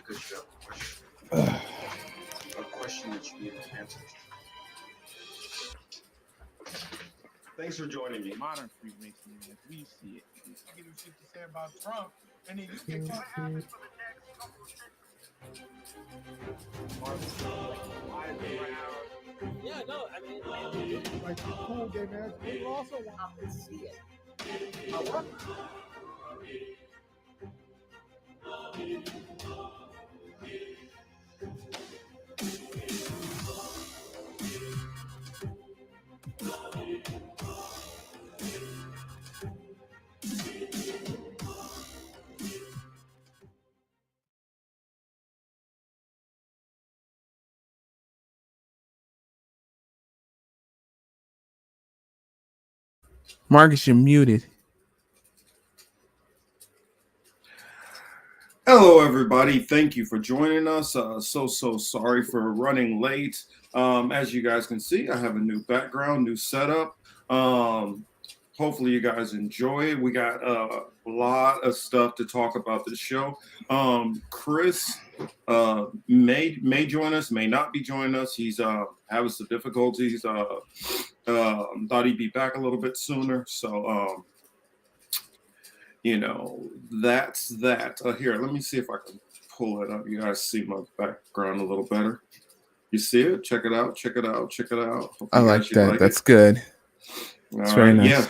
Because you have a question that you need answers. Thanks for joining me. Modern Freemasonry as we see it. You get some shit to say about Trump, and then you get what happened for the next Yeah, no, I mean, like the cool gay man. People also want to see it. Marcus, you're muted. Hello, everybody. Thank you for joining us. So sorry for running late. As you guys can see, I have a new background, new setup. Hopefully you guys enjoy it. We got a lot of stuff to talk about this show. Chris may join us, may not be joining us. He's having some difficulties. Thought he'd be back a little bit sooner. So, that's that. Here, let me see if I can pull it up. You guys see my background a little better. You see it? Check it out. Check it out. Check it out. I like that. That's good. It's very nice. Yeah,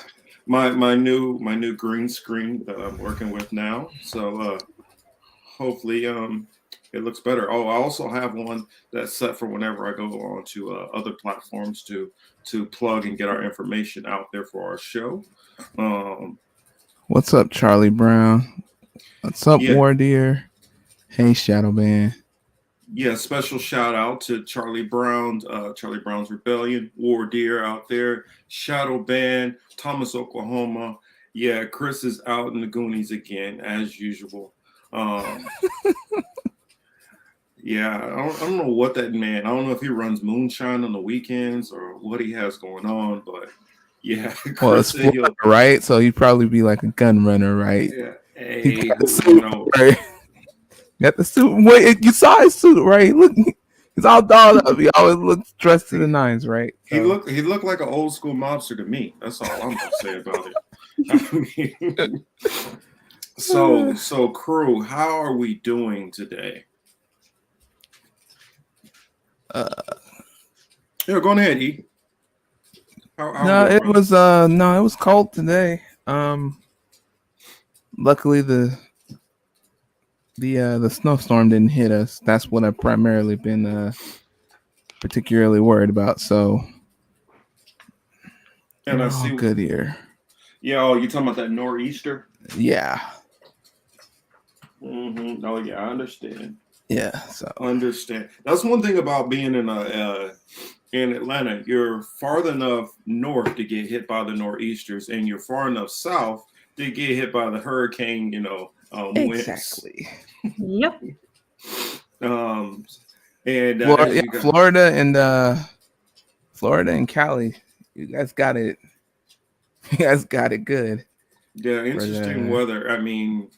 my new green screen that I'm working with now. So hopefully it looks better. Oh, I also have one that's set for whenever I go on to other platforms to plug and get our information out there for our show. What's up, Charlie Brown? What's up, War Deer? Hey, Shadowban. Yeah, special shout out to Charlie Brown, Charlie Brown's Rebellion, War Deer out there, Shadowban, Thomas, Oklahoma. Yeah, Chris is out in the Goonies again, as usual. Yeah, I don't know what that man, I don't know if he runs moonshine on the weekends or what he has going on, but yeah. Well, it's Florida, right? So he'd probably be like a gun runner, right? Yeah. Hey, he got the suit, right? Got the suit. Wait, you saw his suit, right? Look, he's all dolled up. He always looks dressed to the nines, right? So. He looked like an old school mobster to me. That's all I'm gonna say about it. I mean, so crew, how are we doing today? Yeah, go ahead, E. It was cold today. Luckily the snowstorm didn't hit us. That's what I've primarily been particularly worried about. So, and I see good here. Yeah, oh, you talking about that nor'easter? Yeah. Mm-hmm. Oh yeah, I understand. Yeah, so understand. That's one thing about being in Atlanta. You're far enough north to get hit by the nor'easters, and you're far enough south to get hit by the hurricane. Exactly. Yep. And Florida and Cali, you guys got it. You guys got it good. Yeah, interesting weather. I mean,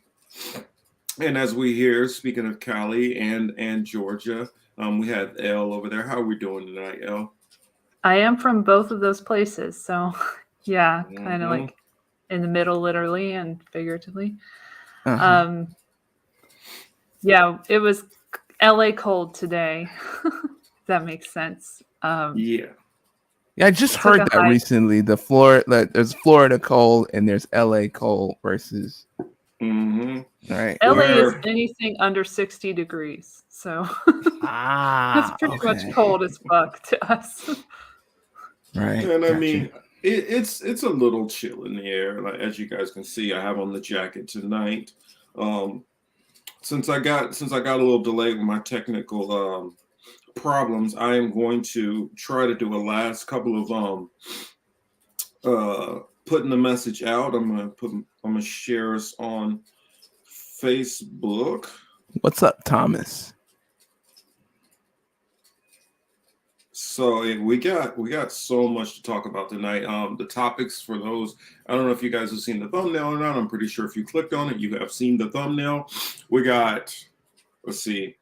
and as we hear, speaking of Cali and Georgia, we have Elle over there. How are we doing tonight, Elle? I am from both of those places, so yeah, kind of like in the middle, literally and figuratively. Uh-huh. Yeah, it was LA cold today. That makes sense. Yeah, I just heard that recently. There's Florida cold and there's LA cold versus. Right. LA is anything under 60 degrees, so that's pretty much cold as fuck to us. Right. And I mean, it's a little chill in the air. Like, as you guys can see, I have on the jacket tonight. Since I got a little delayed with my technical problems, I am going to try to do a last couple of putting the message out. I'm gonna share us on Facebook. What's up, Thomas? So we got so much to talk about tonight. The topics for those, I don't know if you guys have seen the thumbnail or not. I'm pretty sure if you clicked on it, you have seen the thumbnail. We got let's see.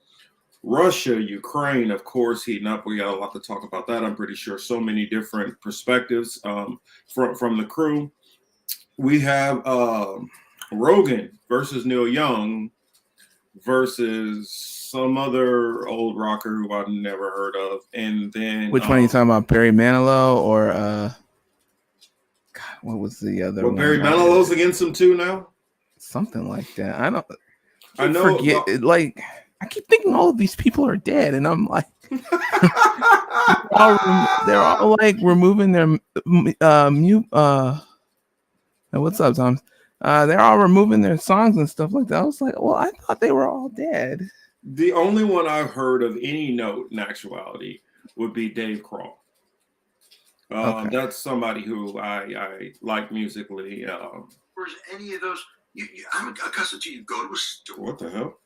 Russia, Ukraine, of course, heating up. We got a lot to talk about that. I'm pretty sure so many different perspectives from the crew. We have Rogan versus Neil Young versus some other old rocker who I've never heard of. And then which one are you talking about? Barry Manilow or God, what was the other one? Barry Manilow's against him too now? Something like that. I know. Forget it. Like, I keep thinking all of these people are dead, and I'm like, they're all like removing their mute. What's up, Tom? They're all removing their songs and stuff like that. I was like, well, I thought they were all dead. The only one I've heard of any note in actuality would be Dave Grohl. Okay. That's somebody who I like musically. Where's any of those? I'm accustomed to you go to a store. What the hell?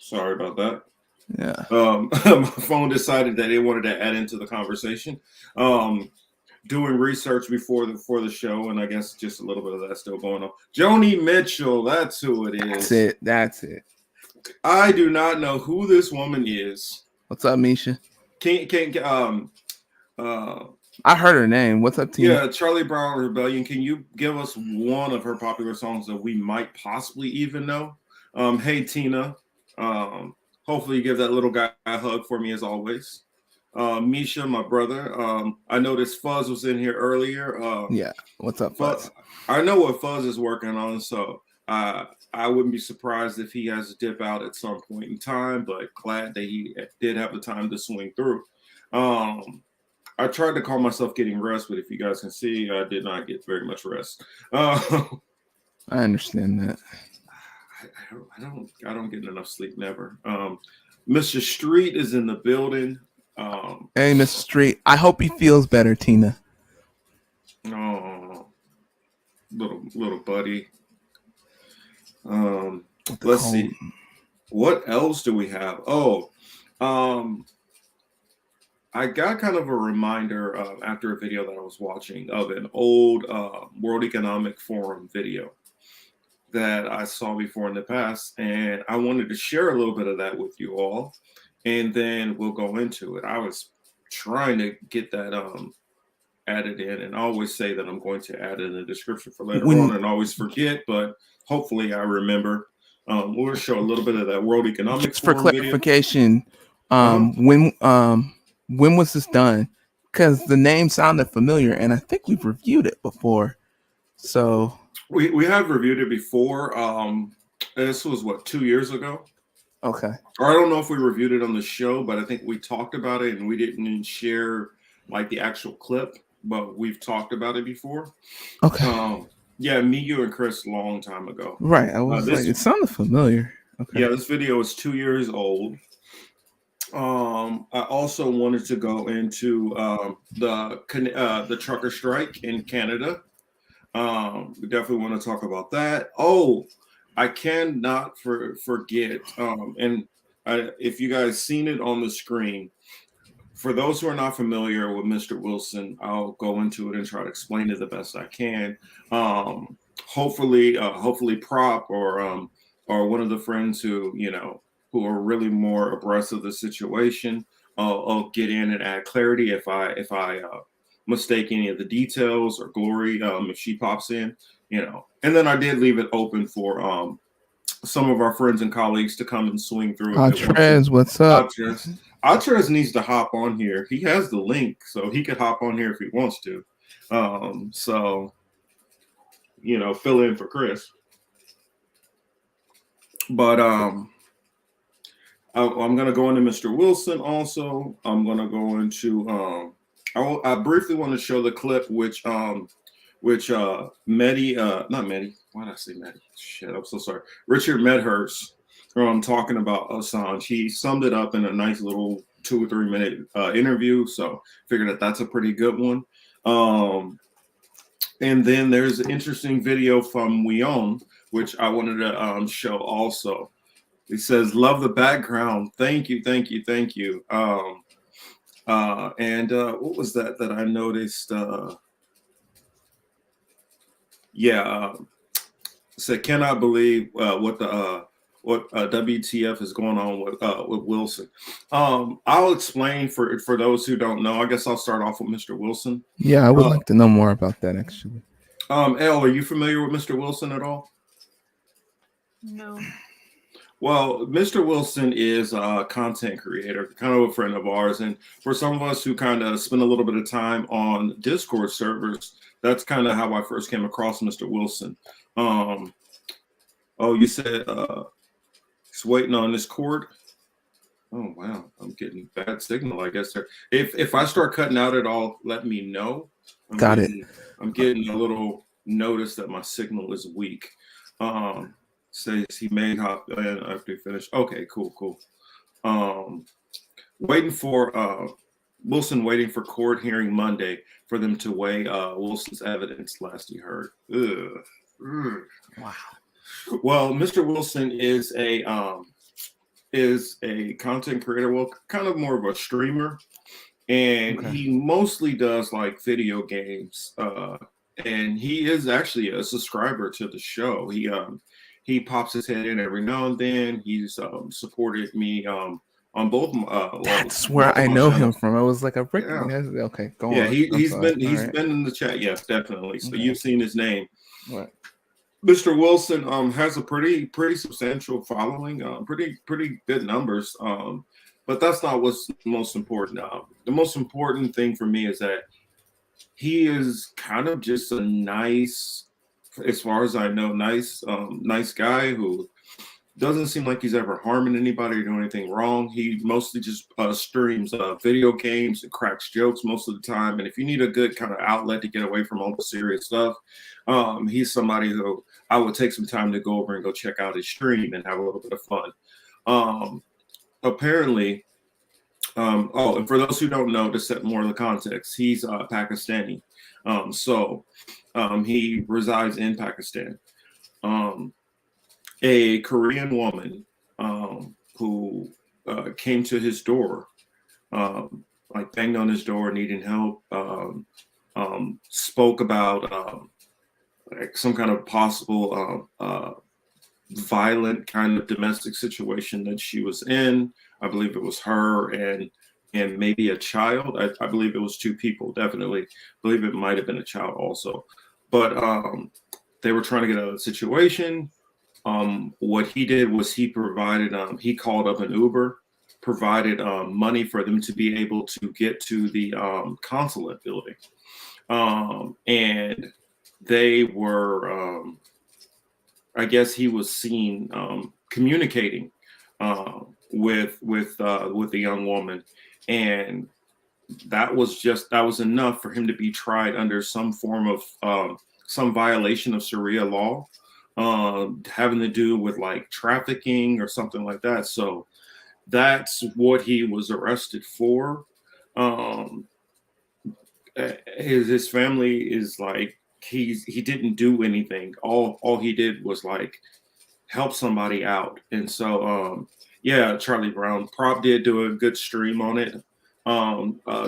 Sorry about that. Yeah. My phone decided that it wanted to add into the conversation. Doing research before the show, and I guess just a little bit of that still going on. Joni Mitchell, that's who it is. That's it. I do not know who this woman is. What's up, Misha? I heard her name. What's up, Tina? Yeah, Charlie Brown Rebellion. Can you give us one of her popular songs that we might possibly even know? Hey, Tina. Hopefully you give that little guy a hug for me as always. Misha, my brother. I noticed Fuzz was in here earlier. Yeah. What's up, Fuzz? I know what Fuzz is working on, so I wouldn't be surprised if he has to dip out at some point in time, but glad that he did have the time to swing through. I tried to call myself getting rest, but if you guys can see, I did not get very much rest. I understand that. I don't get enough sleep, never. Mr. Street is in the building. Hey, Mr. Street. I hope he feels better, Tina. Oh, little buddy. Let's see. What else do we have? I got kind of a reminder after a video that I was watching of an old World Economic Forum video that I saw before in the past, and I wanted to share a little bit of that with you all, and then we'll go into it. I was trying to get that added in, and I always say that I'm going to add it in the description for later on, and always forget, but hopefully I remember. We'll show a little bit of that World Economic Just Forum for clarification, when was this done? Because the name sounded familiar, and I think we've reviewed it before. So we have reviewed it before. This was 2 years ago. Okay. Or I don't know if we reviewed it on the show, but I think we talked about it, and we didn't share like the actual clip, but we've talked about it before. Okay. Yeah, me, you, and Chris, a long time ago. Right. I was it sounded familiar. Okay. Yeah, this video is 2 years old. I also wanted to go into the trucker strike in Canada. We definitely want to talk about that. Oh, I cannot forget. If you guys seen it on the screen, for those who are not familiar with Mr. Wilson, I'll go into it and try to explain it the best I can. Hopefully Prop or one of the friends who are really more abreast of the situation, I'll get in and add clarity if I mistake any of the details, or Glory if she pops in, And then I did leave it open for some of our friends and colleagues to come and swing through. Trez, what's up? Trez needs to hop on here. He has the link, so he could hop on here if he wants to. Fill in for Chris. But I'm going to go into Mr. Wilson also. I'm going to go into I briefly want to show the clip which Mehdi, not Mehdi, why did I say Mehdi? Shit, I'm so sorry. Richard Medhurst talking about Assange. He summed it up in a nice little 2 or 3 minute interview, so figured that's a pretty good one. And then there's an interesting video from Weon, which I wanted to show also. He says, "Love the background. Thank you, thank you, thank you." And what was that I noticed? Said, "Cannot believe what the what WTF is going on with Wilson. I'll explain for those who don't know. I guess I'll start off with Mr. Wilson. Yeah, I would like to know more about that actually. Elle, are you familiar with Mr. Wilson at all? No. Well, Mr. Wilson is a content creator, kind of a friend of ours. And for some of us who kind of spend a little bit of time on Discord servers, that's kind of how I first came across Mr. Wilson. Oh, you said he's waiting on this court. Oh, wow. I'm getting bad signal, I guess. If I start cutting out at all, let me know. I'm getting a little notice that my signal is weak. Says he may hop in after he finished. Okay, cool. Waiting for Wilson waiting for court hearing Monday for them to weigh Wilson's evidence last he heard. Ugh. Wow. Well, Mr. Wilson is a content creator, well, kind of more of a streamer, and he mostly does like video games. And he is actually a subscriber to the show. He pops his head in every now and then. He's supported me on both. That's where I know him from. I was like, yeah. Okay, go on. Yeah, he's been in the chat. Yes, definitely. So you've seen his name. Right. Mr. Wilson has a pretty substantial following, pretty good numbers. But that's not what's most important. The most important thing for me is that he is kind of just a nice, as far as I know, nice guy who doesn't seem like he's ever harming anybody or doing anything wrong. He mostly just streams video games and cracks jokes most of the time. And if you need a good kind of outlet to get away from all the serious stuff, he's somebody who I would take some time to go over and go check out his stream and have a little bit of fun. Apparently, and for those who don't know, to set more of the context, he's Pakistani. So he resides in Pakistan. A Korean woman who came to his door, like banged on his door, needing help, spoke about like some kind of possible violent kind of domestic situation that she was in. I believe it was her and maybe a child. I believe it was two people, definitely. I believe it might have been a child also. But they were trying to get out of the situation. What he did was he provided, he called up an Uber, provided money for them to be able to get to the consulate building. And they were, I guess he was seen communicating with the young woman. And that was enough for him to be tried under some form of some violation of Sharia law, having to do with like trafficking or something like that. So that's what he was arrested for. His family is like, he didn't do anything. All he did was like help somebody out. And so yeah, Charlie Brown Prop did do a good stream on it,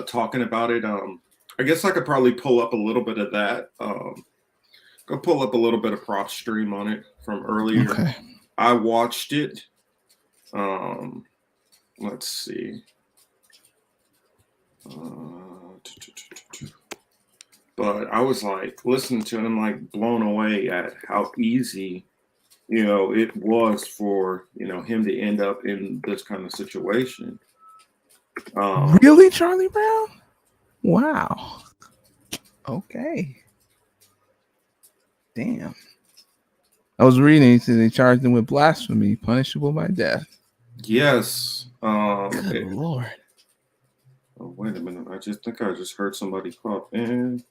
talking about it. I guess I could probably pull up a little bit of that. Go pull up a little bit of Prop stream on it from earlier. Okay. I watched it. Let's see. But I was like listening to it, I'm like blown away at how easy, it was for, him to end up in this kind of situation. Really, Charlie Brown? Wow. Okay. Damn. I was reading, they charged him with blasphemy, punishable by death. Yes. Good Lord. Oh, wait a minute. I think I just heard somebody pop in.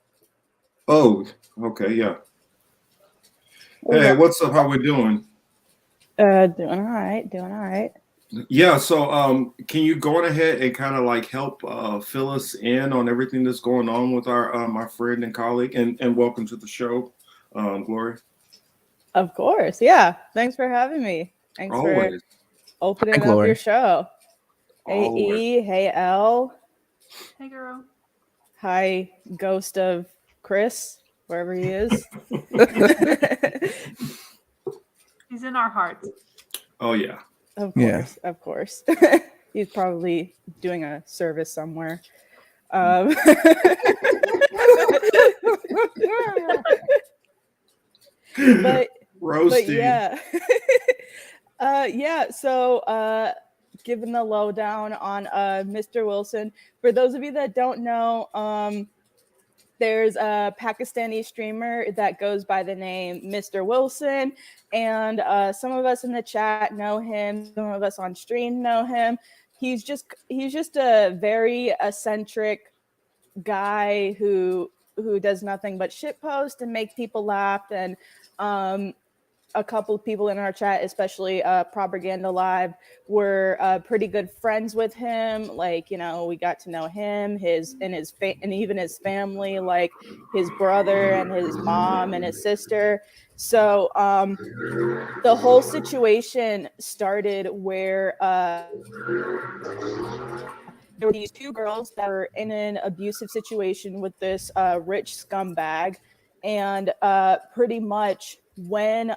Oh, okay, yeah. Hey, what's up? How we doing? Doing all right. Yeah, so can you go on ahead and kind of like help fill us in on everything that's going on with our my friend and colleague, and welcome to the show, Gloria. Of course, yeah. Thanks for having me. Thanks for opening up your show. Hey E, hey L. Hey girl. Hi, ghost of Chris, wherever he is. He's in our hearts. Oh yeah. Of course. He's probably doing a service somewhere. But Roasting. yeah. So given the lowdown on Mr. Wilson, for those of you that don't know, there's a Pakistani streamer that goes by the name Mr. Wilson, and some of us in the chat know him. Some of us on stream know him. He's just a very eccentric guy who does nothing but shitpost and make people laugh. And a couple of people in our chat, especially Propaganda Live, were pretty good friends with him. Like, you know, we got to know him, and even his family, like his brother and his mom and his sister. So the whole situation started where there were these two girls that were in an abusive situation with this rich scumbag, and pretty much when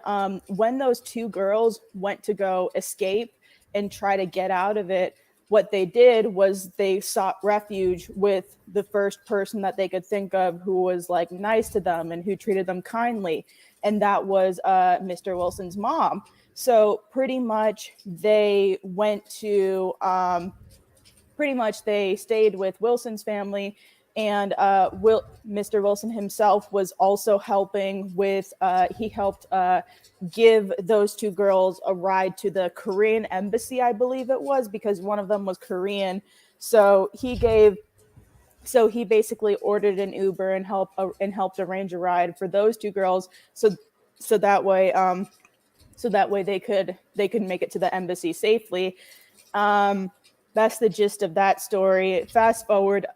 those two girls went to go escape and try to get out of it, what they did was they sought refuge with the first person that they could think of who was like nice to them and who treated them kindly, and that was Mr. Wilson's mom. So pretty much they went to they stayed with Wilson's family, and Mr. Wilson himself was also helping with, he helped give those two girls a ride to the Korean embassy, I believe it was, because one of them was Korean. So he basically ordered an Uber and helped arrange a ride for those two girls. So that way they could make it to the embassy safely. That's the gist of that story. Fast forward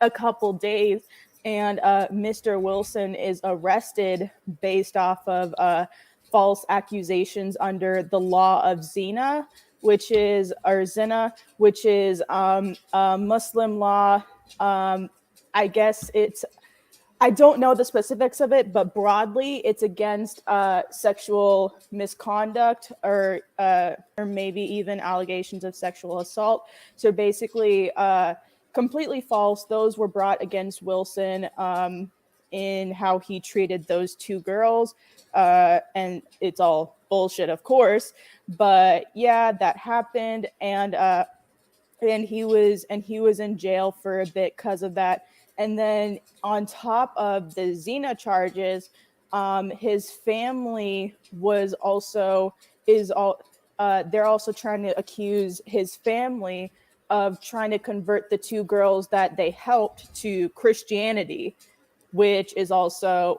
a couple days, and Mr. Wilson is arrested based off of false accusations under the law of zina, which is Muslim law. I guess I don't know the specifics of it, but broadly, it's against sexual misconduct or maybe even allegations of sexual assault. So basically, completely false. Those were brought against Wilson in how he treated those two girls, and it's all bullshit, of course. But yeah, that happened, and he was in jail for a bit because of that. And then on top of the zina charges, his family they're also trying to accuse his family of trying to convert the two girls that they helped to Christianity, so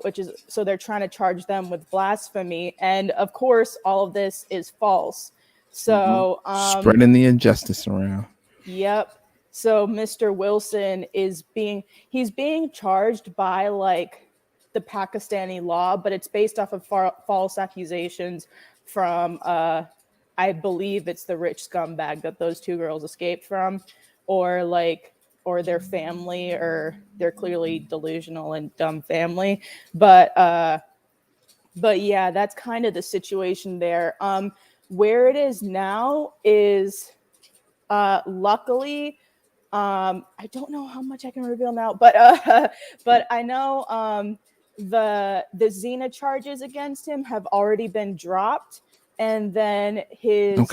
they're trying to charge them with blasphemy. And of course, all of this is false. So spreading the injustice around. Yep. So Mr. Wilson he's being charged by like the Pakistani law, but it's based off of false accusations from I believe it's the rich scumbag that those two girls escaped from, or their family, or they're clearly delusional and dumb family. But yeah, that's kind of the situation there. Where it is now is luckily, I don't know how much I can reveal now, but I know the zina charges against him have already been dropped, and then him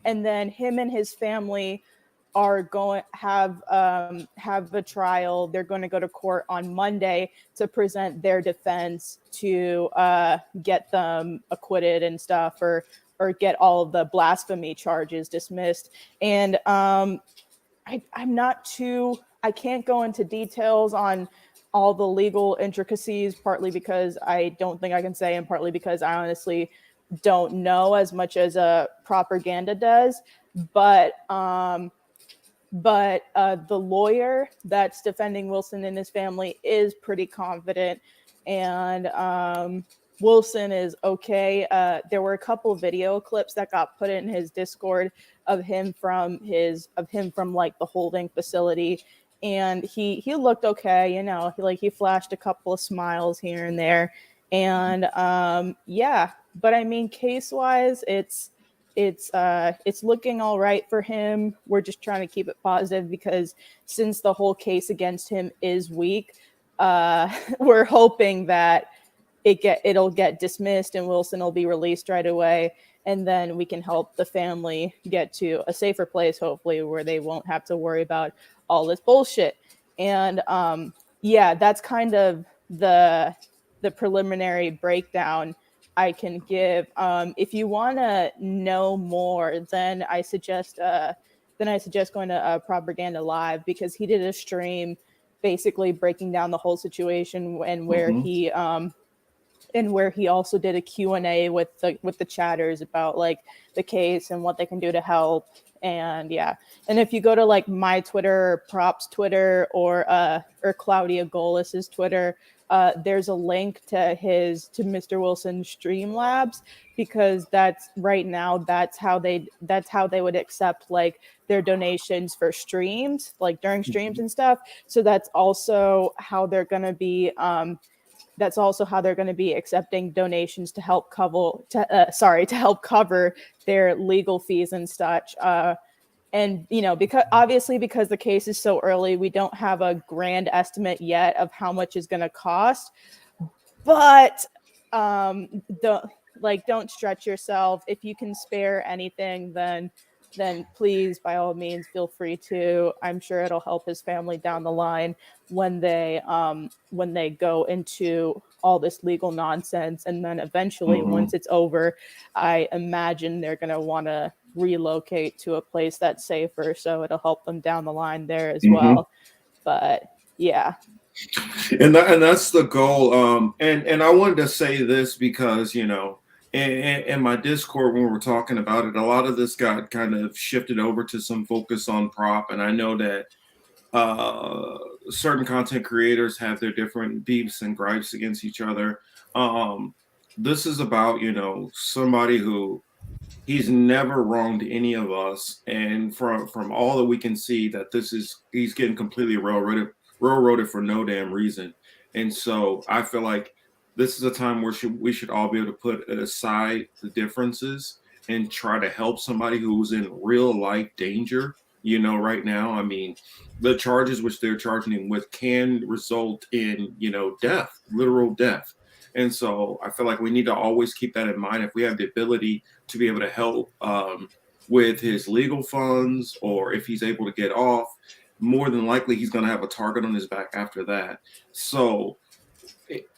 and his family are going have a trial. They're going to go to court on Monday to present their defense to get them acquitted and stuff, or get all of the blasphemy charges dismissed. And I can't go into details on all the legal intricacies, partly because I don't think I can say, and partly because I honestly don't know as much as Propaganda does. But the lawyer that's defending Wilson and his family is pretty confident, and Wilson is okay. There were a couple of video clips that got put in his Discord of him from like the holding facility, and he looked okay. You know, he flashed a couple of smiles here and there, and yeah, But I mean, case wise, it's looking all right for him. We're just trying to keep it positive because since the whole case against him is weak, we're hoping that it'll get dismissed and Wilson will be released right away, and then we can help the family get to a safer place, hopefully, where they won't have to worry about all this bullshit. And yeah, that's kind of the preliminary breakdown I can give. If you want to know more, then I suggest going to Propaganda Live, because he did a stream basically breaking down the whole situation and where he also did a Q&A with the chatters about like the case and what they can do to help. And yeah, and if you go to like my Twitter, or Props Twitter, or Claudia Golis's Twitter, there's a link to Mr. Wilson's Streamlabs, because that's how they would accept like their donations for streams, like during streams and stuff. So that's also how they're going to be accepting donations to help cover their legal fees and such. And because the case is so early, we don't have a grand estimate yet of how much is going to cost. But don't stretch yourself. If you can spare anything, then please, by all means, feel free to. I'm sure it'll help his family down the line when they go into all this legal nonsense. And then eventually, once it's over, I imagine they're going to want to relocate to a place that's safer. So it'll help them down the line there as well. But yeah. And that's the goal. And I wanted to say this because, in my Discord, when we were talking about it, a lot of this got kind of shifted over to some focus on prop. And I know that certain content creators have their different beefs and gripes against each other. This is about, somebody who he's never wronged any of us. And from all that we can see, that he's getting completely railroaded for no damn reason. And so I feel like this is a time where we should all be able to put aside the differences and try to help somebody who's in real life danger. Right now, I mean, the charges which they're charging him with can result in, death, literal death. And so I feel like we need to always keep that in mind. If we have the ability to be able to help with his legal funds, or if he's able to get off, more than likely he's going to have a target on his back after that. So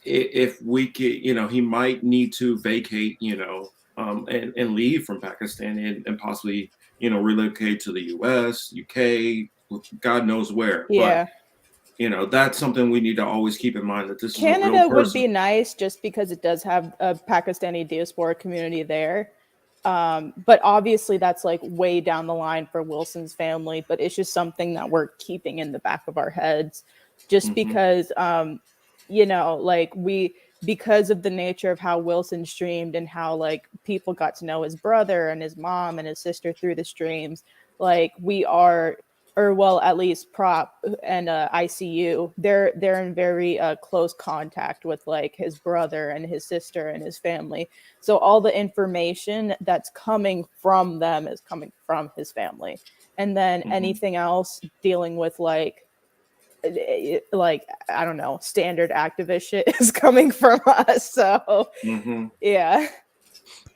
if we could, he might need to vacate, and leave from Pakistan and possibly, relocate to the US, UK, God knows where. Yeah. But, that's something we need to always keep in mind, that this Canada is a real person. would be nice, just because it does have a Pakistani diaspora community there. But obviously that's like way down the line for Wilson's family, but it's just something that we're keeping in the back of our heads, just because, because of the nature of how Wilson streamed and how like people got to know his brother and his mom and his sister through the streams, like at least Prop and ICU, they're in very close contact with like his brother and his sister and his family. So all the information that's coming from them is coming from his family. And then anything else dealing with like I don't know, standard activist shit is coming from us. So yeah.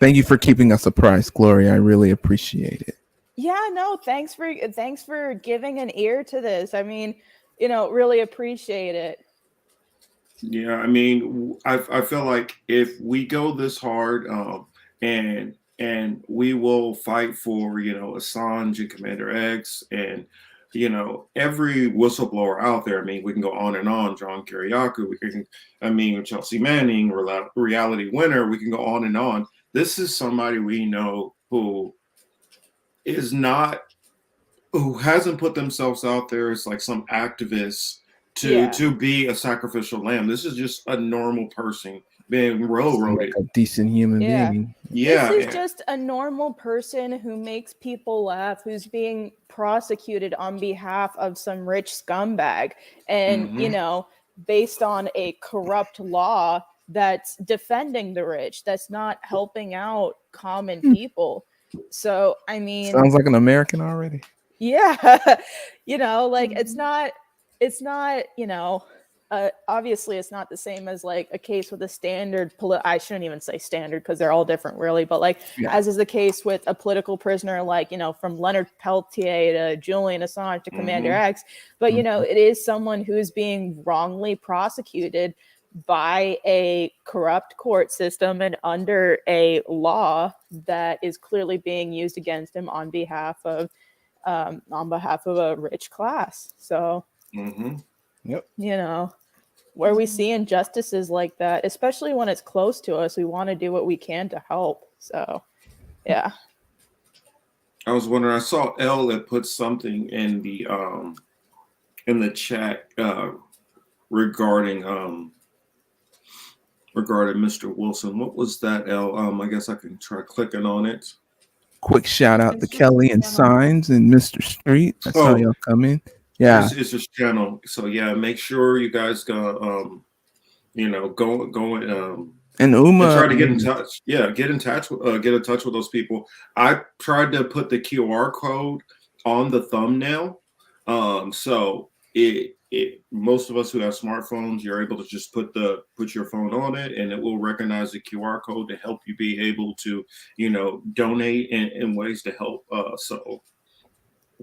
Thank you for keeping us apprised, Gloria. I really appreciate it. Yeah, no, thanks for giving an ear to this. I mean, really appreciate it. Yeah, I mean, I feel like if we go this hard, and we will fight for, Assange and Commander X and, every whistleblower out there. I mean, we can go on and on. John Kiriakou, Chelsea Manning, Reality Winner. We can go on and on. This is somebody we know who hasn't put themselves out there as like some activist to be a sacrificial lamb. This is just a normal person being railroaded. Like a decent human being. Yeah. This is just a normal person who makes people laugh, who's being prosecuted on behalf of some rich scumbag. And, based on a corrupt law that's defending the rich, that's not helping out common people. So I mean, Sounds like an American already. yeah, like it's not, obviously it's not the same as like a case with a standard I shouldn't even say standard because they're all different really, but like as is the case with a political prisoner, like, from Leonard Peltier to Julian Assange to Commander X, but it is someone who is being wrongly prosecuted by a corrupt court system and under a law that is clearly being used against him on behalf of a rich class. So Yep. where we see injustices like that, especially when it's close to us, we want to do what we can to help. So yeah. I was wondering, I saw L that put something in the chat regarding Mr. Wilson. What was that, L? I guess I can try clicking on it. Quick shout out to Kelly and Signs and Mr. Street. That's how y'all come in. Yeah, it's his channel. So yeah, make sure you guys go and Uma and try to get in touch. Yeah, get in touch with those people. I tried to put the QR code on the thumbnail, so it most of us who have smartphones, you're able to just put your phone on it, and it will recognize the QR code to help you be able to donate in ways to help. So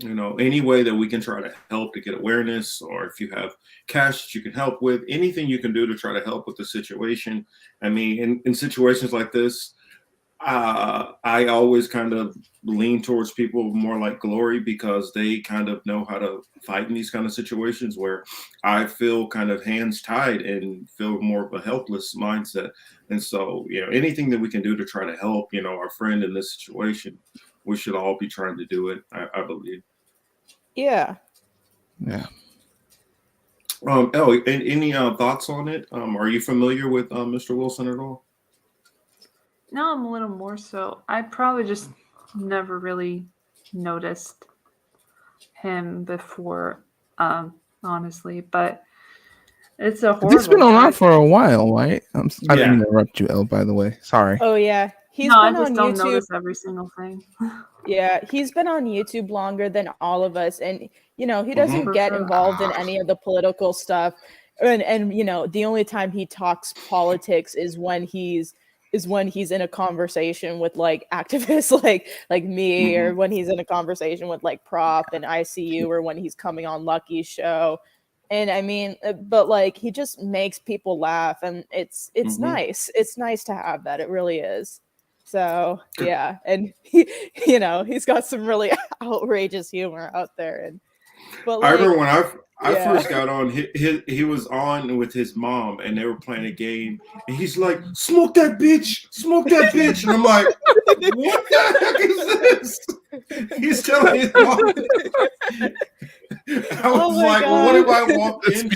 any way that we can try to help to get awareness, or if you have cash that you can help with, anything you can do to try to help with the situation. I mean, in situations like this, I always kind of lean towards people more like Glory, because they kind of know how to fight in these kind of situations where I feel kind of hands tied and feel more of a helpless mindset. And so, anything that we can do to try to help, our friend in this situation, we should all be trying to do it, I believe. Yeah. Elle, any thoughts on it? Are you familiar with Mr. Wilson at all? No, I'm a little more so. I probably just never really noticed him before, honestly. But it's a horrible. This has been on for a while, right? I didn't interrupt you, Elle, by the way. Sorry. Oh yeah, I just don't notice every single thing. Yeah, he's been on YouTube longer than all of us, and he doesn't get involved in any of the political stuff, and the only time he talks politics is when he's in a conversation with like activists like me, or when he's in a conversation with like Prop and ICU, or when he's coming on Lucky's show. And I mean, but like he just makes people laugh, and it's nice. It's nice to have that. It really is. So yeah, and he's got some really outrageous humor out there. But like, I remember when I first got on, he was on with his mom, and they were playing a game, and he's like, "Smoke that bitch, and I'm like, "What the heck is this?" He's telling his mom. I was like, "Well, what have I walked into?" It's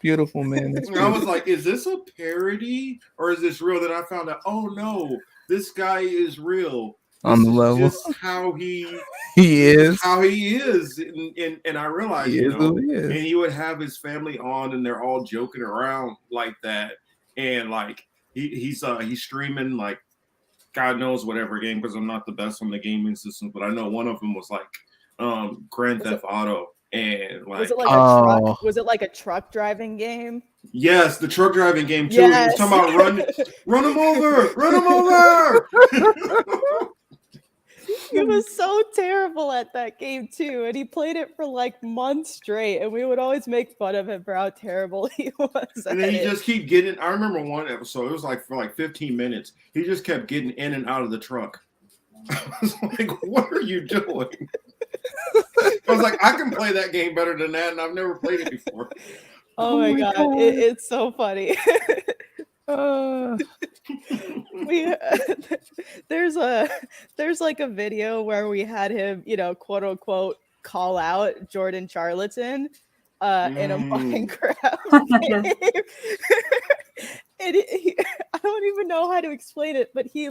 beautiful, man. I was like, "Is this a parody or is this real?" Then I found out, oh no, this guy is real. On the level, just how he is, and I realized, he and he would have his family on, and they're all joking around like that, and like he's streaming like God knows whatever game, because I'm not the best on the gaming system, but I know one of them was like Grand Theft Auto, and like was it like a truck driving game? Yes, the truck driving game too. Yes. He was talking about run him over. He was so terrible at that game too, and he played it for like months straight, and we would always make fun of him for how terrible he was. And then he just keep getting. I remember one episode; it was like for like 15 minutes. He just kept getting in and out of the truck. I was like, "What are you doing?" I was like, "I can play that game better than that, and I've never played it before." Oh my god. It's so funny. There's like a video where we had him, quote unquote, call out Jordan Charlatan in a Minecraft game. And I don't even know how to explain it, but he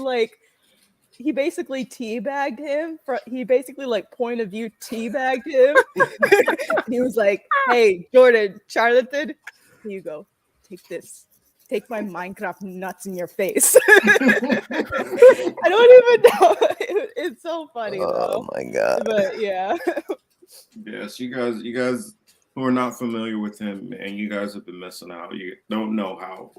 basically teabagged him. He basically like point of view teabagged him. He was like, "Hey, Jordan Charlatan, here you go, take this." take my Minecraft nuts in your face. I don't even know. It's so funny Oh though. my god. But yeah. Yes, you guys who are not familiar with him, and you guys have been missing out. You don't know how.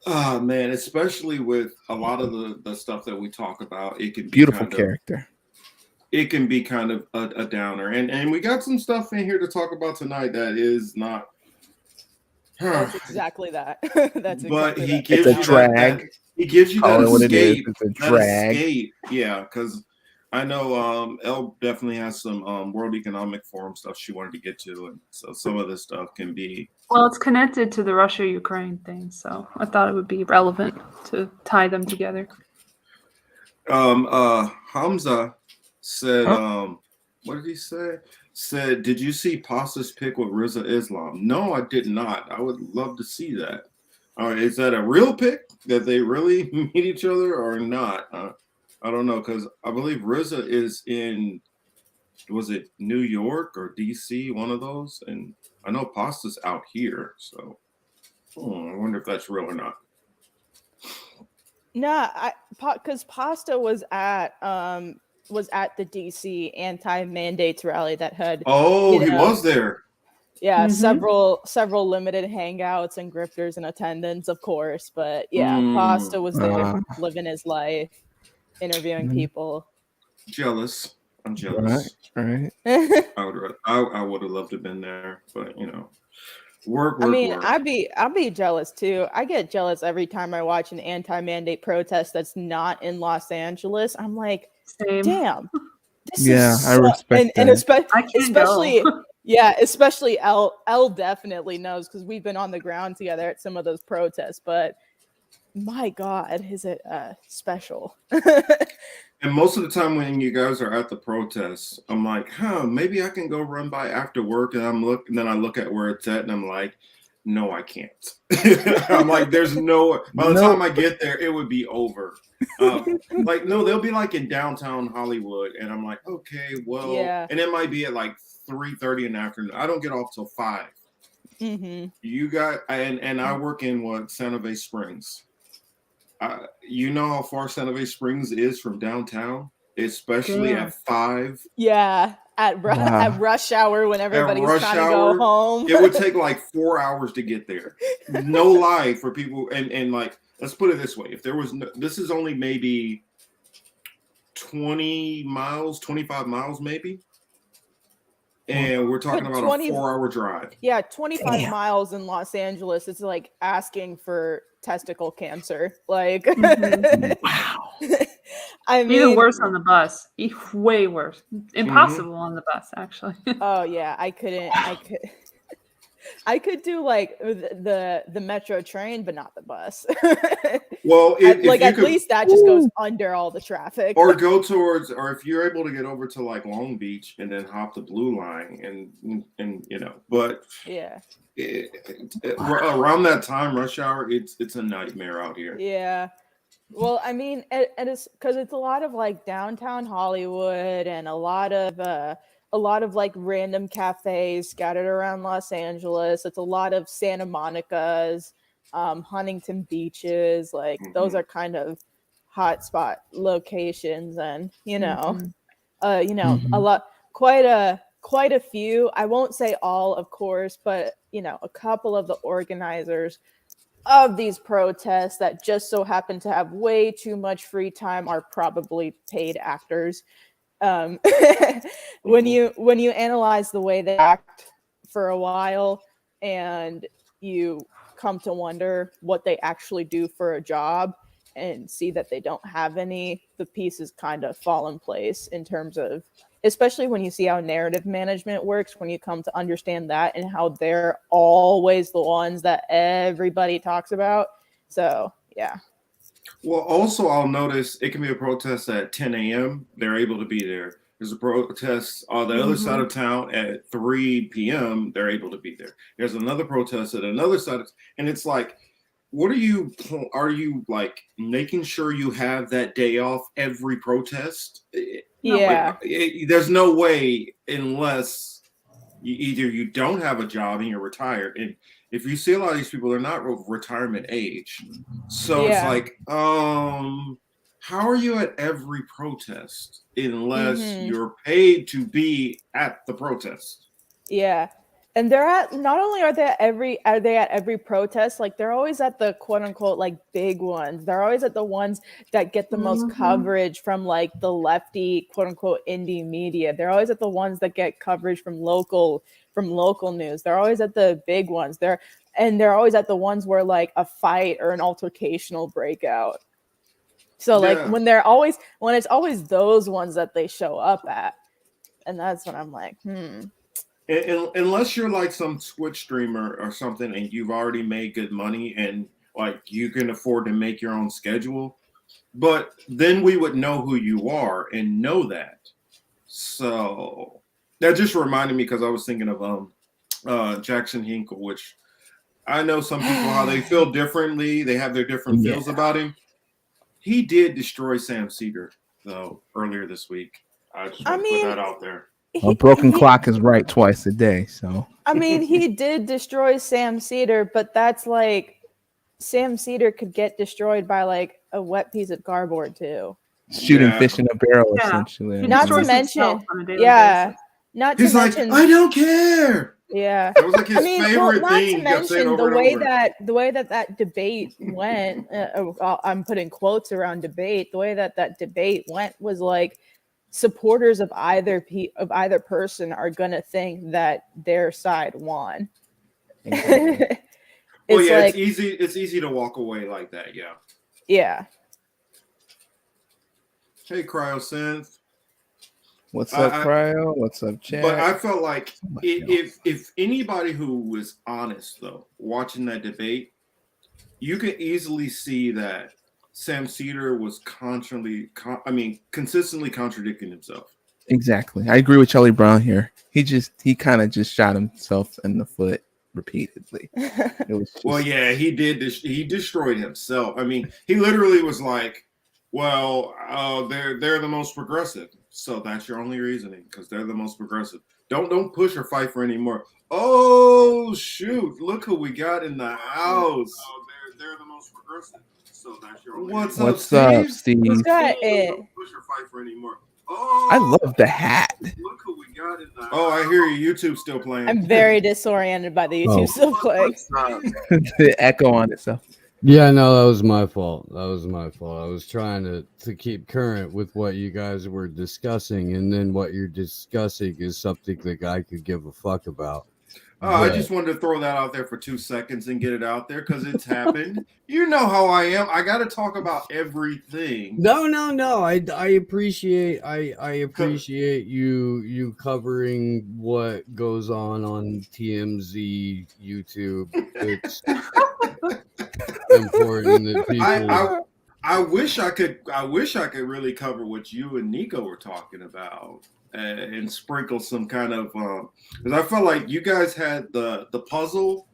Ah, man, especially with a lot of the stuff that we talk about, it can be Beautiful kind of, character. it can be kind of a downer. And we got some stuff in here to talk about tonight that is not. That's exactly that. That's But exactly he that. gives It's a you drag. that he gives you Call that it what it is. escape. It's a That drag. escape, yeah, because I know Elle definitely has some World Economic Forum stuff she wanted to get to, and so some of this stuff can be. Well, it's connected to the Russia-Ukraine thing, so I thought it would be relevant to tie them together. Hamza said, Huh? what did he say? Said, did you see Pasta's pic with Riza Islam? No, I did not. I would love to see that. All right, is that a real pic that they really meet each other or not? I don't know, because I believe Riza is in, was it New York or DC, one of those? And I know Pasta's out here, so I wonder if that's real or not. Nah, because Pasta was at the DC anti-mandates rally that had Oh, he was there. Yeah, Mhm. several limited hangouts and grifters in attendance, of course. But yeah, Pasta was there living his life, interviewing people. Jealous. I'm Right, jealous. right. I would have loved to have been there, but you know, work. I mean, I'd be jealous too. I get jealous every time I watch an anti-mandate protest that's not in Los Angeles. I'm like, Same. damn, this Yeah, is I respect and that. I can't especially go. yeah, especially L definitely knows because we've been on the ground together at some of those protests. But my God, is it special? And most of the time when you guys are at the protests, I'm like, maybe I can go run by after work, and and then I look at where it's at, and I'm like, no, I can't. I'm like, there's no. By the time I get there, it would be over. Like, no, they'll be like in downtown Hollywood, and I'm like, okay, well, Yeah. and it might be at like 3:30 in the afternoon. I don't get off till 5. Mm-hmm. You got, and I work in Santa Fe Springs. You know how far Santa Fe Springs is from downtown, especially Damn. at 5. Yeah, at rush hour when everybody's trying to go home. It would take like 4 hours to get there. No lie for people, and like, let's put it this way: if there was this is only maybe 20 miles, 25 miles, maybe. And we're talking about a 4-hour drive. Yeah, 25 miles in Los Angeles. It's like asking for testicle cancer. Like, Wow. I mean, even worse on the bus. Way worse. Impossible on the bus, actually. Oh yeah, I could do like the metro train, but not the bus. Well, at least that just goes under all the traffic. Or go towards, or if you're able to get over to like Long Beach and then hop the Blue Line, and you know, but yeah, around that time, rush hour, it's a nightmare out here. Yeah. Well, I mean, it's because it's a lot of like downtown Hollywood and a lot of like random cafes scattered around Los Angeles. It's a lot of Santa Monica's, Huntington Beaches. Like those are kind of hotspot locations, and quite a few. I won't say all, of course, but a couple of the organizers of these protests that just so happen to have way too much free time are probably paid actors. When you analyze the way they act for a while, and you come to wonder what they actually do for a job and see that they don't have any, the pieces kind of fall in place in terms of, especially when you see how narrative management works, when you come to understand that and how they're always the ones that everybody talks about. So, yeah. Well, also, I'll notice it can be a protest at 10 a.m. They're able to be there. There's a protest on the other side of town at 3 p.m. They're able to be there. There's another protest at another side and it's like, what are you like making sure you have that day off every protest? Yeah. There's no way unless either you don't have a job and you're retired, if you see a lot of these people, they're not retirement age. So it's Yeah. like, how are you at every protest unless you're paid to be at the protest? Yeah. And they're at, not only are they at every protest, like they're always at the quote unquote like big ones. They're always at the ones that get the most coverage from like the lefty quote unquote indie media. They're always at the ones that get coverage from local news. They're always at the big ones. They're always at the ones where like a fight or an altercation will break out. So like Yeah. when it's always those ones that they show up at. And that's when I'm like, Unless you're like some Twitch streamer or something and you've already made good money and like you can afford to make your own schedule, but then we would know who you are and know that. So that just reminded me, because I was thinking of Jackson Hinkle, which I know some people how they feel differently. They have their different feels about him. He did destroy Sam Cedar though earlier this week. I just want to put that out there. A broken clock is right twice a day. So I mean, he did destroy Sam Cedar, but that's like Sam Cedar could get destroyed by like a wet piece of cardboard too. Shooting fish in a barrel, Yeah. essentially. He Not to destroys mention, himself on a daily yeah, basis. not to He's like, mention, I don't care. yeah. That was like his I mean, favorite not thing. to He kept saying mention over the way and over. the way that debate went. I'm putting quotes around debate. The way that debate went was like supporters of either person are gonna think that their side won. Exactly. Well, yeah, like, it's easy to walk away like that. Yeah. yeah. Hey, Cryosynth. What's up, Cryo? What's up, Chad? But I felt like if anybody who was honest though watching that debate, you could easily see that Sam Cedar was consistently contradicting himself. Exactly. I agree with Charlie Brown here. He kind of just shot himself in the foot repeatedly. It was just... Well, yeah, he did. He destroyed himself. I mean, he literally was like, "Well, they're the most progressive, so that's your only reasoning because they're the most progressive. Don't push or fight for anymore." Oh shoot! Look who we got in the house. Oh, they're the most progressive, so that's your only reasoning. What's up, Steve? Who's got it? Don't push or fight for anymore. Oh, I love the hat. Look who we got in the. Oh, I hear you. YouTube's still playing. I'm very disoriented by the YouTube still playing. The echo on itself. Yeah, no, that was my fault. I was trying to keep current with what you guys were discussing, and then what you're discussing is something that I could give a fuck about. I just wanted to throw that out there for 2 seconds and get it out there because it's happened. You know how I am. I got to talk about everything. No. I appreciate you covering what goes on TMZ, YouTube. It's important that people. I wish I could really cover what you and Nico were talking about. And sprinkle some kind of because I felt like you guys had the puzzle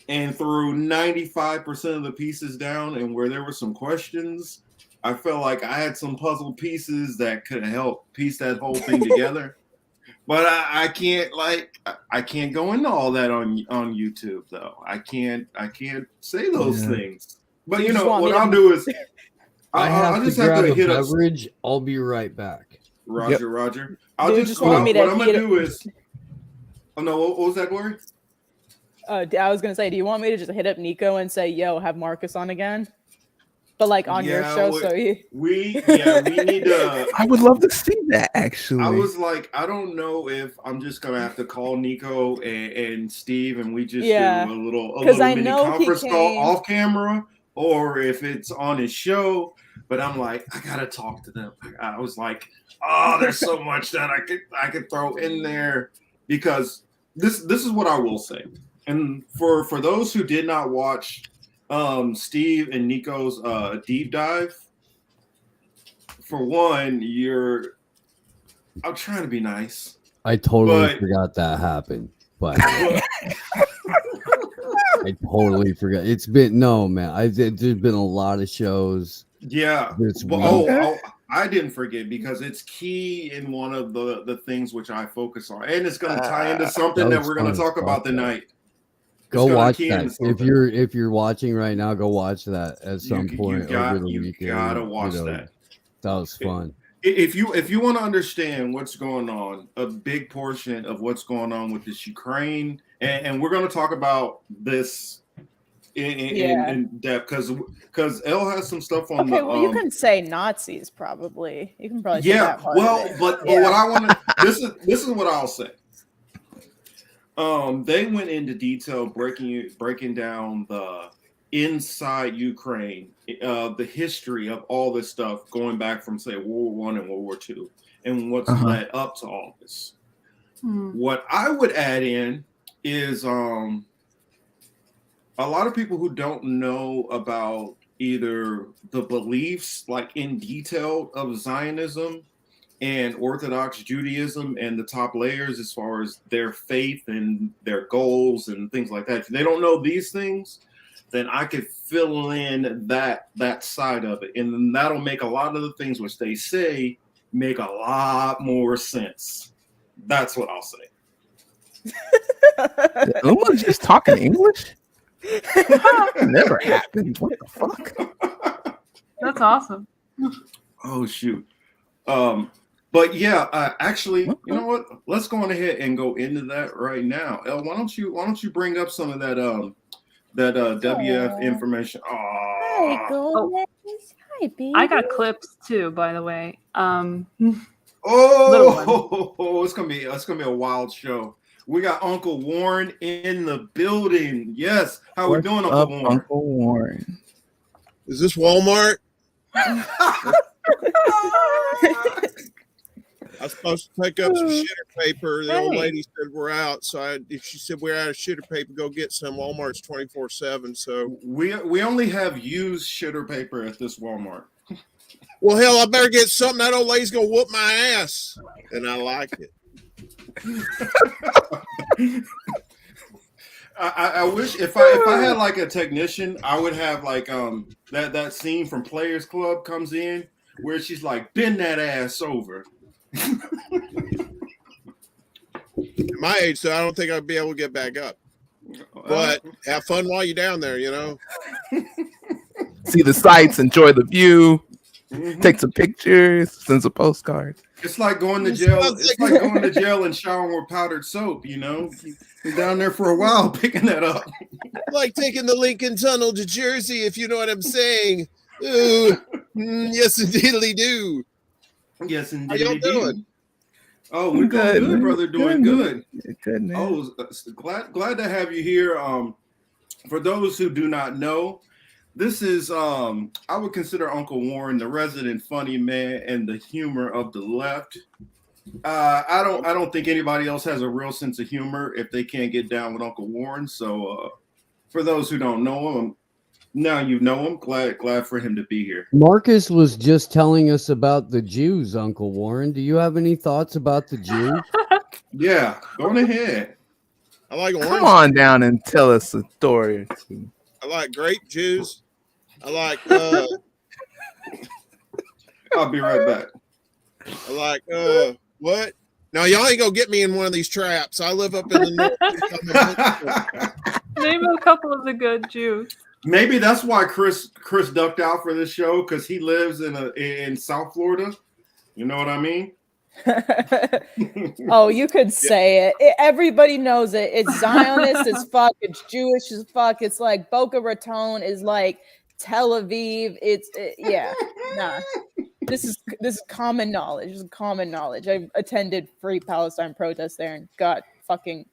and threw 95% of the pieces down, and where there were some questions, I felt like I had some puzzle pieces that could help piece that whole thing together. But I can't go into all that on YouTube though. I can't say those things. But you know what I'll do is I'll just have to hit a beverage. I'll be right back. Roger. What I'm gonna do is. Oh no! What was that, Glory? I was gonna say, do you want me to just hit up Nico and say, "Yo, have Marcus on again"? But like on your show, we need to. I would love to see that. Actually, I was like, I don't know if I'm just gonna have to call Nico and Steve, and we just do a little mini conference call off camera, or if it's on his show. But I'm like, I gotta talk to them. I was like, oh, there's so much that I could throw in there because this is what I will say. And for those who did not watch Steve and Nico's deep dive, for one, I'm trying to be nice. I totally forgot that happened, but I totally forgot. It's been there's been a lot of shows. Yeah. I didn't forget because it's key in one of the things which I focus on, and it's going to tie into something that we're going to talk about tonight. Go gonna watch key that. into something. If you're watching right now, go watch that at some point over the You weekend. gotta watch that. That was fun. If you want to understand what's going on, a big portion of what's going on with this Ukraine, and we're going to talk about this in depth because Elle has some stuff on the. Okay, well, you can say Nazis probably. You can probably say Yeah, that part well, of it. but what I want to this is what I'll say. They went into detail breaking down the inside Ukraine, the history of all this stuff going back from say World War I and World War II, and what's led up to all this. What I would add in is a lot of people who don't know about either the beliefs like in detail of Zionism and Orthodox Judaism and the top layers as far as their faith and their goals and things like that. If they don't know these things, then I could fill in that side of it. And then that'll make a lot of the things which they say make a lot more sense. That's what I'll say. Uma's just talking English? Never happened. What the fuck? That's awesome. Oh shoot. But yeah, actually, you know what? Let's go on ahead and go into that right now. Elle, why don't you bring up some of that WF information? Hi, Gomez. Hi, baby. I got clips too, by the way. It's gonna be a wild show. We got Uncle Warren in the building. Yes, how we doing, Uncle Warren? Uncle Warren. Is this Walmart? I was supposed to pick up some shitter paper. The old lady said we're out, so if she said we're out of shitter paper, go get some. Walmart's 24/7. So we only have used shitter paper at this Walmart. Well, hell, I better get something. That old lady's gonna whoop my ass, and I like it. I wish if I had like a technician, I would have like that scene from Players Club comes in where she's like, bend that ass over. At my age, so I don't think I'd be able to get back up. But have fun while you're down there, you know. See the sights, enjoy the view, take some pictures, send some postcards. It's like going to jail. It's like going to jail and showering with powdered soap. You know, you're down there for a while picking that up. Like taking the Lincoln Tunnel to Jersey, if you know what I'm saying. Ooh, yes, indeedly do. Yes, indeed. How y'all doing? Oh, we're good, doing good, brother. Doing good. Good, man. Oh, glad to have you here. For those who do not know, this is I would consider Uncle Warren the resident funny man and the humor of the left. I don't think anybody else has a real sense of humor if they can't get down with Uncle Warren. So for those who don't know him, now you know him. Glad for him to be here. Marcus was just telling us about the Jews, Uncle Warren. Do you have any thoughts about the Jews? Yeah, go ahead. I like orange. Come on down and tell us a story or two. I like grape juice. I like I'll be right back. What? Now y'all ain't gonna get me in one of these traps. I live up in the north. Name a couple of the good Jews. Maybe that's why Chris ducked out for this show, because he lives in South Florida. You know what I mean? Oh, you could say it. Everybody knows it. It's Zionist as fuck. It's Jewish as fuck. It's like Boca Raton is like Tel Aviv. Yeah. Nah. This is common knowledge. This is common knowledge. I've attended Free Palestine protests there and got fucking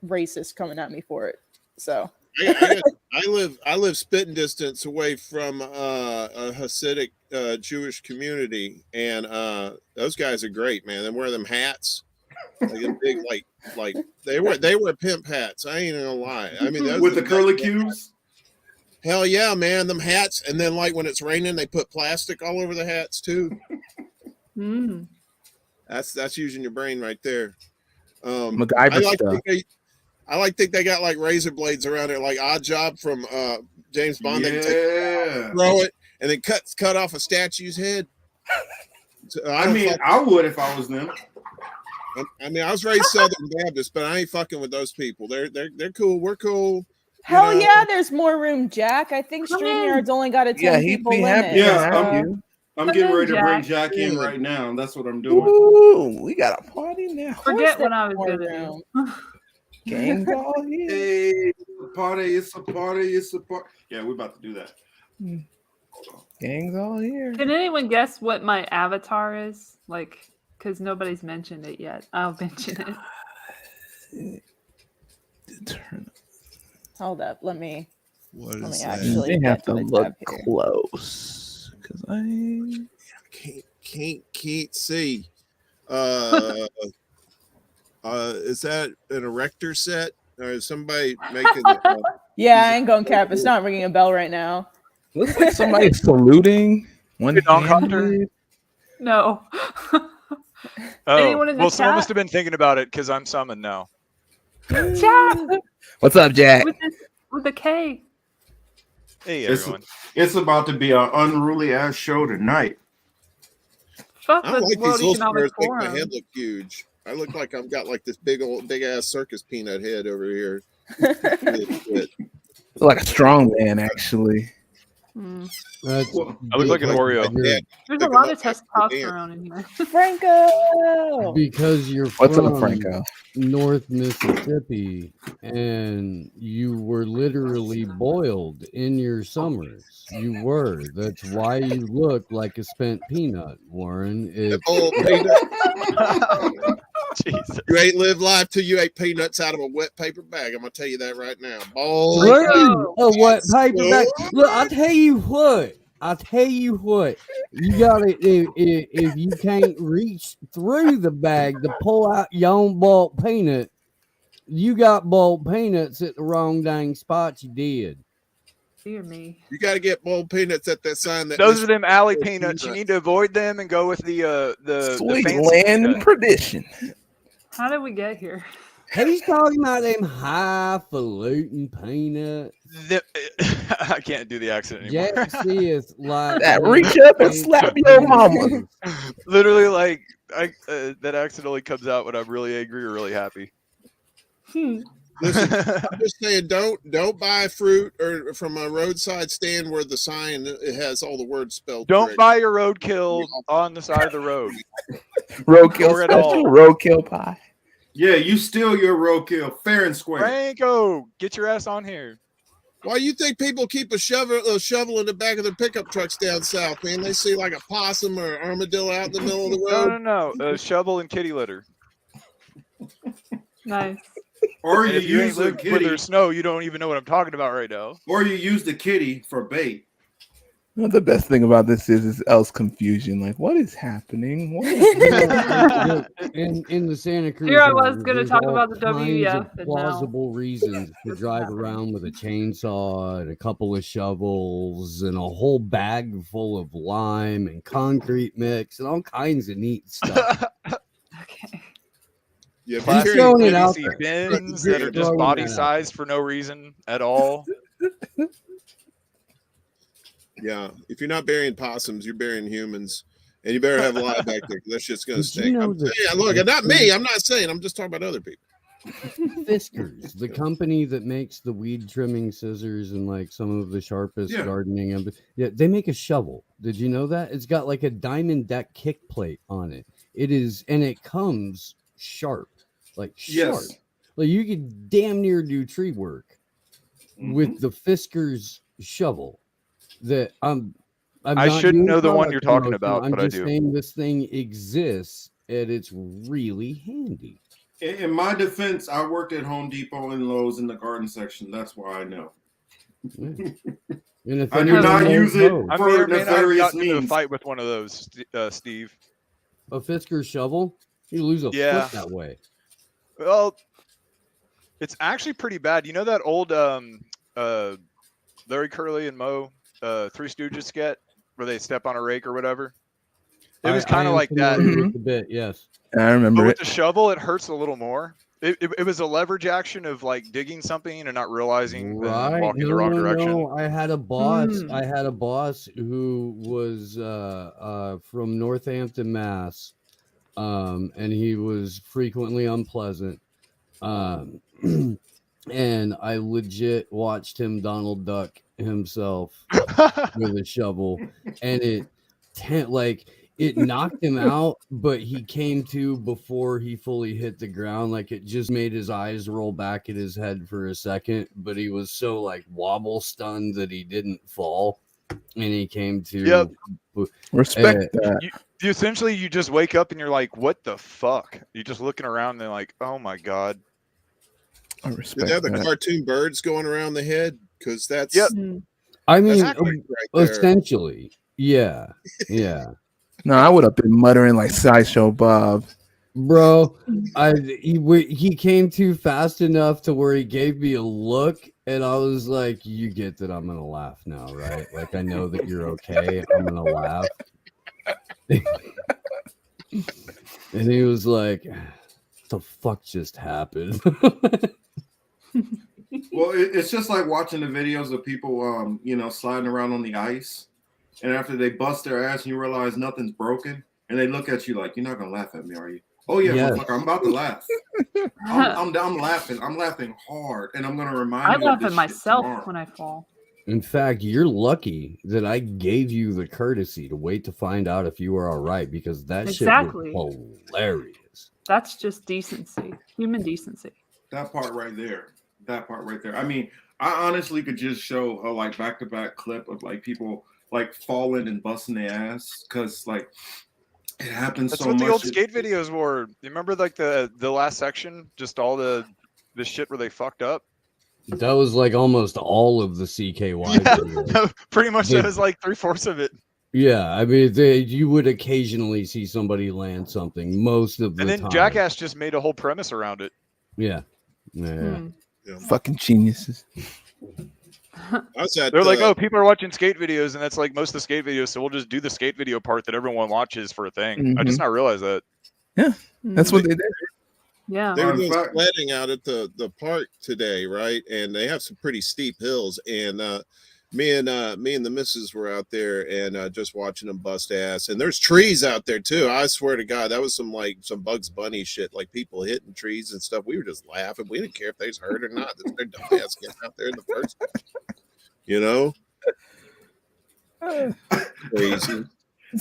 racist coming at me for it. So I live spitting distance away from a Hasidic Jewish community, and those guys are great, man. They wear them hats, like a big like they wear pimp hats. I ain't gonna lie. I mean, with the curlicues. Hell yeah, man, them hats, and then like when it's raining, they put plastic all over the hats too. That's using your brain right there. MacGyver stuff. I like to think they got like razor blades around there, like Odd Job from James Bond. Yeah. They can throw it and then cut off a statue's head. So I would if I was them. I mean, I was raised Southern Baptist, but I ain't fucking with those people. They're cool. We're cool. Hell know? yeah, there's more room, Jack. I think Come in. StreamYard's only got a 10 Yeah, he'd people be limit. happy to Yeah, have so- you. I'm Come getting in, ready to bring Jack. Jack in Good. right now. That's what I'm doing. Ooh, we got a party now. Of course Forget what there's I was more gonna room. do. Gang's all here. Hey, it's a party. It's a party. It's a party. Yeah, we're about to do that. Hold on. Gang's all here. Can anyone guess what my avatar is? Like, because nobody's mentioned it yet. I'll mention it. Turn. Hold up, let me What Let is me that? actually- They have get to to the look tab here. close because I. Can't see. Is that an erector set? Or is somebody making? Yeah, I ain't going cap. It's not ringing a bell right now. Looks like somebody saluting. One non-copter? No. Oh, Anyone in the well, someone chat? must have been thinking about it because I'm summoned now. Jack What's up, Jack? with a K. Hey, It's- everyone. It's about to be an unruly ass show tonight. Fuck I the don't like World these little Economic squares. Make my Forum. head look huge. I look like I've got like this big ass circus peanut head over here. Like a strong man, actually. Hmm. That's I look like an Oreo. Yeah. There's Like a a lot of little testosterone in here. Franco! because you're What's from up, Franco? North Mississippi and you were literally boiled in your summers. You were. That's why you look like a spent peanut, Warren. It's Oh, peanut. Jesus. You ain't lived life till you ate peanuts out of a wet paper bag. I'm gonna tell you that right now. Ball. true. A wet That's paper bag. so- Look, I'll tell you what. You gotta if you can't reach through the bag to pull out your own bulk peanut, you got bulk peanuts at the wrong dang spot. You did. Dear me. You got to get boiled peanuts at that sign. That Those are Mr. them alley Peanut. peanuts. You need to avoid them and go with the Sweet fancy land peanut. perdition. How did we get here? He's talking about them highfalutin peanuts. I can't do the accent anymore. Jack says like That them reach up and fancy slap your mama. peanuts. Literally, like that accent only comes out when I'm really angry or really happy. Listen, I'm just saying, don't buy fruit or from a roadside stand where the sign it has all the words spelled. Don't correct. buy your roadkill on the side of the road. Roadkill Or at special, all. roadkill pie. Yeah, you steal your roadkill fair and square. Franco, get your ass on here. Why you think people keep a shovel in the back of their pickup trucks down south, man? They see like a possum or an armadillo out in the middle of the road. No. Shovel and kitty litter. Nice. Or And you if you ain't use the lived where kitty, there's snow, you don't even know what I'm talking about right now. or you use the kitty for bait. Well, the best thing about this is Elle's confusion. Like, what is happening? What is in the Santa Cruz. Here I was area, gonna there's talk all about the kinds of WEF, and now plausible reasons to this is drive happening. around with a chainsaw and a couple of shovels and a whole bag full of lime and concrete mix and all kinds of neat stuff. Okay. Yeah, be Plastic careful. throwing it out PVC there. bins that are just Throwing body that out. size for no reason at all. Yeah, if you're not burying possums, you're burying humans, and you better have a lot back there. 'Cause that shit's gonna Did you stink. know I'm that- saying, look, not me. I'm not saying. I'm just talking about other people. Fiskars, the company that makes the weed trimming scissors and like some of the sharpest Yeah. gardening yeah, they make a shovel. Did you know that? It's got like a diamond deck kick plate on it. It is, and it comes sharp, like sharp. Yes. Like you could damn near do tree work with the Fiskars shovel. That I'm I not shouldn't doing know the one product you're talking promotion. about, I'm but I just do. saying this thing exists and it's really handy. In my defense, I worked at Home Depot and Lowe's in the garden section. That's why I know. Yeah. And if I do not anyone use knows it those, I for may or may not have nefarious gotten into a means. fight with one of those, Steve. a Fisker shovel, you lose a Yeah. foot that way. Well, it's actually pretty bad. You know that old Larry Curly and Moe Three Stooges skit where they step on a rake or whatever? It was kind of like that. With the bit, yes. I But remember with it. the shovel, it hurts a little more. It was a leverage action of like digging something and not realizing and Right. walking the wrong direction. I had a boss. Mm. I had a boss who was from Northampton, Mass. and he was frequently unpleasant. And I legit watched him Donald Duck himself with a shovel, and it knocked him out, but he came to before he fully hit the ground. Like, it just made his eyes roll back in his head for a second, but he was so like wobble stunned that he didn't fall, and he came to. Yep. Respect that. You essentially, you just wake up and you're like, what the fuck? You're just looking around and like, oh my god. I Did respect they have the that. cartoon birds going around the head? Because that's Yep. I mean, that's right there. essentially, yeah. No, I would have been muttering like Sideshow Bob. Bro, he came too fast enough to where he gave me a look, and I was like, "You get that I'm gonna laugh now, right? Like, I know that you're okay. I'm gonna laugh." And he was like, "What the fuck just happened?" Well, it's just like watching the videos of people, sliding around on the ice, and after they bust their ass, and you realize nothing's broken, and they look at you like, "You're not gonna laugh at me, are you?" Oh yeah, Yes. motherfucker, I'm about to laugh. I'm laughing. I'm laughing hard, and I'm gonna remind I you of laugh this at shit myself tomorrow. when I fall. In fact, you're lucky that I gave you the courtesy to wait to find out if you were all right, because that Exactly. shit was hilarious. That's just decency, human decency. That part right there. I mean, I honestly could just show a like back-to-back clip of like people like falling and busting their ass because like it happens That's so what much. the old skate videos were. You remember like the last section, just all the shit where they fucked up. That was like almost all of the CKY videos. Yeah, pretty much. They- That was like 3/4 of it. Yeah, I mean, you would occasionally see somebody land something most of the And then time. Jackass just made a whole premise around it. Yeah. Fucking geniuses. I was at They're like, oh, people are watching skate videos, and that's like most of the skate videos. So we'll just do the skate video part that everyone watches for a thing. I just not realized that. Yeah, that's what they did. Yeah. They were In doing fact- sledding out at the park today, right? And they have some pretty steep hills. And me and the missus were out there and just watching them bust ass. And there's trees out there too. I swear to God, that was some Bugs Bunny shit, like people hitting trees and stuff. We were just laughing. We didn't care if they was hurt or not. It's their dumb ass getting out there in the first place. You know? Crazy.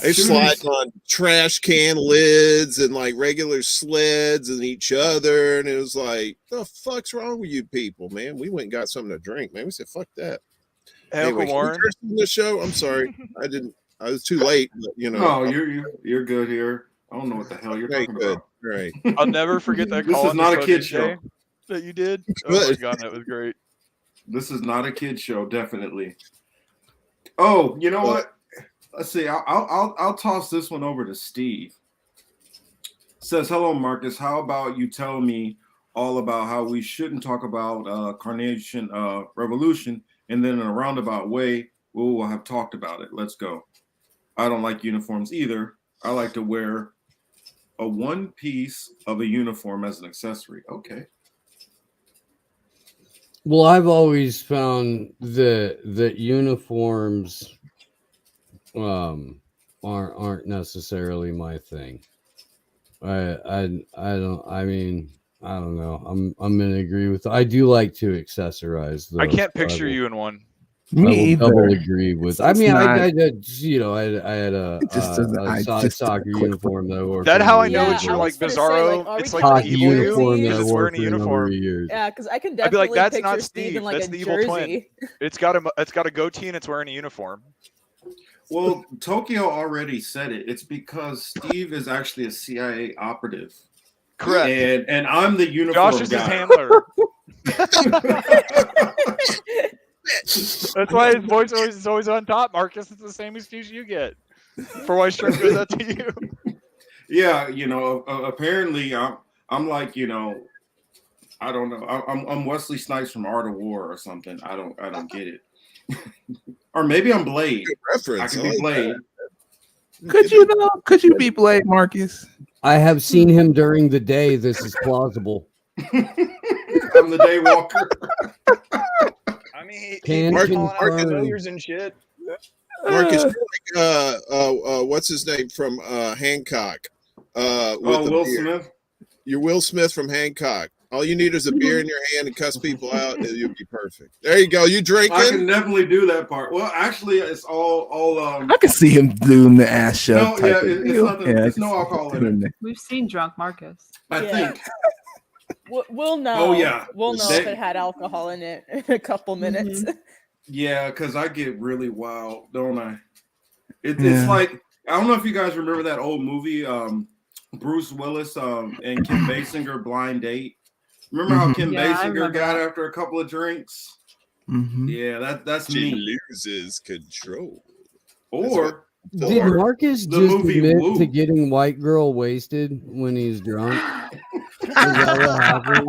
They slide on trash can lids and like regular sleds and each other, and it was like, the fuck's wrong with you people, man? We went and got something to drink, man. We said, fuck that. Hey, Anyway, Uncle Warren. in the show. I'm sorry, I was too late. But, you know, No, you're good here. I don't know what the hell you're very talking good. about. Right. I'll never forget that This call. is on not the a kid Sunday show. that you did. Oh my Good. god, that was great. This is not a kid show, definitely. Oh, you know what? Let's see. I'll toss this one over to Steve. Says, hello, Marcus. How about you tell me all about how we shouldn't talk about Carnation Revolution, and then in a roundabout way, we will have talked about it. Let's go. I don't like uniforms either. I like to wear a one piece of a uniform as an accessory. Okay. Well, I've always found that uniforms aren't necessarily my thing. I don't know. I'm gonna agree with. I do like to accessorize. Though, I can't so picture will- you in one. I Me will double either. agree with. It's I mean, not- I had a It just doesn't- I just soccer quit. uniform that I wore. That for how a I know number it's of your I like was gonna say, bizarro. are we It's like talking the evil you uniform because that I it's wore wearing a for a number uniform. of years. Yeah, because I can I'd be like, definitely that's picture not Steve Steve. in like That's a the evil twin. jersey. It's got a goatee and it's wearing a uniform. Well, Tokyo already said it. It's because Steve is actually a CIA operative. Correct. And I'm the uniform Josh is his guy. handler. That's why his voice is always on top, Marcus. It's the same excuse you get for why shirt goes out to you. Yeah, apparently I'm like, I don't know. I'm Wesley Snipes from Art of War or something. I don't get it. Or maybe I'm Blade. Good reference. I can I be like Blade. that. Could you be Blade, Marcus? I have seen him during the day. This is plausible. I'm the day walker. I mean, Can he's confirm. calling out familiars and shit. Marcus, you're like what's his name from Hancock? Will Smith. You're Will Smith from Hancock. All you need is a beer in your hand and cuss people out, and you'll be perfect. There you go. You drinking? I can definitely do that part. Well, actually, it's all. I can see him doing the ass shove. No, type yeah, of it's deal. nothing. Yeah, It's no alcohol in it. We've seen drunk Marcus. I think. We'll know. Oh yeah. We'll know if it had alcohol in it in a couple minutes. Yeah, because I get really wild, don't I? It's Yeah. like, I don't know if you guys remember that old movie, Bruce Willis and Kim Basinger, Blind Date. Remember how Kim Yeah, I Basinger remember got that. after a couple of drinks? Mhm. Yeah, that's She me. loses control. Or Did Marcus the just movie admit Woo. to getting white girl wasted when he's drunk? Is that what happened?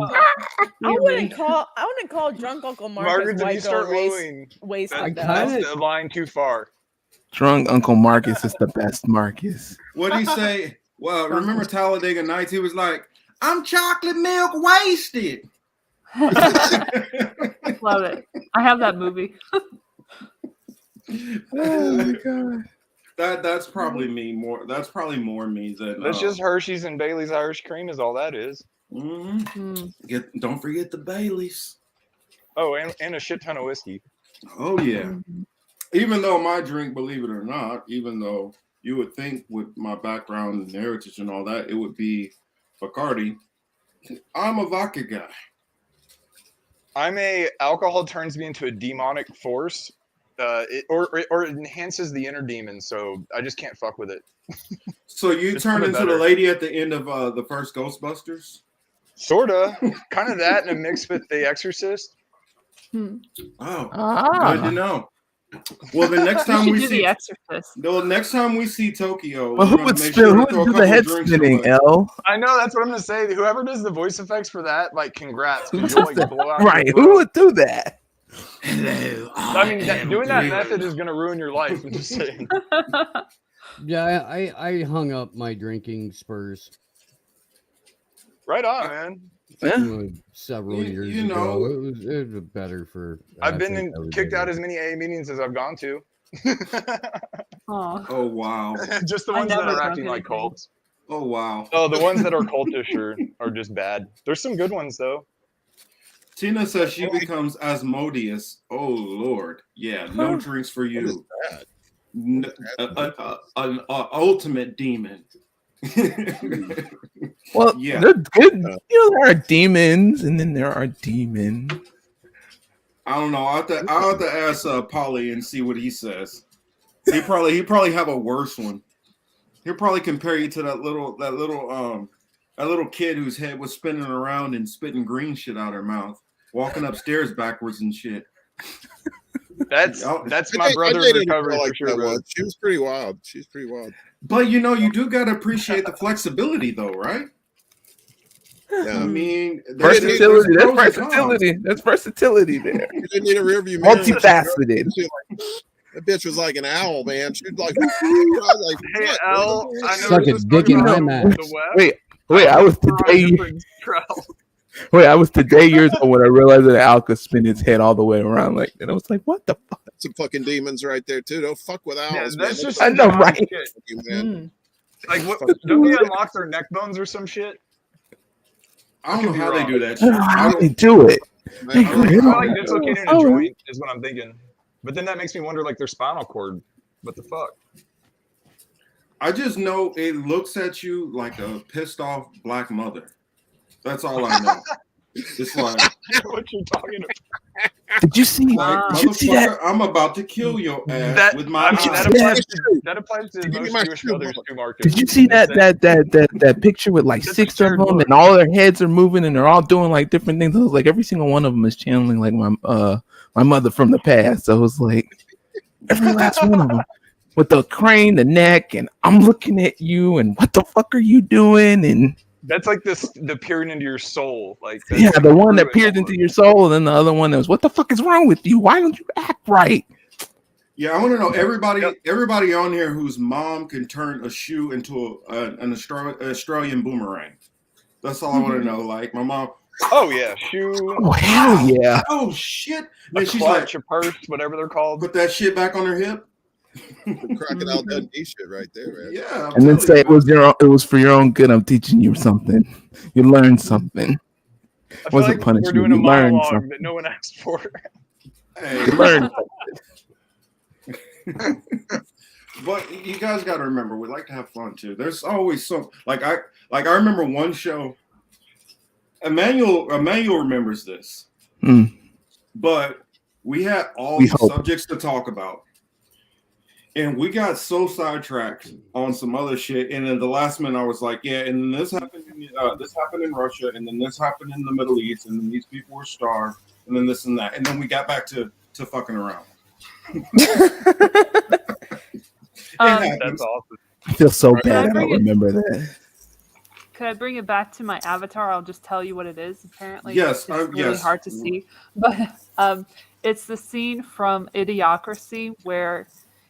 I wouldn't call drunk Uncle Marcus Margaret, did you white start girl wooing? wasted. I though. kinda- That's the line too far. Drunk Uncle Marcus is the best Marcus. What did he say? Well, remember Talladega Nights? He was like, I'm chocolate milk wasted. Love it. I have that movie. Oh my god. That's probably me more. That's probably more me than. That's just Hershey's and Bailey's Irish Cream is all that is. Mhm. Don't forget the Baileys. Oh, and a shit ton of whiskey. Oh yeah. Even though my drink, believe it or not, even though you would think with my background and heritage and all that, it would be Bacardi. I'm a vodka guy. Alcohol turns me into a demonic force. Or it enhances the inner demon, so I just can't fuck with it. So you It's turned for the into better. the lady at the end of the first Ghostbusters? Sorta, kind of that, and a mix with The Exorcist. Oh, Ah. good to know. Well, the next We time should we do see The Exorcist. the next time we see Tokyo, Well, we're who gonna would make spin? sure Who to would throw a do the couple head drinks spinning? away. L. I know that's what I'm gonna say. Whoever does the voice effects for that, like, congrats, because you'll like blow out. Right? your Who throat. would do that? Hello. I mean, doing that method is gonna ruin your life. I'm just saying. Yeah, I hung up my drinking spurs Right on, man. Yeah. several years you know- ago. It was better for. I've I been think kicked out everybody. as many AA meetings as I've gone to. Aw. Oh wow. Just the I ones that never are drunk acting like anything. cults. Oh wow. Oh, the ones that are cultish are just bad. There's some good ones though. Tina says she becomes Asmodeus. Oh Lord. Yeah, no drinks for you. that? An ultimate demon. Well, Yeah. they're good. You know, there are demons, and then there are demons. I don't know. I'll have to ask Polly and see what he says. He probably have a worse one. He'll probably compare you to that little kid whose head was spinning around and spitting green shit out her mouth, walking upstairs backwards and shit. That's my brother dated in a girl recovery for like sure, that bro. once. She was pretty wild. She's pretty wild. But you know, you do gotta appreciate the flexibility, though, right? Yeah. I mean, Versatility. there's That's pros and cons. versatility. That's versatility there. You didn't need a rear view mirror. Multifaceted. That bitch was like an owl, man. She was like, I was like, Hey, what? Al, I know Suck we're a just dick talking in about my the mouth. West. Wait. I was Verizon today. for Trout. Wait, I was today years old when I realized that Al could spin his head all the way around like that. I was like, what the fuck? Some fucking demons right there too. Don't fuck with owls, Yeah, man. that's just I some know, demonic right? shit. You, man. Like, what? Don't they unlock their neck bones or some shit? I don't know how they do that I don't know shit. how they do it. Man, I don't It's know. probably like dislocating a Oh. joint is what I'm thinking. But then that makes me wonder, like, their spinal cord. What the fuck? I just know it looks at you like a pissed off black mother. That's all I know. It's like, What you talking about? Did you see? like, Did you see that? motherfucker, I'm about to kill your ass That, with my I mean, eyes. that applies to Give me most my Jewish shoe, mothers mother- too, Marcus. Did you see that picture with like That's 6 of absurd them look. and all their heads are moving and they're all doing like different things? I was like, every single one of them is channeling like my mother from the past. So it was like every last one of them with the crane, the neck, and I'm looking at you and what the fuck are you doing? And That's like the peering into your soul. Like, that's yeah, the one that through it peers almost. into your soul, and then the other one that was, what the fuck is wrong with you? Why don't you act right? Yeah, I want to know everybody on here whose mom can turn a shoe into an Australian boomerang. That's all I want to know. Like my mom. Oh yeah, shoe. Oh hell yeah! Oh shit! A Then she's clutch, like, a purse, whatever they're called. put that shit back on her hip. Crocodile Dundee shit right there, man. Yeah, And then say it was for your own good. I'm teaching you something. You learned something. I feel Wasn't like we're punishment. doing a You learned monologue something. that no one asked for. Hey, You learned but you guys got to remember, we like to have fun too. There's always some I remember one show. Emmanuel remembers this, but we had all these subjects to talk about, and we got so sidetracked on some other shit. And then the last minute, I was like, "Yeah," and then this happened in Russia, and then this happened in the Middle East, and then these people were starved, and then this and that, and then we got back to fucking around. That's awesome. I feel so bad. I don't remember that. Could I bring it back to my avatar? I'll just tell you what it is. Apparently, yes, it's really hard to see, but it's the scene from Idiocracy where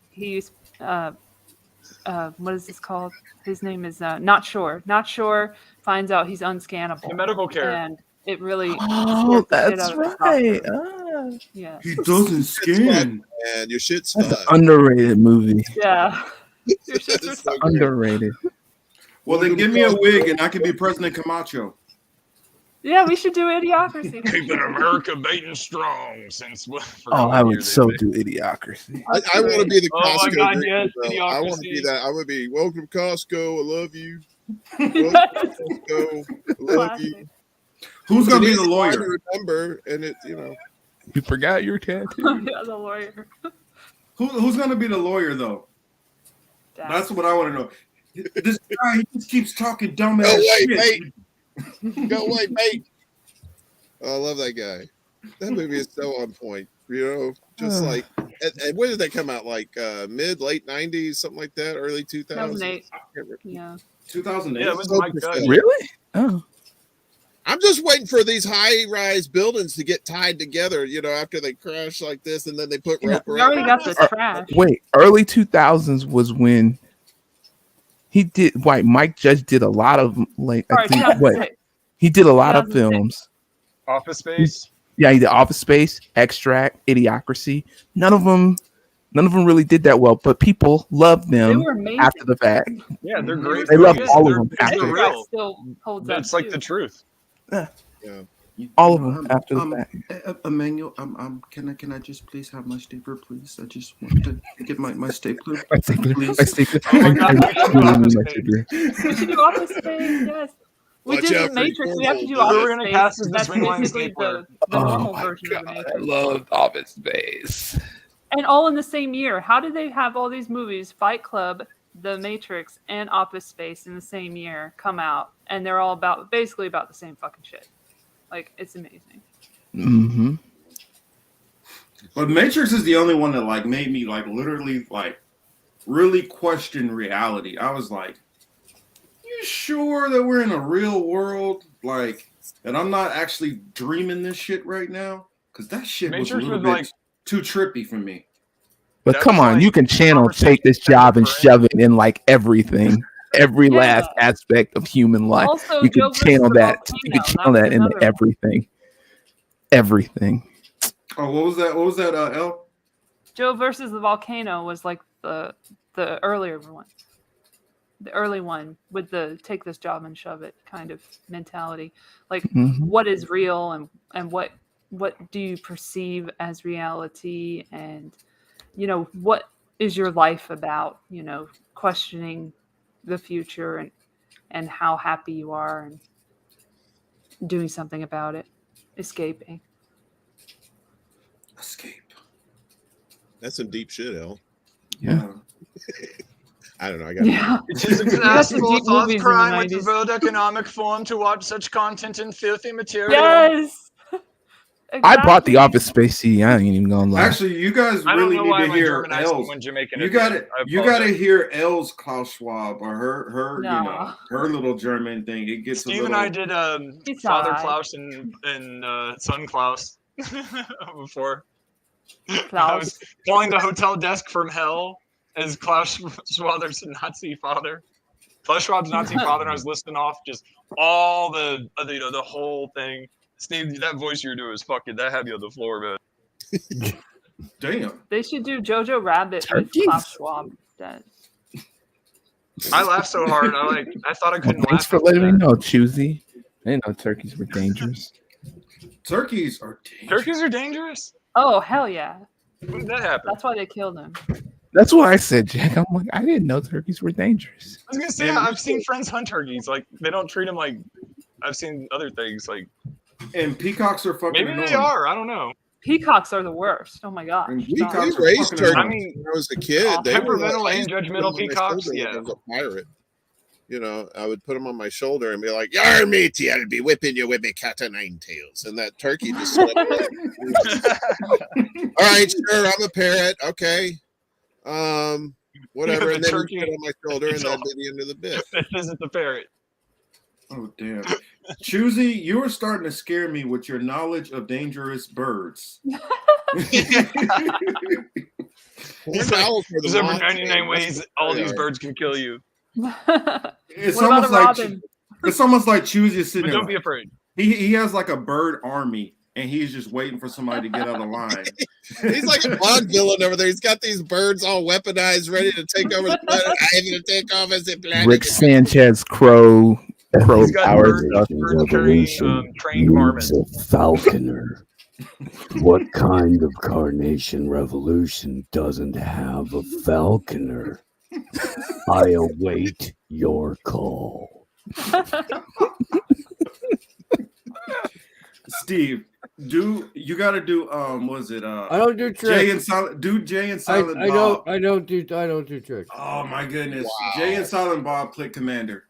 he's what is this called? His name is Not Sure. Not Sure finds out he's unscannable. The medical care. And it really that's right. Yeah. He doesn't scan. And your shit's That's an underrated movie. Yeah. Your shit's so underrated. Well, then give me a wig and I can be President Camacho. Yeah, we should do Idiocracy. Keeping America baiting strong since. I would so do Idiocracy. I want to be the Costco. Oh my God, yes, I want to be that. I would be welcome Costco. I love you. Welcome Costco. I love you. Who's gonna be the To lawyer? remember, and it You forgot your tattoo. Yeah, the lawyer. Who's gonna be the lawyer though? Dad. That's what I want to know. This guy he just keeps talking dumb ass Go away, shit. mate. Go away, mate. Oh, I love that guy. That movie is so on point. Just like, and when did that come out? Like late 90s, something like that, early 2000s. 2008. Yeah. 2008. Yeah, it was my God. Really? Oh. I'm just waiting for these high-rise buildings to get tied together, after they crash like this, and then they put rope We already got the trash. Wait, early 2000s was when he did. Mike Judge did a lot of he did a lot of films. Office Space. Yeah, he did Office Space, Extract, Idiocracy. None of them really did that well, but people loved them after the fact. Yeah, they're great. They love all of them after They're the real. Still holds up. It's like the truth. Yeah. All of them after the fact. Emmanuel, can I just please have my stapler, please? I just want to get my stapler. My stapler. Please. My stapler. We should do Office Space, yes. We Watch did out the for Matrix. the We have to do cornhole. Office We're gonna Space. cast as the That's swingline basically skateboard. the Oh normal my version of the God, I Matrix. loved Office Space. And all in the same year. How did they have all these movies, Fight Club, The Matrix, and Office Space in the same year come out? And they're all basically about the same fucking shit. Like, it's amazing. Mm-hmm. But Matrix is the only one that made me literally really question reality. I was like, you sure that we're in a real world? That I'm not actually dreaming this shit right now? Because that shit was a Matrix little was bit too trippy for me. But That come was on, like you can channel take this job and shove it in everything. Every last aspect of human life. Also, You can Joe versus channel the that. You can Volcano. channel That that was into another one. everything. Everything. Oh, what was that? What was that, L? Joe versus the Volcano was like the earlier one. The early one with the take this job and shove it kind of mentality. What is real and what do you perceive as reality, and what is your life about, questioning the future and how happy you are and doing something about it, escaping. Escape. That's some deep shit, L. Yeah. I don't know. I got It is We an got some asshole deep thought movies in the crime with the 90s. World Economic Forum to watch such content and filthy material. Yes. I bought the Office Space CD. I ain't even gonna lie. Actually, you guys I don't really know need why to my hear German accent L's. went Jamaican. You at got the it. end. I You got to apologize. hear L's Klaus Schwab or her No. her little German thing. It gets Steve a and little. I did It's Father alright. Klaus and Son Klaus before. I Klaus. was calling the hotel desk from hell as Klaus Schwab's Nazi father. Klaus Schwab's Nazi father, and I was listing off just all the whole thing. Steve, that voice you're doing is fucking, that had me on the floor, man. Damn. They should do Jojo Rabbit with Turkeys? Klaus Schwab. That I laughed so hard. I thought I couldn't Thanks laugh. for after letting me that. know, Choosy. I didn't know turkeys were dangerous. Turkeys are dangerous. Turkeys are dangerous. Oh hell yeah! When did that happen? That's why they killed him. That's what I said, Jack. I'm like, I didn't know turkeys were dangerous. I was gonna say I've seen friends hunt turkeys. Like they don't treat them like I've seen other things. Like And peacocks are fucking maybe annoying. they are. I don't know. Peacocks are the worst. Oh my gosh. And We peacocks are raised fucking turkeys annoying. I mean, when I was a kid. They were temperamental like, I and used to put them judgmental on my peacocks, shoulder like yeah. I was a pirate. You know, I would put them on my shoulder and be like, "Yar, matey, I'll be whipping you with me cat o' nine tails." And that turkey just sat there. All right, sure, I'm a parrot. Okay. Whatever. The And then turkey he'd sit on my shoulder and is that'd all- be the end of the bit. This isn't the parrot. Oh damn. Choosy, you were starting to scare me with your knowledge of dangerous birds. He's like, there's over 99 ways all these birds can kill you. It's What about almost a like robin? it's almost like Choosy is But sitting don't there. be afraid. He has like a bird army, and he's just waiting for somebody to get out of line. He's like a Bond villain over there. He's got these birds all weaponized, ready to take over the planet. I'm going to take over the planet. Rick Sanchez, crow He's got power bird, stuff. bird carrying trained varmints. a falconer. What kind of carnation revolution doesn't have a falconer? I await your call. Steve, you got to do was it I don't do Jay tricks. and Silent Jay and I Silent Bob. don't do tricks. Oh my goodness, Jay and Silent Bob click Commander.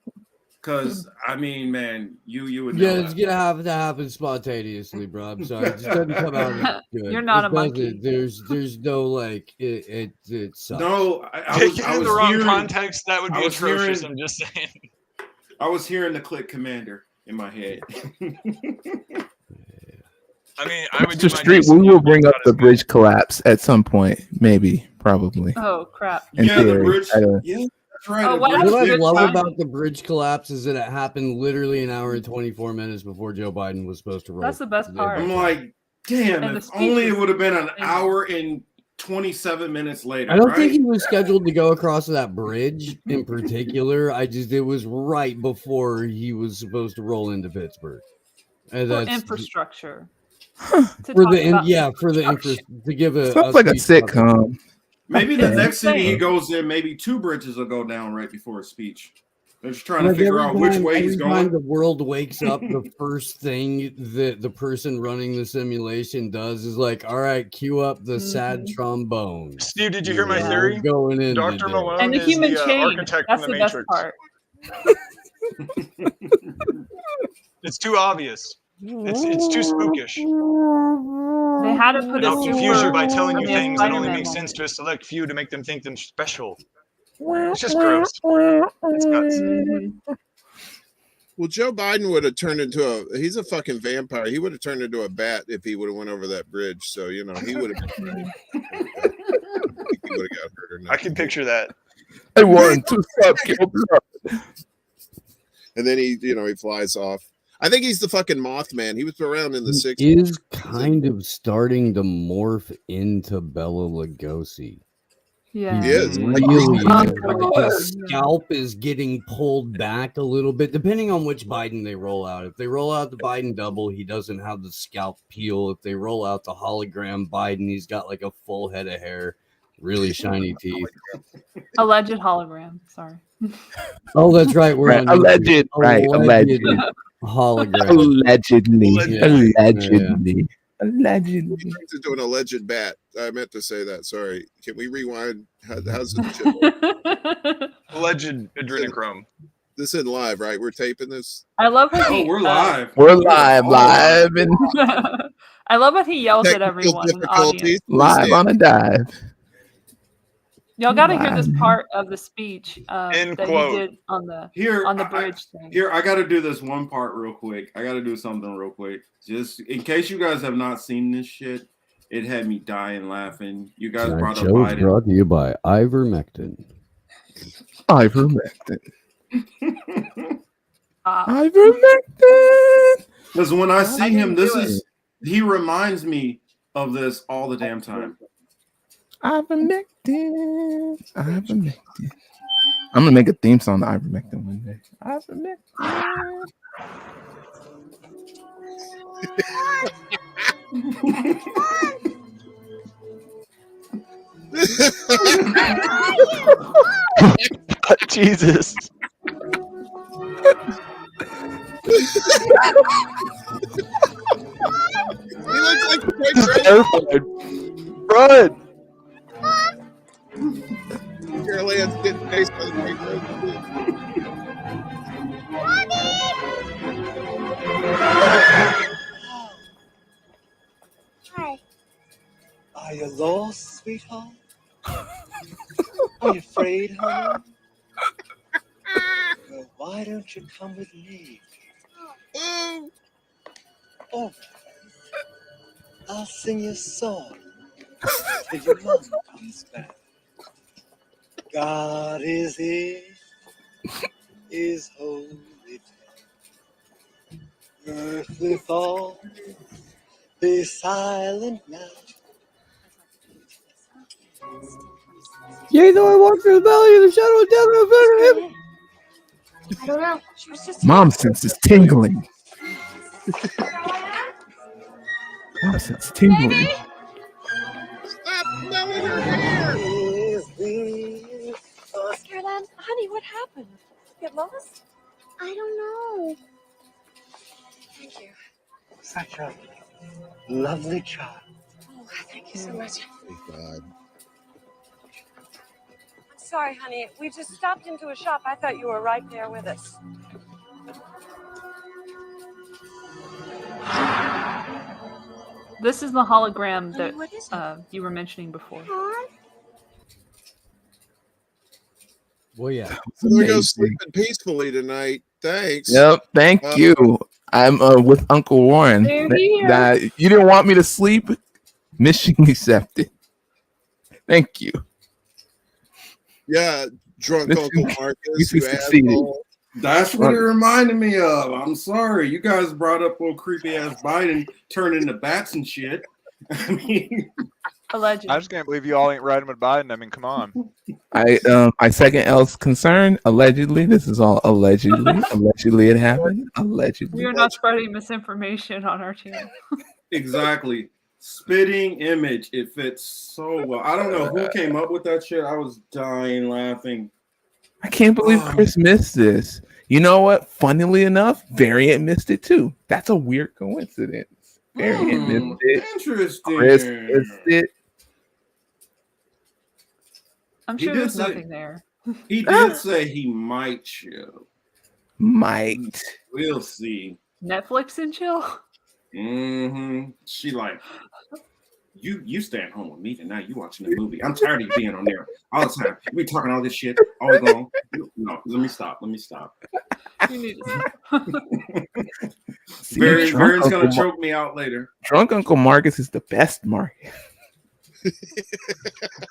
Because I mean, man, you would know Yeah, it's that. gonna have to happen spontaneously, bro. I'm sorry, it just doesn't come out good. You're not It a monkey. doesn't. There's no like it sucks. No, I Taken in the was wrong hearing, context, that would I be was atrocious. hearing- I'm just saying. I was hearing the click Commander in my head. I mean, I would Mr. do my Street, decent we will bring about up the as good. bridge collapse at some point, maybe, probably. Oh crap! In Yeah, the theory. bridge. I don't- Yeah, that's right. Oh, the what bridge happened What I did to love collapse. about the bridge collapse is that it happened literally an hour and 24 minutes before Joe Biden was supposed to roll. That's the best part. I'm like, damn, And the if speech only it was would have been an amazing. hour and 27 minutes later. I don't right? think he was scheduled to go across that bridge in particular. It was right before he was supposed to roll into Pittsburgh. And For that's infrastructure. To for talk the about for the infrastructure. to give a Sounds like a speech about sitcom. Maybe the It's next city he insane. goes in, maybe 2 bridges will go down right before his speech. They're just trying Like to figure every out which time- way he's every time going. the world wakes up, the first thing that the person running the simulation does is like, all right, cue up the sad Mhm. trombone. Steve, did you hear my Yeah. theory? Going in Dr. today. Malone And the is human the chain. architect That's from the the best Matrix. part. It's too obvious. It's too spookish. They had to put And a I'll confuse you by telling from you the things that only Spider-Man make moment. sense to a select few to make them think them special. It's just gross. It's nuts. Mhm. Well, Joe Biden would have turned into he's a fucking vampire. He would have turned into a bat if he would have went over that bridge. So, you know, he would have he would have got hurt or not. I can picture that. I want to suck your blood. And then he flies off. I think he's the fucking Mothman. He was around in the 60s. Is kind of starting to morph into Bela Lugosi. Yeah. He is. Really, Um, like his scalp is getting pulled back a little bit, depending on which Biden they roll out. If they roll out the Biden double, he doesn't have the scalp peel. If they roll out the hologram Biden, he's got like a full head of hair, really shiny teeth. Alleged hologram. Sorry. Oh, that's right. We're on Alleged, right? Alleged. hologram. Allegedly. Yeah. Allegedly. Allegedly. He turns into an alleged bat. I meant to say that. Sorry. Can we rewind? How's the Alleged adrenochrome. This isn't live, right? We're taping this. I love how Oh, he, we're live. We're live, and I love how he yells at Technical everyone in the audience. difficulties. live on a dive. Y'all got to hear this Live. part of the speech End that quote. he did on the Here, bridge thing. Here, I got to do this one part real quick. I got to do something real quick. Just in case you guys have not seen this shit, it had me dying laughing. You guys That brought up show is Biden. brought to you by Ivermectin. Ivermectin. Uh, Ivermectin. Because when I see him, didn't do he reminds me of this all the damn time. Ivermectin. Ivermectin. I'm gonna make a theme song to Ivermectin one day. Ivermectin. Jesus. He looks like Just Craig terrified. Run. Carol Ann's getting chased by the Great Rose. Hi. Are you lost, sweetheart? Are you afraid, honey? Well, why don't you come with me? Oh, Oh, I'll sing you a song till your mom comes back. God is here, is holy. Earthly thought, be silent now. Yea, though I walk through the valley of the shadow of death, I fear him. I don't know. She was just Mom sense is tingling. Mom sense tingling. stop smelling her hair. Caroline, honey, what happened? Get lost? I don't know. Thank you. Such a lovely child. Oh, thank you so much. Thank God. I'm sorry, honey. We just stopped into a shop. I thought you were right there with us. This is the hologram Honey, what is it? that you were mentioning before. Well, yeah. I'm gonna go Amazing. sleeping peacefully tonight. Thanks. Yep, thank you. I'm with Uncle Warren. Same here. That you didn't want me to sleep. Mission accepted. Thank you. Yeah, drunk This Uncle is- Marcus. this You is succeeded. asshole. That's what it reminded me of. I'm sorry. You guys brought up old creepy ass Biden turning into bats and shit. I mean, Alleged. I just can't believe you all ain't riding with Biden. I mean, come on. I second L's concern. Allegedly, this is all allegedly. Allegedly, it happened. Allegedly. We are not spreading misinformation on our channel. exactly. Spitting image. It fits so well. I don't know who came up with that shit. I was dying laughing. I can't believe Chris missed this. You know what? Funnily enough, Variant missed it too. That's a weird coincidence. Variant missed it. Interesting. Chris missed it. I'm He sure did there's say- nothing there. He did say he might chill. Might. We'll see. Netflix and chill. She like, you staying home with me tonight. You watching the movie. I'm tired of you being on there all the time. We talking all this shit all week long. No, let me stop. You need to See, Varian's drunk gonna Uncle choke me out later. Drunk Uncle Marcus is the best Marcus.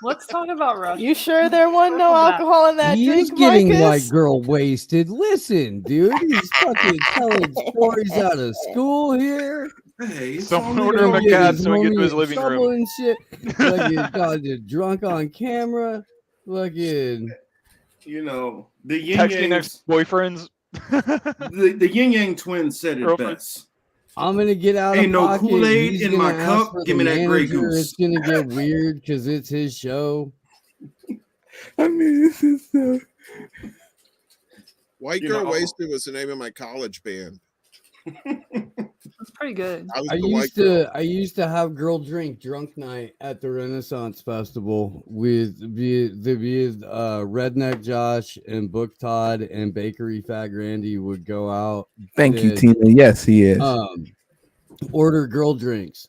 Let's talk about Russia. You sure there wasn't no alcohol in that He drink, is getting Marcus? like girl wasted. Listen, dude, he's fucking telling stories out of school here. Hey, Someone only order him a the- cab His so we get to homie his in living trouble room. and shit. Like you got drunk on camera. Fucking You know, the yin Texting yang, ex-boyfriends. the yin yang twins said it Girlfriend. best. I'm gonna get out Ain't of no pocket. Kool-Aid He's in gonna my ask cup. for Give the me that Grey manager. Goose. It's gonna get weird because it's his show. I mean, this is so. White You Girl know- Wasted was the name of my college band. That's pretty good. I was I the white used girl. to have girl drunk night at the Renaissance Festival with Redneck Josh and Book Todd and Bakery Fat Randy would go out. Thank you, and, Tina. Yes, he is. order girl drinks,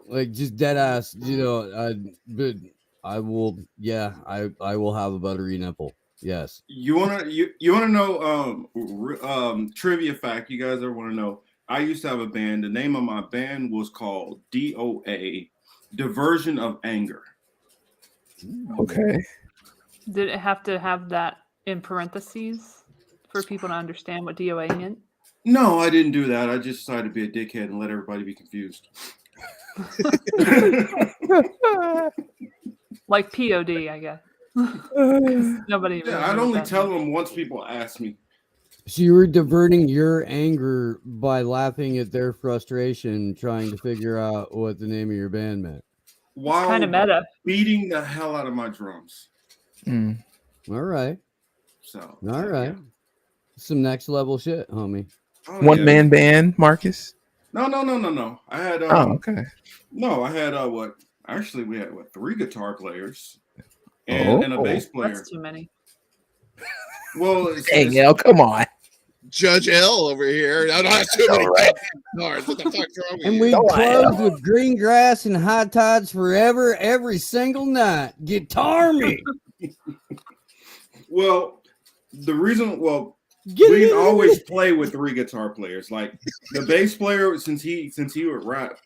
like just dead ass. But I will. Yeah, I will have a buttery nipple. Yes. You wanna know trivia fact? You guys ever want to know? I used to have a band. The name of my band was called DOA, Diversion of Anger. Okay. Did it have to have that in parentheses for people to understand what DOA meant? No, I didn't do that. I just decided to be a dickhead and let everybody be confused. Like POD, I guess. 'Cause nobody. really Yeah, I'd knows only that tell name. them once people ask me. So you were diverting your anger by laughing at their frustration, trying to figure out what the name of your band meant. While kinda meta. beating the hell out of my drums. Mm. All right. So All right. yeah. Some next level shit, homie. Oh, One yeah. man band, Marcus. No. I had Okay. no, I had what? Actually, we had 3 guitar players and a bass player. That's too many. Well, it's, Dang, L, come on. Judge L over here. I don't have too many cards. What the fuck's wrong with And you? we closed with green grass and high tides forever every single night. Guitar me. well, the reason Get we it. always play with 3 guitar players. Like the bass player, since he would rap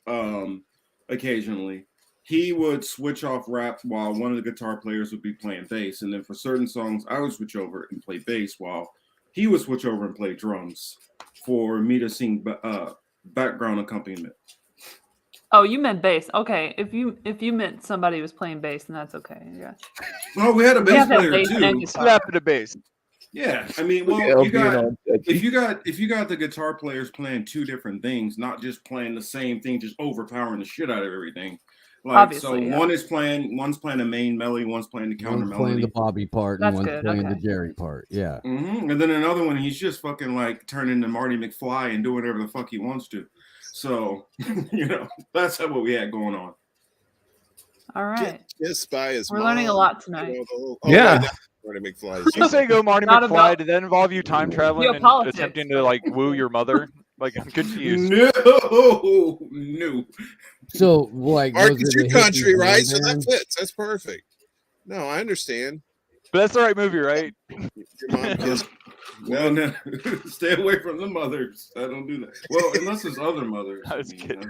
occasionally, he would switch off rap while one of the guitar players would be playing bass, and then for certain songs, I would switch over and play bass while he would switch over and play drums for me to sing background accompaniment. Oh, you meant bass. Okay, if you meant somebody was playing bass, then that's okay. Yeah. Well, we had a bass have that player bass and too. guitar. Slap at the bass. Yeah, I mean, well, L you being got all judgy. if you got the guitar players playing 2 different things, not just playing the same thing, just overpowering the shit out of everything. Like Obviously, so, yeah. one's playing a main melody, one's playing the counter One's playing the melody, Bobby part and That's one's good, playing the okay. Jerry part. Yeah. and then another one he's just fucking like turning to Marty McFly and doing whatever the fuck he wants to. So that's what we had going on. All right. Kissed by his We're learning a mom. lot tonight. Yeah. right, that's Marty McFly. You say go Marty Not McFly. about Did that involve you time traveling and geopolitics. attempting to like woo your mother? Like I'm confused. No. So, like, Mark, was it's it a your hippie country, boy right? So that band? fits. That's perfect. No, I understand. But that's the right movie, right? Your mom kissed. No, stay away from the mothers. I don't do that. Well, unless it's other mothers. I was kidding.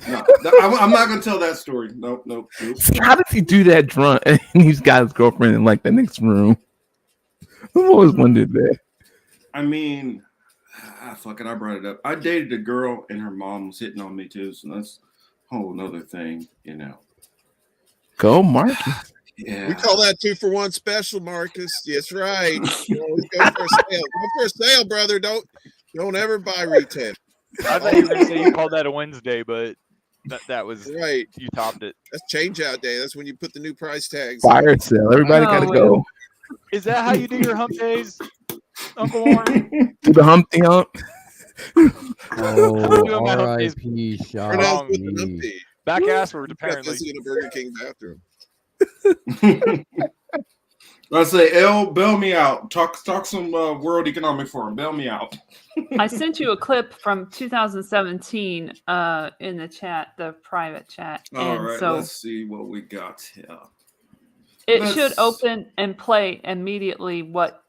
No, I'm not gonna tell that story. Nope. See, how does he do that drunk and he's got his girlfriend in like the next room? I've always wondered that. I mean, fuck it. I brought it up. I dated a girl and her mom was hitting on me too, so that's a whole nother thing, Go, Marcus. Yeah. We call that 2-for-1 special, Marcus. That's right. You always go for a sale. Go for a sale, brother. Don't ever buy retail. I thought you were gonna say you called that a Wednesday, but that was Right. you topped it. That's change out day. That's when you put the new price tags. Fire sale. Everybody gotta go. Is that how you do your hump days, Uncle Warren? Do the Humpty Hump. Oh, R.I.P. Pronounce with an Shotty. upbeat. Back assward, Got apparently. this in a Burger King bathroom. I say, L, bail me out. Talk some World Economic Forum. Bail me out. I sent you a clip from 2017 in the chat, the private chat. All and right, so let's see what we got here. it let's- should open and play immediately what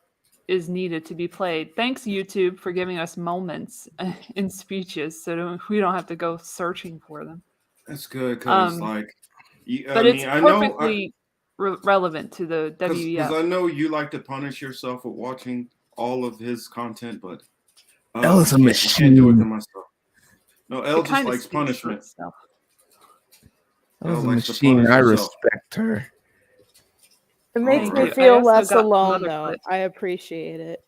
is needed to be played. Thanks, YouTube, for giving us moments in speeches so we don't have to go searching for them. That's good because, But it's perfectly relevant to the Because WEF. I know you like to punish yourself with watching all of his content, but L is a I can't do it to machine. myself. No, L just kinda likes speaks for punishment. itself. That was a likes to machine. punish I herself. respect her. It makes Thank me you. I feel also less got alone, another though. clip. I appreciate it.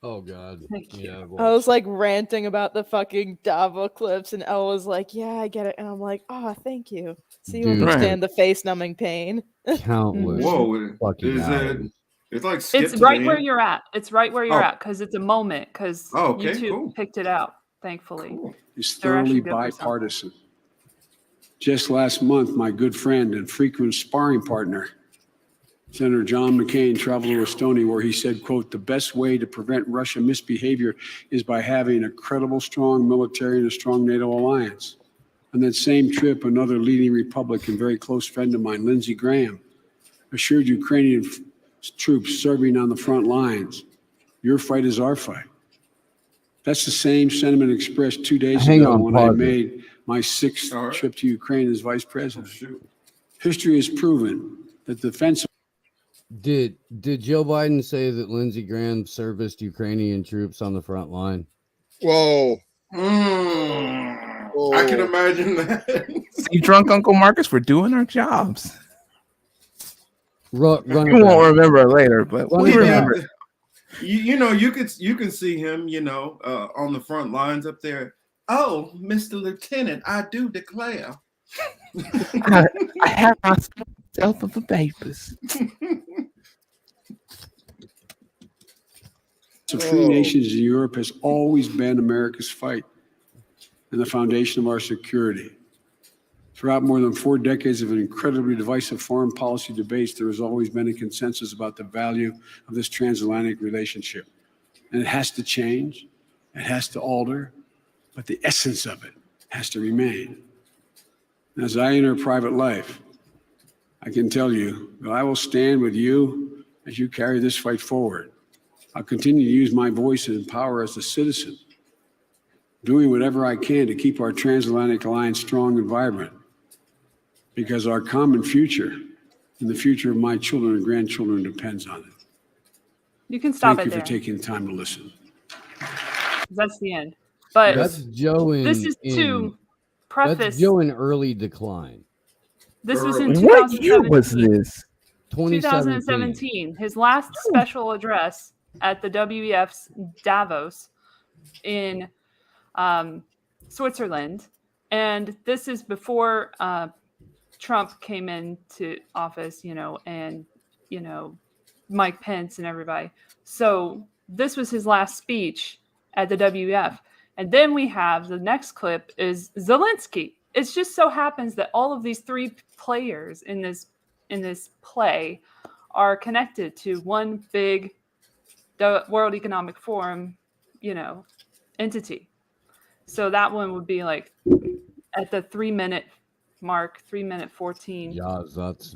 Oh, God. Thank you. Yeah, I was like ranting about the fucking Davo clips, and Elle was like, "Yeah, I get it," and I'm like, "Oh, thank you. So you Dude. understand the face numbing pain." Countless. Whoa, fucking is hours. it? It's like skip It's to right the where end. you're at. It's right where you're Oh. at because it's a moment. Because Oh, okay, YouTube cool. picked it out. Thankfully, is They're actually thoroughly good for something. bipartisan. Just last month, my good friend and frequent sparring partner, Senator John McCain, traveled to Estonia where he said, quote, "The best way to prevent Russian misbehavior is by having a credible, strong military and a strong NATO alliance." On that same trip, another leading Republican, very close friend of mine, Lindsey Graham, assured Ukrainian troops serving on the front lines, "Your fight is our fight." That's the same sentiment expressed 2 days Hang ago on, when I pause it. made my sixth All right. trip to Ukraine as vice Oh, president. shoot. History has proven that defense Did Joe Biden say that Lindsey Graham serviced Ukrainian troops on the front line? Whoa. I can imagine that. See, drunk Uncle Marcus, we're doing our jobs. Run You it won't back. remember it later, but Run we it back. remember. You know, you can see him, on the front lines up there. Oh, Mr. Lieutenant, I do declare. I have myself of the papers. of free nations in Europe has always been America's fight and the foundation of our security. Throughout more than 4 decades of incredibly divisive foreign policy debates, there has always been a consensus about the value of this transatlantic relationship. And it has to change, it has to alter, but the essence of it has to remain. And as I enter private life, I can tell you that I will stand with you as you carry this fight forward. I'll continue to use my voice and power as a citizen, doing whatever I can to keep our transatlantic alliance strong and vibrant, because our common future and the future of my children and grandchildren depends on it. You can stop Thank it you there. for taking the time to listen. That's the end. But That's Joe in this is to preface. That's Joe in early decline. This was in What year 2017. was this? 2017. His last special address at the WEF's Davos in Switzerland. And this is before Trump came into office, and, Mike Pence and everybody. So this was his last speech at the WEF. And then we have the next clip is Zelensky. It just so happens that all of these three players in this play are connected to one big World Economic Forum, entity. So that one would be like at the 3-minute mark, 3-minute 14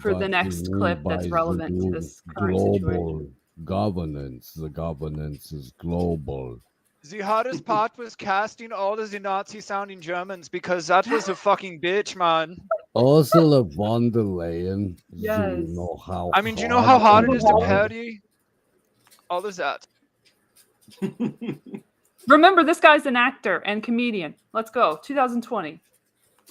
for the next clip that's relevant to this current situation. Global governance. The governance is global. The hardest part was casting all of the Nazi-sounding Germans because that was a fucking bitch, man. Ursula von der Leyen. Yes. You know how I mean, do you know how hard it is to hard- parody all of that? Remember, this guy's an actor and comedian. Let's go. 2020.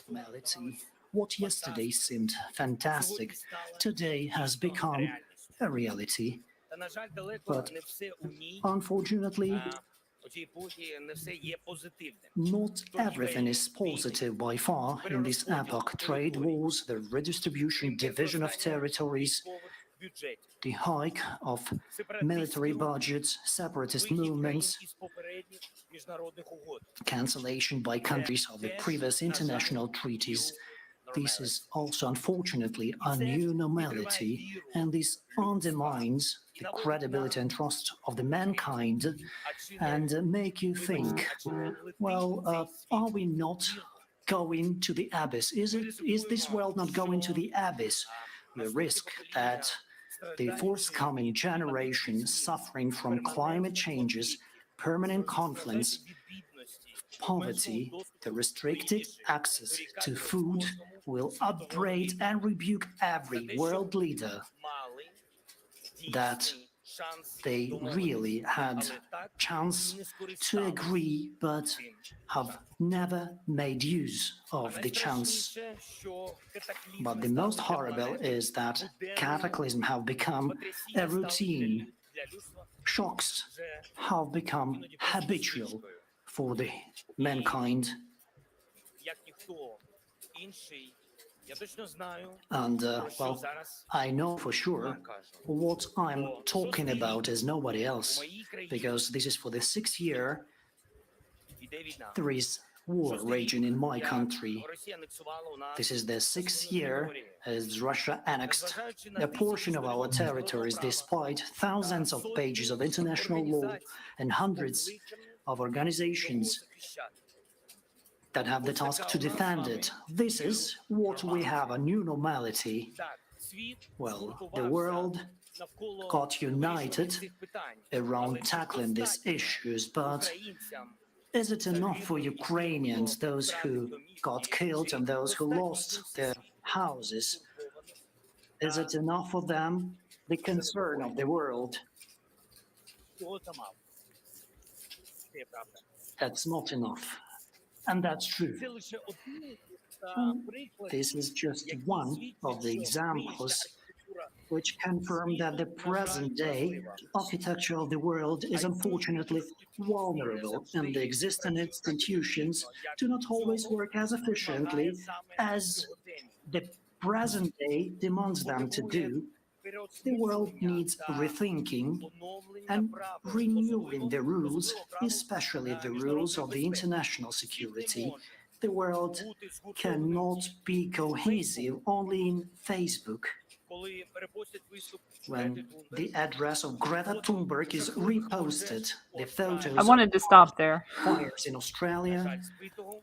Normality. What yesterday seemed fantastic, today has become a reality. But unfortunately, not everything is positive by far in this epoch. Trade wars, the redistribution, division of territories, the hike of military budgets, separatist movements, cancellation by countries of the previous international treaties. This is also, unfortunately, a new normality, and this undermines the credibility and trust of the mankind and make you think, well, are we not going to the abyss? Is this world not going to the abyss? The risk that the forthcoming generation suffering from climate changes, permanent conflicts, poverty, the restricted access to food will upbraid and rebuke every world leader that they really had chance to agree but have never made use of the chance. But the most horrible is that cataclysms have become a routine. Shocks have become habitual for the mankind. And, well, I know for sure what I'm talking about is nobody else, because this is for the 6th year there is war raging in my country. This is the 6th year as Russia annexed a portion of our territories despite thousands of pages of international law and hundreds of organizations that have the task to defend it. This is what we have, a new normality. Well, the world got united around tackling these issues, but is it enough for Ukrainians, those who got killed and those who lost their houses? Is it enough for them? The concern of the world. That's not enough. And that's true. This is just one of the examples which confirm that the present-day architecture of the world is unfortunately vulnerable, and the existing institutions do not always work as efficiently as the present day demands them to do. The world needs rethinking and renewing the rules, especially the rules of the international security. The world cannot be cohesive only in Facebook. When the address of Greta Thunberg is reposted, the photos I wanted to stop there. of fires in Australia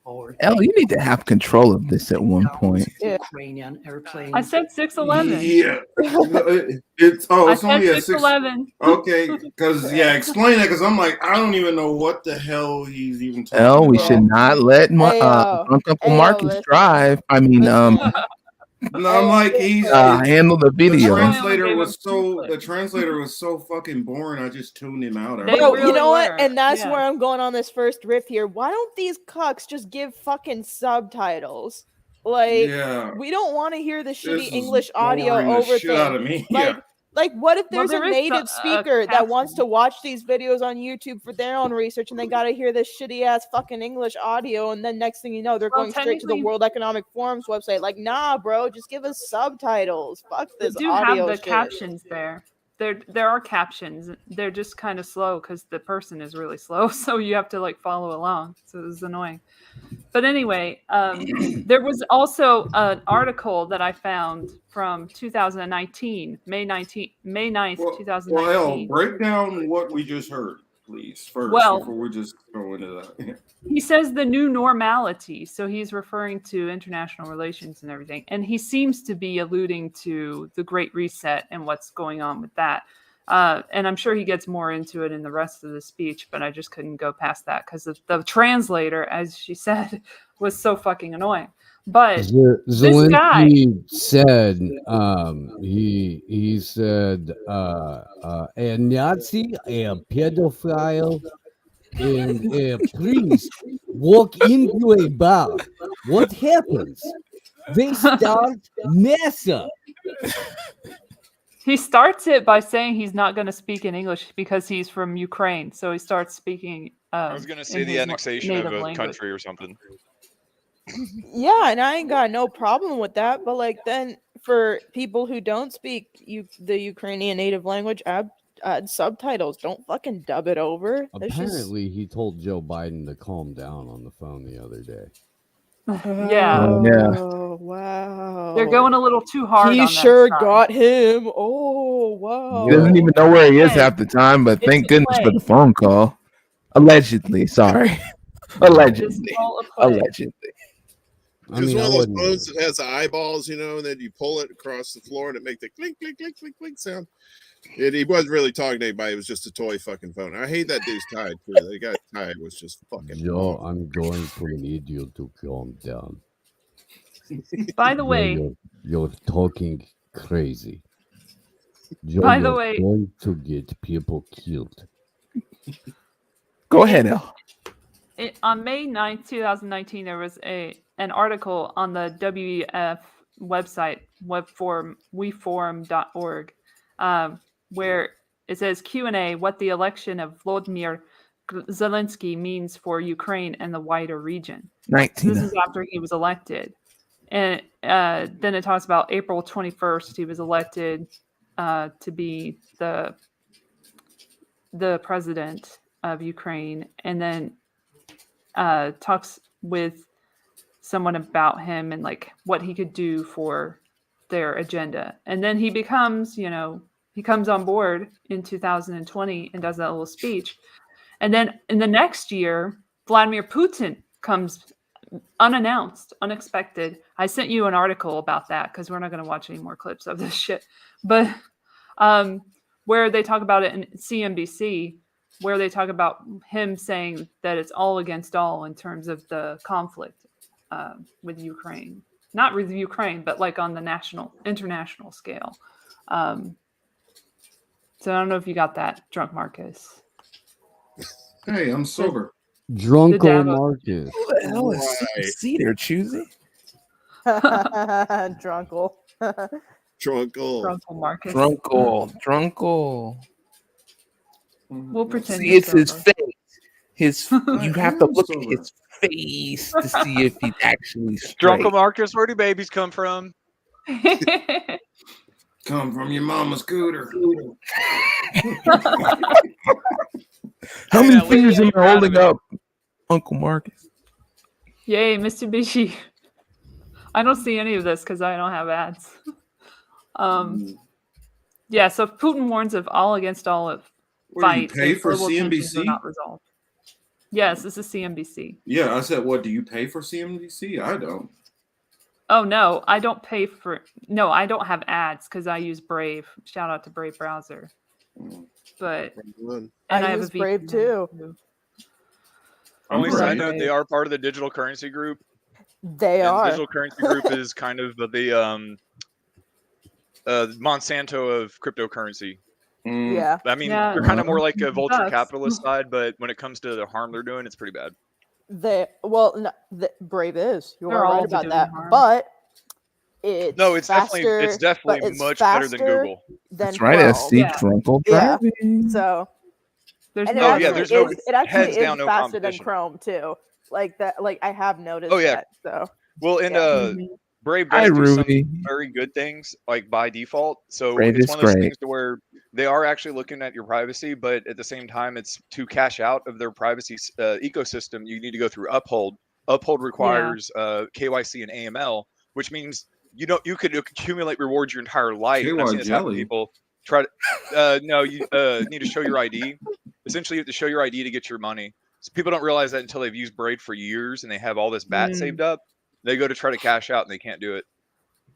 or Elle, you need to have control of this at one point. Ukrainian airplanes. I said 6'11". Yeah, it's I it's said only at 6'11". Okay, because explain that because I'm like I don't even know what the hell he's even talking Elle, we about. should not let Uncle Marcus listen. drive. I mean, No, I'm like he's handle the video. The translator was so fucking boring. I just tuned him out. Bro, you know what? And that's where I'm going on this first riff here. Why don't these cucks just give fucking subtitles? Like, Yeah. we don't want to hear the shitty This is English audio boring the over shit out of things. me. Like, Yeah. like, what if Well, there's there a is native a speaker that wants to watch these videos on YouTube for their own research, and they got to hear this shitty ass fucking English audio, and then next thing you know, they're Well, going straight to the technically- World Economic Forum's website. Like, nah, bro, just give us subtitles. Fuck They this do audio have the shit. captions there. There are captions. They're just kind of slow because the person is really slow, so you have to like follow along. So this is annoying. But anyway, there was also an article that I found from 2019, May 9th, 2019. Well, Elle, break down what we just heard, please, first, Well- before we just go into that. He says the new normality. So he's referring to international relations and everything. And he seems to be alluding to the Great Reset and what's going on with that. And I'm sure he gets more into it in the rest of the speech, but I just couldn't go past that because the translator, as she said, was so fucking annoying. But this guy, Zelensky said, he said, a Nazi, a pedophile, and a priest walk into a bar. What happens? They start NASA. he starts it by saying he's not going to speak in English because he's from Ukraine. So he starts speaking. I was gonna say in the his annexation of native a language. country or something. Yeah, and I ain't got no problem with that. But like, then for people who don't speak the Ukrainian native language, add subtitles. Don't fucking dub it over. It's just- Apparently, he told Joe Biden to calm down on the phone the other day. Yeah. Oh, wow. They're going a little too hard. He on that sure side. got him. Oh, wow. He doesn't even know where he is half the time, but It's thank a goodness for play. the phone call. Allegedly, sorry. Allegedly. all a play. Allegedly. I It's mean, one I of those wouldn't. phones that has the eyeballs, and then you pull it across the floor and it make the clink, clink, clink, clink, clink sound. He wasn't really talking to anybody. It was just a toy fucking phone. I hate that dude's tie, too. The guy's tie was just fucking Joe, I'm going to need you to calm down. By the Joe, way, you're talking crazy. Joe, By the you're way- going to get people killed. Go ahead, Elle. On May 9th, 2019, there was an article on the WEF website, weforum.org, where it says Q&A, what the election of Volodymyr Zelensky means for Ukraine and the wider region. 19. This is after he was elected. And then it talks about April 21st, he was elected to be the president of Ukraine. And then talks with someone about him and like what he could do for their agenda. And then he becomes, he comes on board in 2020 and does that little speech. And then in the next year, Vladimir Putin comes unannounced, unexpected. I sent you an article about that because we're not going to watch any more clips of this shit. But where they talk about it in CNBC, where they talk about him saying that it's all against all in terms of the conflict with Ukraine. Not with Ukraine, but like on the international scale. So I don't know if you got that, Drunk Marcus. Hey, I'm sober. Drunko Davo- Marcus. Who the hell is Right. see there, choosy? Drunkle. Drunkle. Drunkle Marcus. Drunkle. We'll pretend See, you're it's his sober. face. You have to look at his face to see if he's actually straight. Drunkle Marcus, where do babies come from? Come from your mama's scooter. How Hey, many now, Lee, fingers am be I proud holding of it. up, Uncle Marcus? Yay, Mitsubishi. I don't see any of this because I don't have ads. Yeah, so Putin warns of all against all of What, do you fights pay if for global tensions are CNBC? not resolved. Yes, this is CNBC. Yeah, I said, what, do you pay for CNBC? I don't. Oh no, I don't pay for. No, I don't have ads because I use Brave. Shout out to Brave browser. But and I have use a Brave VPN too. Only I'm side right. note, they are part of the digital currency group. They And are. digital currency group is kind of the Monsanto of cryptocurrency. Yeah. I mean, Yeah, they're kind of more like a it vulture sucks. capitalist side, but when it comes to the harm they're doing, it's pretty bad. Brave is. You They're are all right about doing that. harm. But it's No, it's faster, definitely but it's much better than faster Google. than That's right, Chrome. SC Yeah. Drunkle Yeah. driving. So There's and no Oh, it yeah, actually there's no is, it actually heads is down, no faster than competition. Chrome too. Like that, like I have noticed Oh, yeah. that. So Well, and yeah. Brave Hi, does do some Ruby. very good things, like by default. So Brave it's is one of those great. things to where they are actually looking at your privacy, but at the same time, it's to cash out of their privacy ecosystem. You need to go through Uphold. Uphold requires KYC and AML, which means you could accumulate rewards your entire life. And I've KY seen this happen to jelly. people. Try to no, you need to show your ID. Essentially, you have to show your ID to get your money. So people don't realize that until they've used Braid for years and they have all this BAT saved up. They go to try to cash out and they can't do it.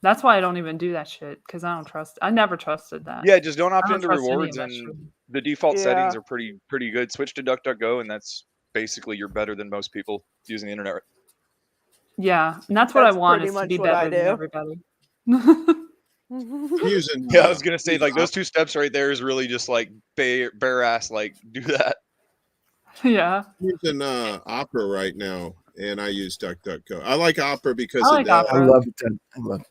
That's why I don't even do that shit because I don't trust. I never trusted that. Yeah, just don't I opt don't into trust any of rewards, that and shit. the default Yeah. settings are pretty good. Switch to DuckDuckGo, and that's basically you're better than most people using the internet. Yeah, and that's what I That's want pretty is to much be what I better than do. everybody. Using Yeah, I was gonna say like those two steps right there is really just like bare ass like do that. Yeah. using Opera right now, and I use DuckDuckGo. I like Opera because I like I love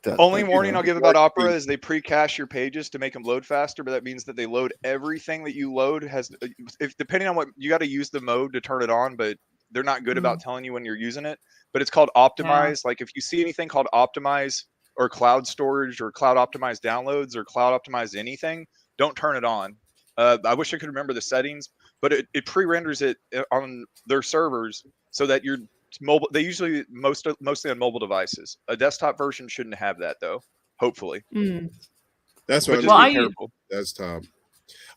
that. Only warning I'll give about Opera is they pre-cache your pages to make them load faster, but that means that they load everything that you load has if depending on what you got to use the mode to turn it on, but they're not good about telling you when you're using it. But it's called optimize. Like if you see anything called optimize or cloud storage or cloud optimized downloads or cloud optimized anything, don't turn it on. I wish I could remember the settings, but it pre-renders it on their servers so that your mobile. They usually mostly on mobile devices. A desktop version shouldn't have that though. Hopefully, that's but what just Well, be careful. desktop.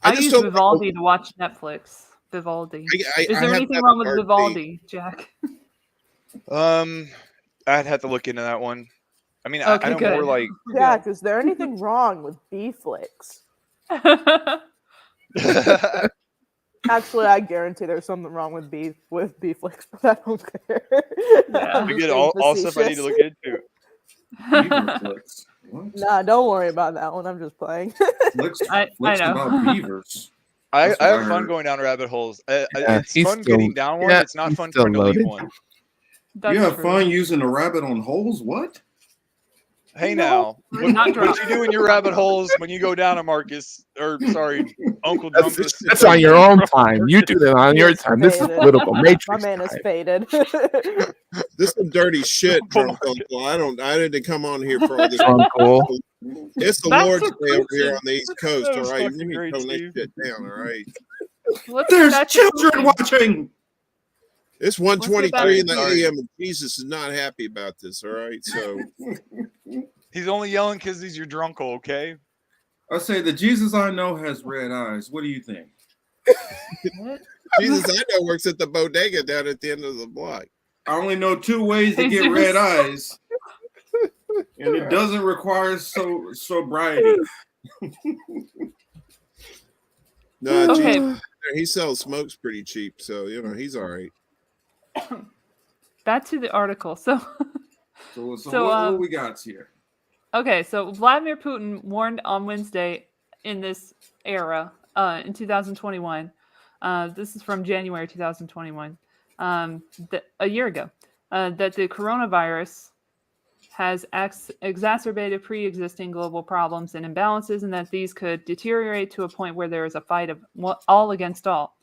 I just use don't Vivaldi to watch Netflix. Vivaldi. Is there have anything that wrong with hard Vivaldi, Jack? I'd have to look into that one. I mean, Okay, I know good. more like. Jack, is there anything wrong with B-Flix? Actually, I guarantee there's something wrong with B-Flix, but I don't care. I'm I just get being all stuff I need to look into. Beaverflix. What? Nah, don't worry about that one. I'm just playing. Flicks, I flicks know. about beavers. I That's what have I fun heard. going down rabbit holes. It's he's fun still- getting down one. yeah, It's not he's fun still trying to leave loaded. one. That's You have true. fun using a rabbit on holes? What? Hey now, Not what drunk. you do in your rabbit holes when you go down a Marcus, or sorry, Uncle That's, Drunkus? that's on your own time. You do that on He your is time. This is faded. political My matrix man is time. faded. This is some dirty shit, Uncle drunk uncle. I didn't come on here for all this. Uncle. It's the Back Lord's to Day over here preaching. on the East Coast, That all was right? fucking You need to great, tone that Steve. shit down, all right? Let's There's get back to children cooking. watching. It's get 1:23 in the back- AM, and Jesus is not happy about this, all right? So He's only yelling because he's your drunkle, okay? I say the Jesus I know has red eyes. What do you think? Jesus I know works at the bodega down at the end of the block. I only know two ways to Hey, get Jesus. red eyes, and it doesn't require sobriety. No, Okay. Jesus, he sells smokes pretty cheap, so he's all right. Back to the article. So What we got here? okay, so Vladimir Putin warned on Wednesday in this era, in 2021. This is from January 2021, a year ago, that the coronavirus has exacerbated pre-existing global problems and imbalances, and that these could deteriorate to a point where there is a fight of all against all.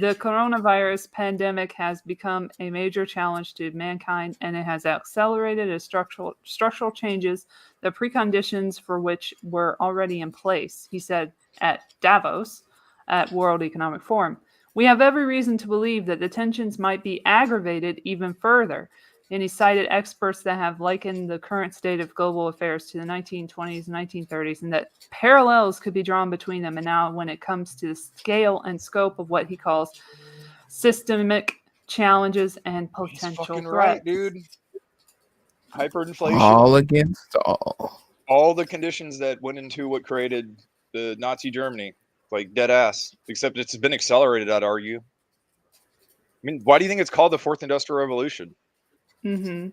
The coronavirus pandemic has become a major challenge to mankind, and it has accelerated a structural changes, the preconditions for which were already in place, he said at Davos at World Economic Forum. We have every reason to believe that the tensions might be aggravated even further. And he cited experts that have likened the current state of global affairs to the 1920s and 1930s, and that parallels could be drawn between them. And now, when it comes to the scale and scope of what he calls systemic challenges and potential Fucking threats. right, dude. Hyperinflation. All against all. All the conditions that went into what created the Nazi Germany, like dead ass. Except it's been accelerated, I'd argue. I mean, why do you think it's called the Fourth Industrial Revolution? Mm-hmm.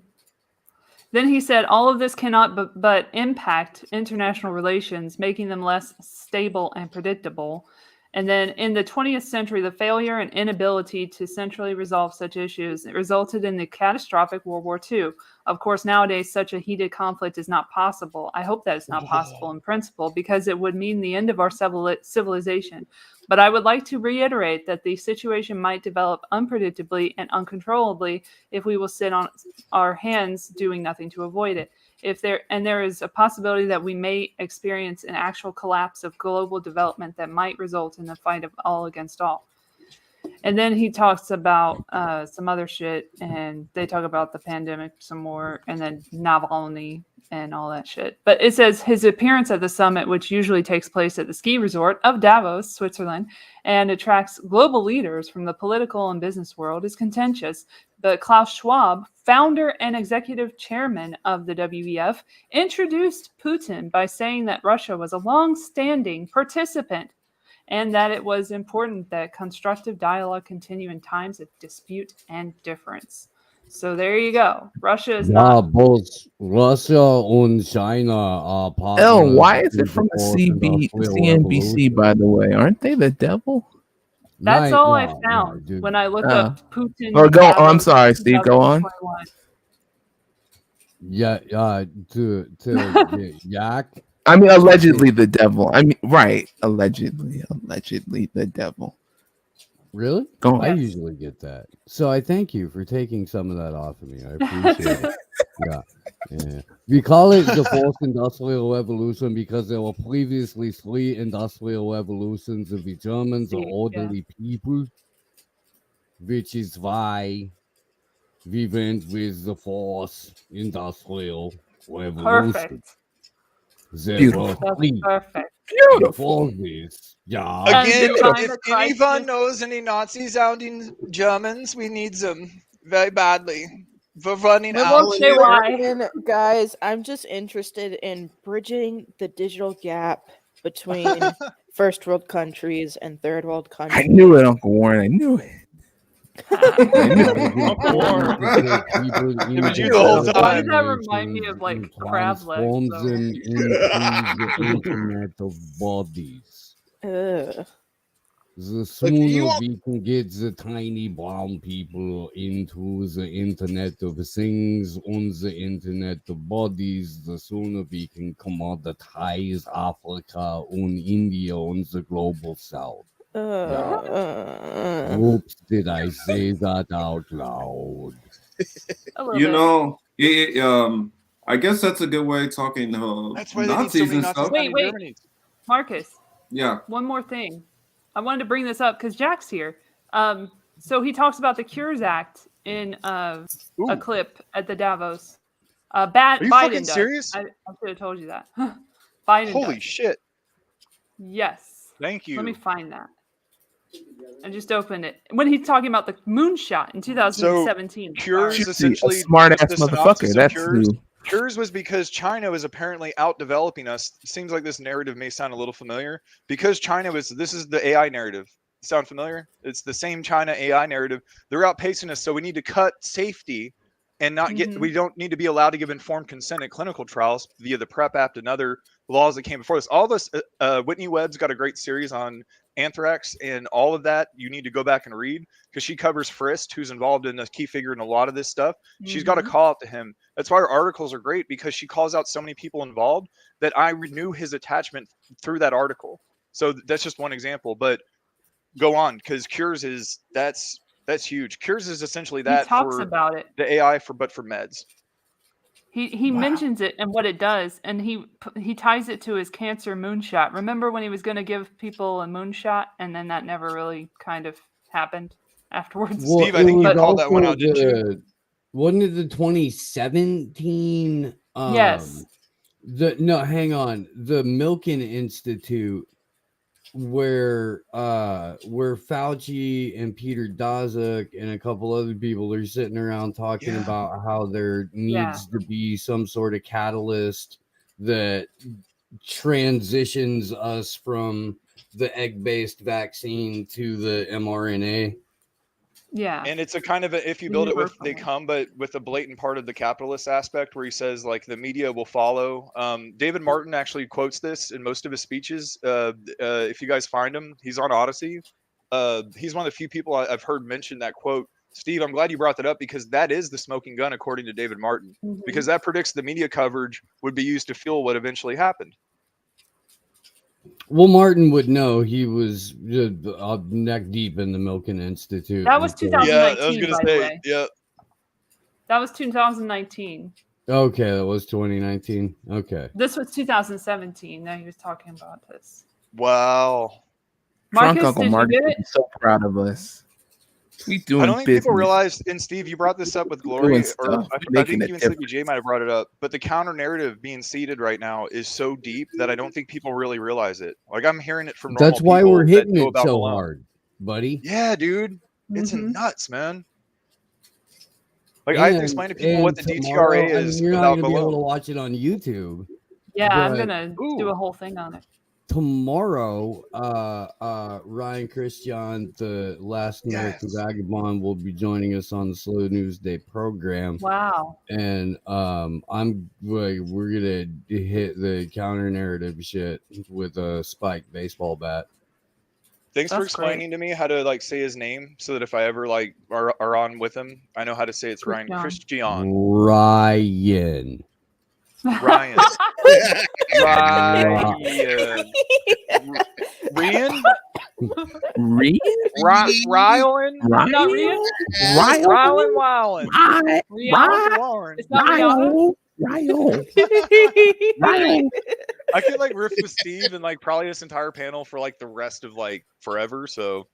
Then he said, all of this cannot but impact international relations, making them less stable and predictable. And then in the 20th century, the failure and inability to centrally resolve such issues resulted in the catastrophic World War II. Of course, nowadays, such a heated conflict is not possible. I hope that it's not possible in principle, because it would mean the end of our civilization. But I would like to reiterate that the situation might develop unpredictably and uncontrollably if we will sit on our hands doing nothing to avoid it. There is a possibility that we may experience an actual collapse of global development that might result in a fight of all against all. And then he talks about some other shit, and they talk about the pandemic some more, and then Navalny and all that shit. But it says his appearance at the summit, which usually takes place at the ski resort of Davos, Switzerland, and attracts global leaders from the political and business world, is contentious. But Klaus Schwab, founder and executive chairman of the WEF, introduced Putin by saying that Russia was a long-standing participant and that it was important that constructive dialogue continue in times of dispute and difference. So there you go. Russia is not. Both Russia and China are partners. Oh, why is in it from the the Fourth Industrial CNBC, by the way? Aren't they the devil? That's all I yeah, found dude. when I looked up Putin. Oh, go. Oh, I'm Davos sorry, Steve. Go on. 2021. Yeah, to Yak. I mean, allegedly the devil. I mean, right? Allegedly the devil. Really? Go on. I usually get that. So I thank you for taking some of that off of me. I appreciate it. Yeah. We call it the Fourth Industrial Revolution because there were previously 3 industrial revolutions of the Germans are orderly people, which is why we went with the Fourth Industrial Revolution. Perfect. Beautiful. Perfect. Before this. Yeah. Again, if anyone knows any Nazi-sounding Germans, we need them very badly. We're running out. Guys, I'm just interested in bridging the digital gap between first world countries and third world countries. I knew it, Uncle Warren. I knew it. It was you the whole time. Why does that remind me of like crab legs? Transforms them into the internet of bodies. The sooner we can get the tiny brown people into the internet of things on the internet of bodies, the sooner we can commoditize Africa and India on the global south. Oops, did I say that out loud? You know, I guess that's a good way of talking That's why Nazis they need so many and stuff. Wait, Marcus. Yeah. One more thing. I wanted to bring this up because Jack's here. So he talks about the Cures Act in a clip at the Davos. Are you Biden fucking does. serious? I should have told you that. Biden Holy does. shit. Yes. Thank you. Let me find that. I just opened it. When he's talking about the moonshot in 2017. So Cures Sorry. essentially a smart ass the synopsis motherfucker. of That's Cures. who. Cures was because China was apparently out developing us. It seems like this narrative may sound a little familiar because China was. This is the AI narrative. Sound familiar? It's the same China AI narrative. They're outpacing us, so we need to cut safety and not get. We don't need to be allowed to give informed consent in clinical trials via the PrEP Act and other laws that came before this. All this, Whitney Webb's got a great series on anthrax, and all of that you need to go back and read because she covers Frist, who's involved in a key figure in a lot of this stuff. She's got a call out to him. That's why her articles are great, because she calls out so many people involved that I knew his attachment through that article. So that's just one example, but go on, because Cures is that's huge. Cures is essentially that He talks for about it. the AI for meds. He mentions it and what it does, and he ties it to his cancer moonshot. Remember when he was going to give people a moonshot, and then that never really kind of happened afterwards? Well, Steve, I think you called that one out, didn't you? Wasn't it the 2017? Yes. Hang on. The Milken Institute, where Fauci and Peter Daszak and a couple other people are sitting around talking about how there needs to be some sort of catalyst that transitions us from the egg-based vaccine to the mRNA. Yeah. And it's a kind of if you build it with they come, but with a blatant part of the capitalist aspect where he says like the media will follow. David Martin actually quotes this in most of his speeches. If you guys find him, he's on Odyssey. He's one of the few people I've heard mention that quote. Steve, I'm glad you brought that up because that is the smoking gun according to David Martin, because that predicts the media coverage would be used to fuel what eventually happened. Well, Martin would know. He was neck deep in the Milken Institute. That was 2019. Yeah, I was gonna by the say, way. yeah. That was 2019. Okay, that was 2019. Okay. This was 2017. Now he was talking about this. Wow. Marcus, Drunk Uncle did Marty you get would it? be so proud of us. We doing I don't think business. people realize, and Steve, you brought this up with Glory, Doing or stuff, I making think a you and Sleepy difference. J might have brought it up, but the counter narrative being seeded right now is so deep that I don't think people really realize it. Like I'm hearing it from normal That's why people we're that hitting know it about so Malone. hard, buddy. Yeah, dude. It's nuts, man. Like I have to explain to people what the tomorrow, DTRA is you're not about gonna be able to Malone. watch it on YouTube. Yeah, I'm but gonna do a whole thing on it. tomorrow, Ryan Christian, the Last American Vagabond, will be joining us on the Slow News Day program. Wow. And we're gonna hit the counter narrative shit with a spiked baseball bat. Thanks for That's great. explaining to me how to like say his name so that if I ever like are on with him, I know how to say it's Ryan Christian. Ryan. Ryan. Ryan. Rian? Rian? Rylan? Not Rian? Rylan Wowlan. Rihanna? It's not Rihanna? Ryan. I could like riff with Steve and like probably this entire panel for like the rest of like forever, so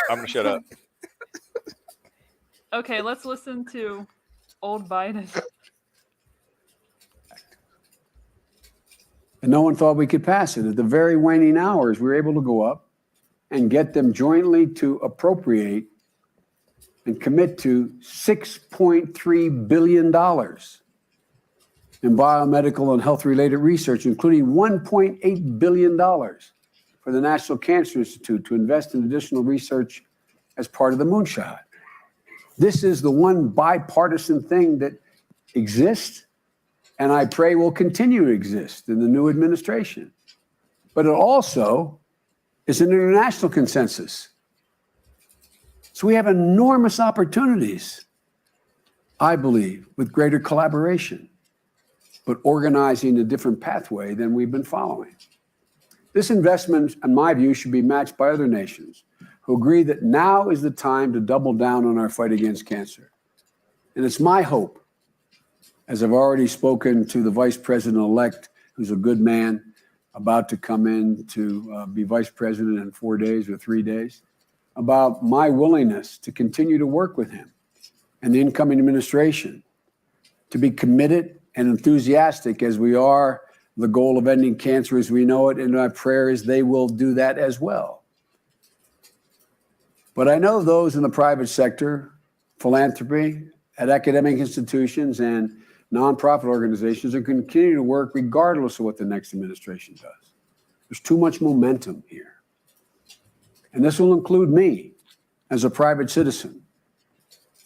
I'm gonna shut up. Okay, let's listen to old Biden. And no one thought we could pass it. At the very waning hours, we were able to go up and get them jointly to appropriate and commit to $6.3 billion in biomedical and health-related research, including $1.8 billion for the National Cancer Institute to invest in additional research as part of the moonshot. This is the one bipartisan thing that exists, and I pray will continue to exist in the new administration. But it also is an international consensus. So we have enormous opportunities, I believe, with greater collaboration, but organizing a different pathway than we've been following. This investment, in my view, should be matched by other nations who agree that now is the time to double down on our fight against cancer. And it's my hope, as I've already spoken to the vice president-elect, who's a good man, about to come in to be vice president in 4 days or 3 days, about my willingness to continue to work with him and the incoming administration to be committed and enthusiastic as we are the goal of ending cancer as we know it. And my prayer is they will do that as well. But I know those in the private sector, philanthropy, at academic institutions and nonprofit organizations are going to continue to work regardless of what the next administration does. There's too much momentum here. And this will include me as a private citizen.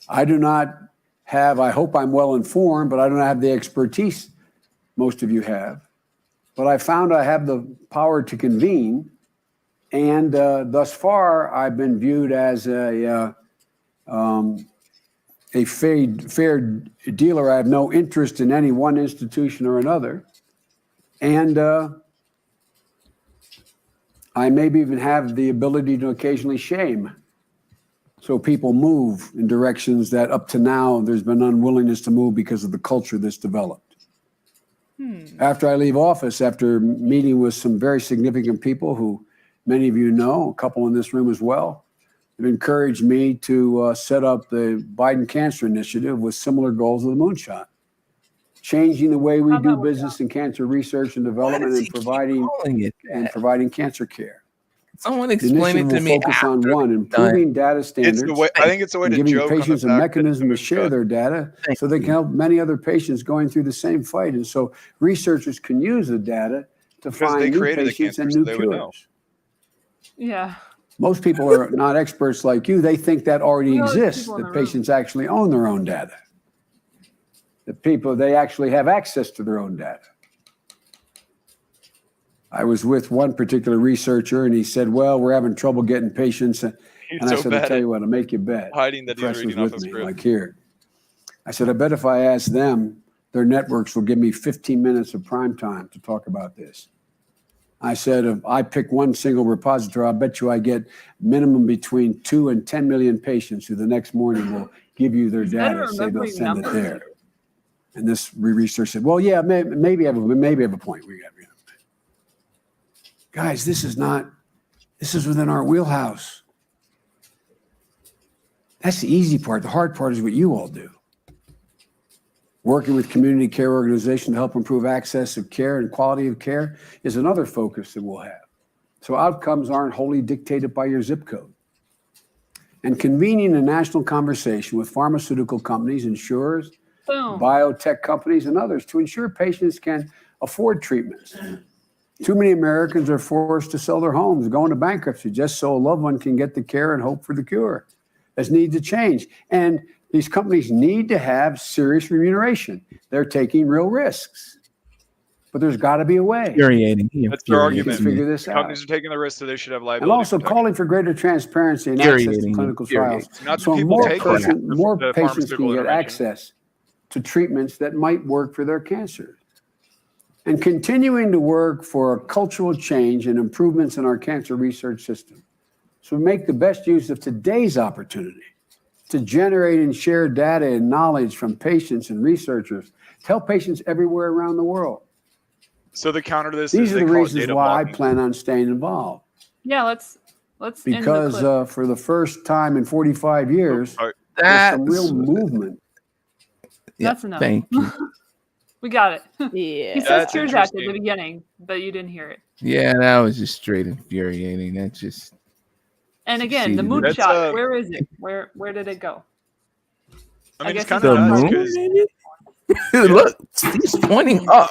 I do not I hope I'm well informed, but I don't have the expertise most of you have. But I found I have the power to convene. And thus far, I've been viewed as a fair dealer. I have no interest in any one institution or another. And I maybe even have the ability to occasionally shame. So people move in directions that up to now there's been unwillingness to move because of the culture that's developed. After I leave office, after meeting with some very significant people who many of you know, a couple in this room as well, have encouraged me to set up the Biden Cancer Initiative with similar goals of the moonshot. Changing the way we do business in cancer research and development and providing cancer care. Someone explain it to me. Focus on one, improving data standards. I think it's a way to giving joke on the patients a fact mechanism to share their data so they can help many other patients going through the same fight. And so researchers can use the data to find new patients and new cures. Yeah. Most people are not experts like you. They think that already exists, that patients actually own their own data. They actually have access to their own data. I was with one particular researcher, and he said, well, we're having trouble getting patients. And I said, I'll tell you what, I'll make you bet. Hiding that he's reading off a script. Like here. I said, I bet if I ask them, their networks will give me 15 minutes of prime time to talk about this. I said, if I pick one single repository, I'll bet you I get minimum between 2 and 10 million patients who the next morning will give you their data and say they'll send it there. And this researcher said, well, yeah, maybe I have a point. Guys, this is within our wheelhouse. That's the easy part. The hard part is what you all do. Working with community care organizations to help improve access of care and quality of care is another focus that we'll have. So outcomes aren't wholly dictated by your zip code. And convening a national conversation with pharmaceutical companies, insurers, biotech companies, and others to ensure patients can afford treatments. Too many Americans are forced to sell their homes, go into bankruptcy just so a loved one can get the care and hope for the cure. This needs to change. And these companies need to have serious remuneration. They're taking real risks. But there's got to be a way. Infuriating. That's their argument. Figure this out. Companies are taking the risk, so they should have liability. And also calling for greater transparency and access to clinical trials. So more patients can get access to treatments that might work for their cancer. And continuing to work for a cultural change and improvements in our cancer research system. So make the best use of today's opportunity to generate and share data and knowledge from patients and researchers to help patients everywhere around the world. So the counter to this These are the reasons why I plan on staying involved. Yeah, let's because end the clip. For the first time in 45 years, there's some real movement. That's enough. Thank you. We got it. Yeah. He says Cures Act at the beginning, but you didn't hear it. Yeah, that was just straight infuriating. That just. And again, the moonshot. Where is it? Where did it go? I mean, guess it's kind the of moon. Look, he's pointing up.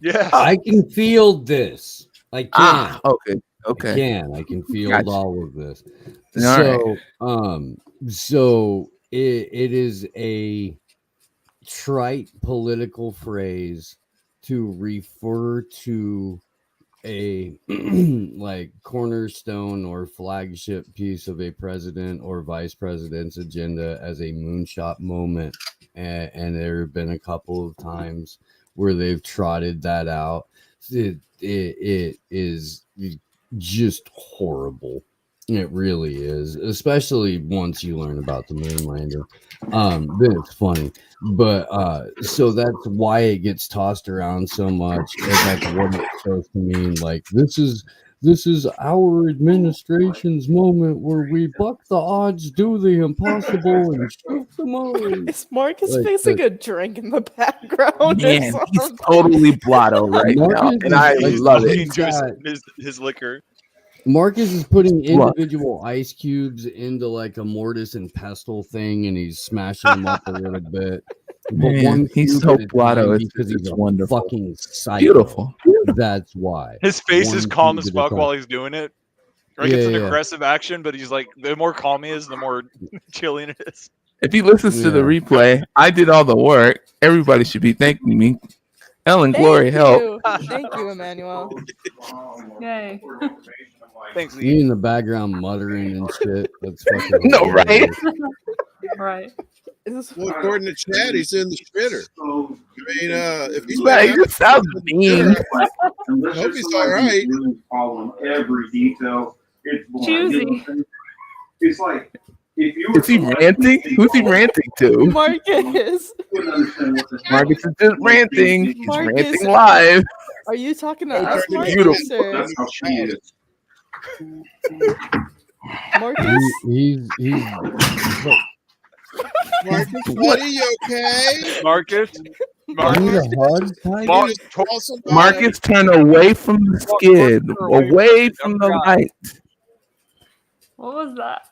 Yeah, I can feel this. I can. Okay. I can feel Gotcha. all of this. All So it is a trite political phrase to refer to a like cornerstone or flagship piece of a president or vice president's agenda as a moonshot moment, and there have been a couple of times where they've trotted that out. It is just horrible. It really is, especially once you learn about the moon landing. Then it's funny, but so that's why it gets tossed around so much. And that's what it's supposed to mean. Like this is our administration's moment where we buck the odds, do the impossible, and shoot the moon. Is Marcus facing a drink in the background? Man, he's totally blotto right now, and I love it. His liquor. Marcus is putting individual ice cubes into like a mortise and pestle thing, and he's smashing them up a little bit. Man, he's so blotto because he's a wonderful. Fucking psycho. Beautiful. That's why. His face is calm as fuck while he's doing it. Like it's an Yeah. aggressive action, but he's like, the more calm he is, the more chilling it is. If he listens to the replay, I did all the work. Everybody should be thanking me. Ellen Glory help. Thank you, Emmanuel. Yay. Thanks, You in the background muttering and shit. That's fucking No, right? Right. Well, according to Chad, he's in the shitter. I mean, if he's Right, he just sounds mean. I hope he's all right. Following every detail. It's Choosy. It's like if you were Is he ranting? Who's he ranting to? Marcus. Marcus is just ranting. He's Marcus. ranting live. Are you talking to us, Beautiful. Marcus? Or? That's how she is. Marcus? He's Marcus, buddy, you okay? Marcus. need Marcus. a hug, Tiger? Mar- Just call somebody. Marcus, turn away from the skid, away from the light. What was that?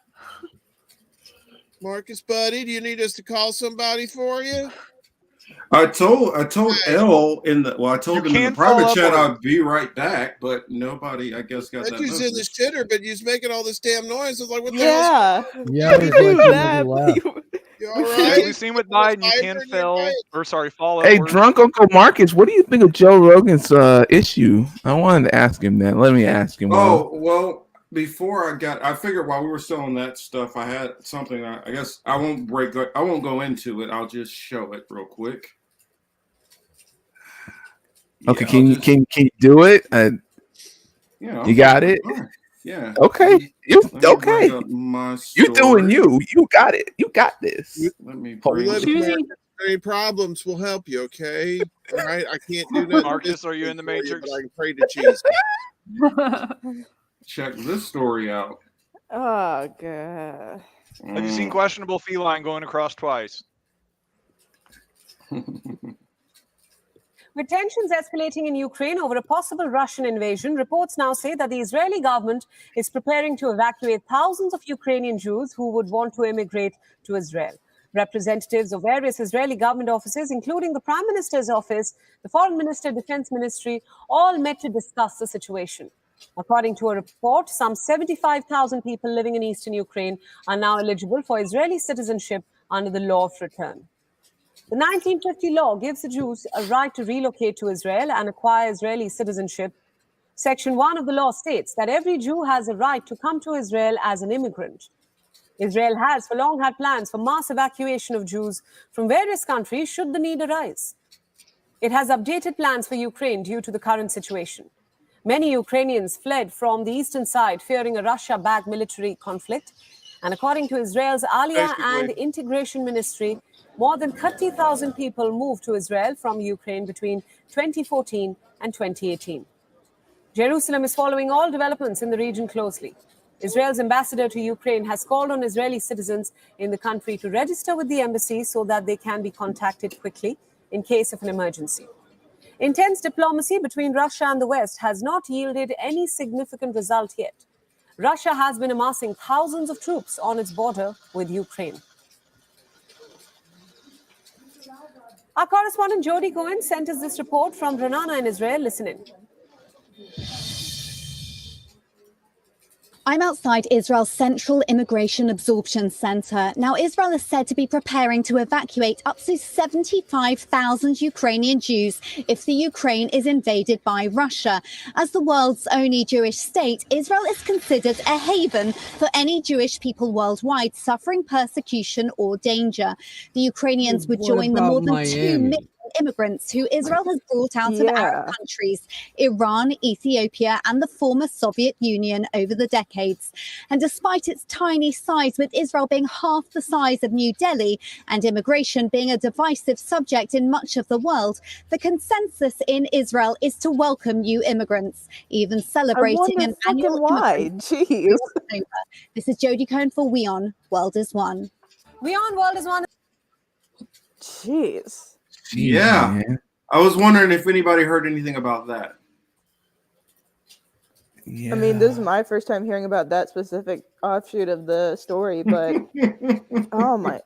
Marcus, buddy, do you need us to call somebody for you? I told L in the I told You him in the can follow private up chat on- I'd be right back, but nobody I guess got That that. dude's in the message. shitter, but he's making all this damn noise. I was like, what the hell? Yeah. Yeah, We it was knew like that. you laugh. You all As right? we've seen with Biden, you can fill, or sorry, follow. Hey, words. drunk Uncle Marcus, what do you think of Joe Rogan's issue? I wanted to ask him that. Let me ask him. Oh, well, before I figured while we were selling that stuff, I had something I guess I won't go into it. I'll just show it real quick. Okay, Yeah, can you do it? Yeah, You got it? Fine. Yeah. Okay. You Let me okay? bring up my You doing story. you? You got it. You got this. Let me We bring live it in up. America. If there are any problems, we'll help you, okay? All right? I can't do nothing. Marcus, are you in the for you, Matrix? But I can pray to Jesus. Check this story out. Oh, God. Have you seen questionable feline going across twice? With tensions escalating in Ukraine over a possible Russian invasion, reports now say that the Israeli government is preparing to evacuate thousands of Ukrainian Jews who would want to immigrate to Israel. Representatives of various Israeli government offices, including the Prime Minister's office, the Foreign Minister, Defense Ministry, all met to discuss the situation. According to a report, some 75,000 people living in eastern Ukraine are now eligible for Israeli citizenship under the law of return. The 1950 law gives the Jews a right to relocate to Israel and acquire Israeli citizenship. Section 1 of the law states that every Jew has a right to come to Israel as an immigrant. Israel has for long had plans for mass evacuation of Jews from various countries should the need arise. It has updated plans for Ukraine due to the current situation. Many Ukrainians fled from the eastern side fearing a Russia-backed military conflict. And according to Israel's Aliyah and Integration Ministry, more than 30,000 people moved to Israel from Ukraine between 2014 and 2018. Jerusalem is following all developments in the region closely. Israel's ambassador to Ukraine has called on Israeli citizens in the country to register with the embassy so that they can be contacted quickly in case of an emergency. Intense diplomacy between Russia and the West has not yielded any significant result yet. Russia has been amassing thousands of troops on its border with Ukraine. Our correspondent Jody Cohen sent us this report from Renana in Israel. Listen in. I'm outside Israel's Central Immigration Absorption Center. Now, Israel is said to be preparing to evacuate up to 75,000 Ukrainian Jews if the Ukraine is invaded by Russia. As the world's only Jewish state, Israel is considered a haven for any Jewish people worldwide suffering persecution or danger. The Ukrainians would What join the about more than 2 Miami? million immigrants who Israel has brought out of Arab countries, Iran, Ethiopia, and the former Soviet Union over the decades. And despite its tiny size, with Israel being half the size of New Delhi and immigration being a divisive subject in much of the world, the consensus in Israel is to welcome new immigrants, even celebrating an annual immigrant. Jeez. This is Jodie Cohn for WION, World is One. WION, World is One. Jeez. Yeah. I was wondering if anybody heard anything about that. I mean, this is my first time hearing about that specific offshoot of the story, but oh my,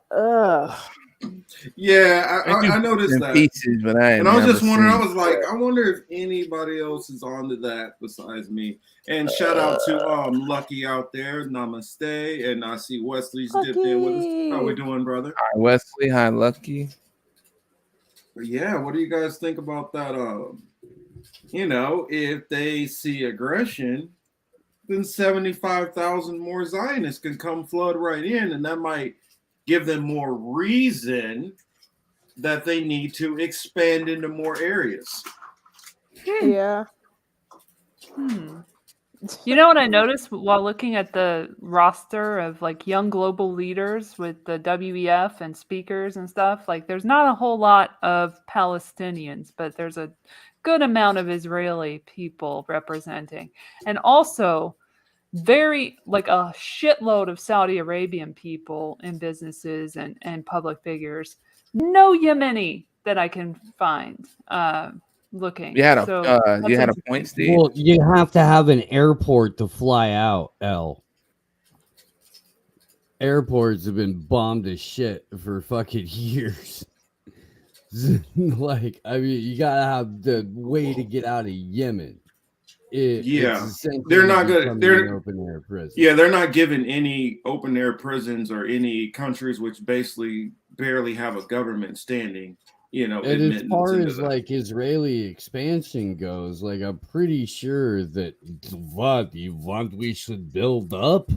Yeah, I do I noticed in that. pieces, but I And I was never just wondering, I seen was like, I wonder if anybody else is onto that besides me. And shout out to Lucky out there, namaste. And I see Wesley's dipped in with us. How we doing, brother? Hi, Wesley. Hi, Lucky. But yeah, what do you guys think about that? You know, if they see aggression, then 75,000 more Zionists can come flood right in, and that might give them more reason that they need to expand into more areas. Yeah. You know what I noticed while looking at the roster of like young global leaders with the WEF and speakers and stuff? Like, there's not a whole lot of Palestinians, but there's a good amount of Israeli people representing. And also, very like a shitload of Saudi Arabian people in businesses and public figures. No Yemeni that I can find looking. You had a So you had a that's point, Steve. Well, you have to have an airport to fly out, L. Airports have been bombed to shit for fucking years. Like, I mean, you gotta have the way to get out of Yemen. Yeah, It's they're not essentially good. becoming an open air prison. Yeah, they're not giving any open air prisons or any countries which basically barely have a government standing. You know, And as admittance far into as that. like Israeli expansion goes, like I'm pretty sure that what you want we should build up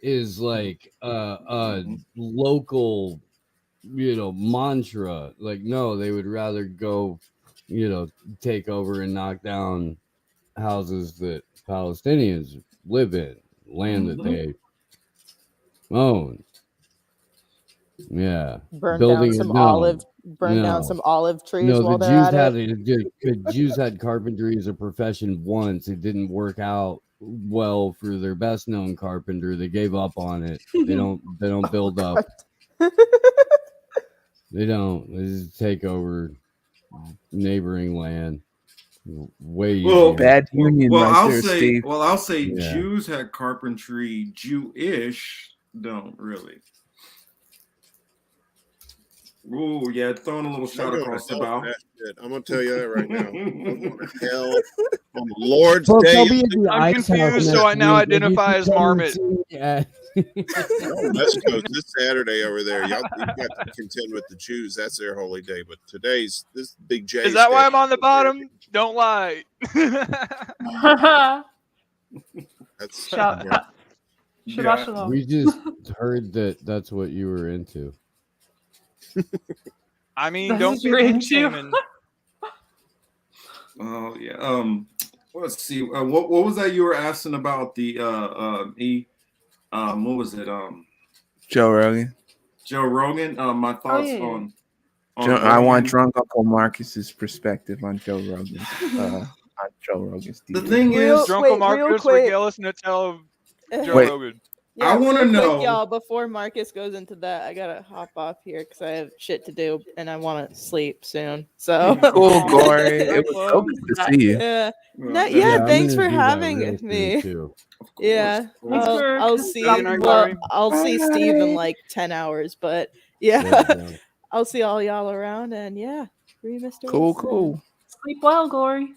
is like a local, mantra. Like, no, they would rather go, take over and knock down houses that Palestinians live in, land that they own. Yeah, Burn building down some no, olive. Burn down no. some olive trees No, while the they're Jews at had it. Jews had carpentry as a profession once. It didn't work out well for their best known carpenter. They gave up on it. They don't build up. They don't. They just take over neighboring land. Way Well, easier. I'll say Yeah. Jews had carpentry. Jewish don't really. Ooh, yeah, throwing a little I'm shot going across to the hell bow. for that shit. I'm gonna tell you that right now. I'm going to hell on the Lord's Folks, day. I'll be at the I'm Ice House confused, so I next now week. If you identify can as come and Marmot. see me at- West Coast this Saturday over there. Y'all you got to contend with the Jews. That's their holy day. But today's this big J. Is that why I'm on the bottom? Don't lie. That's Shabbat shalom. We just heard that that's what you were into. I mean, This don't is be your name issue. shaming. Oh yeah. Let's see. What was that you were asking about the what was it? Joe Rogan. Joe Rogan. My thoughts yeah. on I want Rogan. drunk Uncle Marcus's perspective on Joe Rogan. On Joe Rogan's The TV. thing is, Drunk real Marcus quick. regale us and tell Joe Wait. Rogan. Yeah, I wanna real quick, know- y'all. Before Marcus goes into that, I gotta hop off here because I have shit to do and I want to sleep soon. So Cool, Gory. It was so good to see you. Yeah. No, Yeah, yeah, I'm thanks gonna for do that having real soon, me. too. Yeah, Thanks for I'll coming. see. Good night, Well, Glory. I'll see Steve in like 10 hours, but yeah, There you go. I'll see all y'all around. And yeah, free Mr. Cool, Wilson. cool. Sleep well, Glory.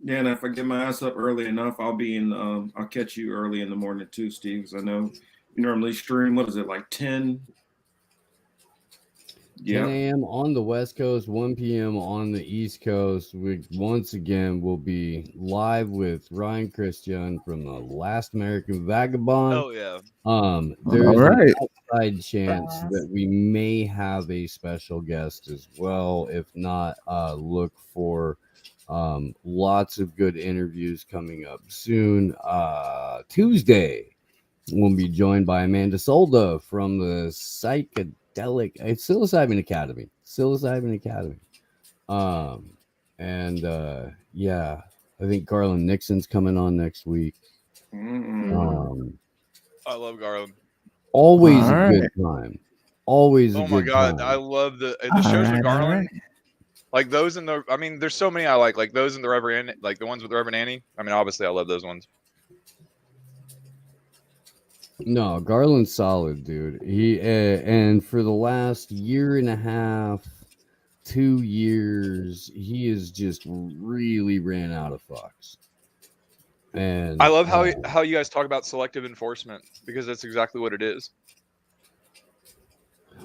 Yeah, and if I get my ass up early enough, I'll be in. I'll catch you early in the morning too, Steve. 'Cause I know you normally stream. What is it like 10? 10 a.m. on the West Coast, 1 p.m. on the East Coast. We once again will be live with Ryan Christian from the Last American Vagabond. Oh yeah. There is All right. an outside chance that we may have a special guest as well. If not, look for lots of good interviews coming up soon. Tuesday, we'll be joined by Amanda Solda from the Psilocybin Academy. Yeah, I think Garland Nixon's coming on next week. I love Garland. Always All a good time. Always a Oh my good god, time. I love the shows with all Garland. right. Like those in the, I mean, there's so many I like those in the Reverend, like the ones with the Reverend Annie. I mean, obviously I love those ones. No, Garland's solid, dude. He and for the last year and a half, 2 years, he has just really ran out of fucks. And I love how you guys talk about selective enforcement, because that's exactly what it is.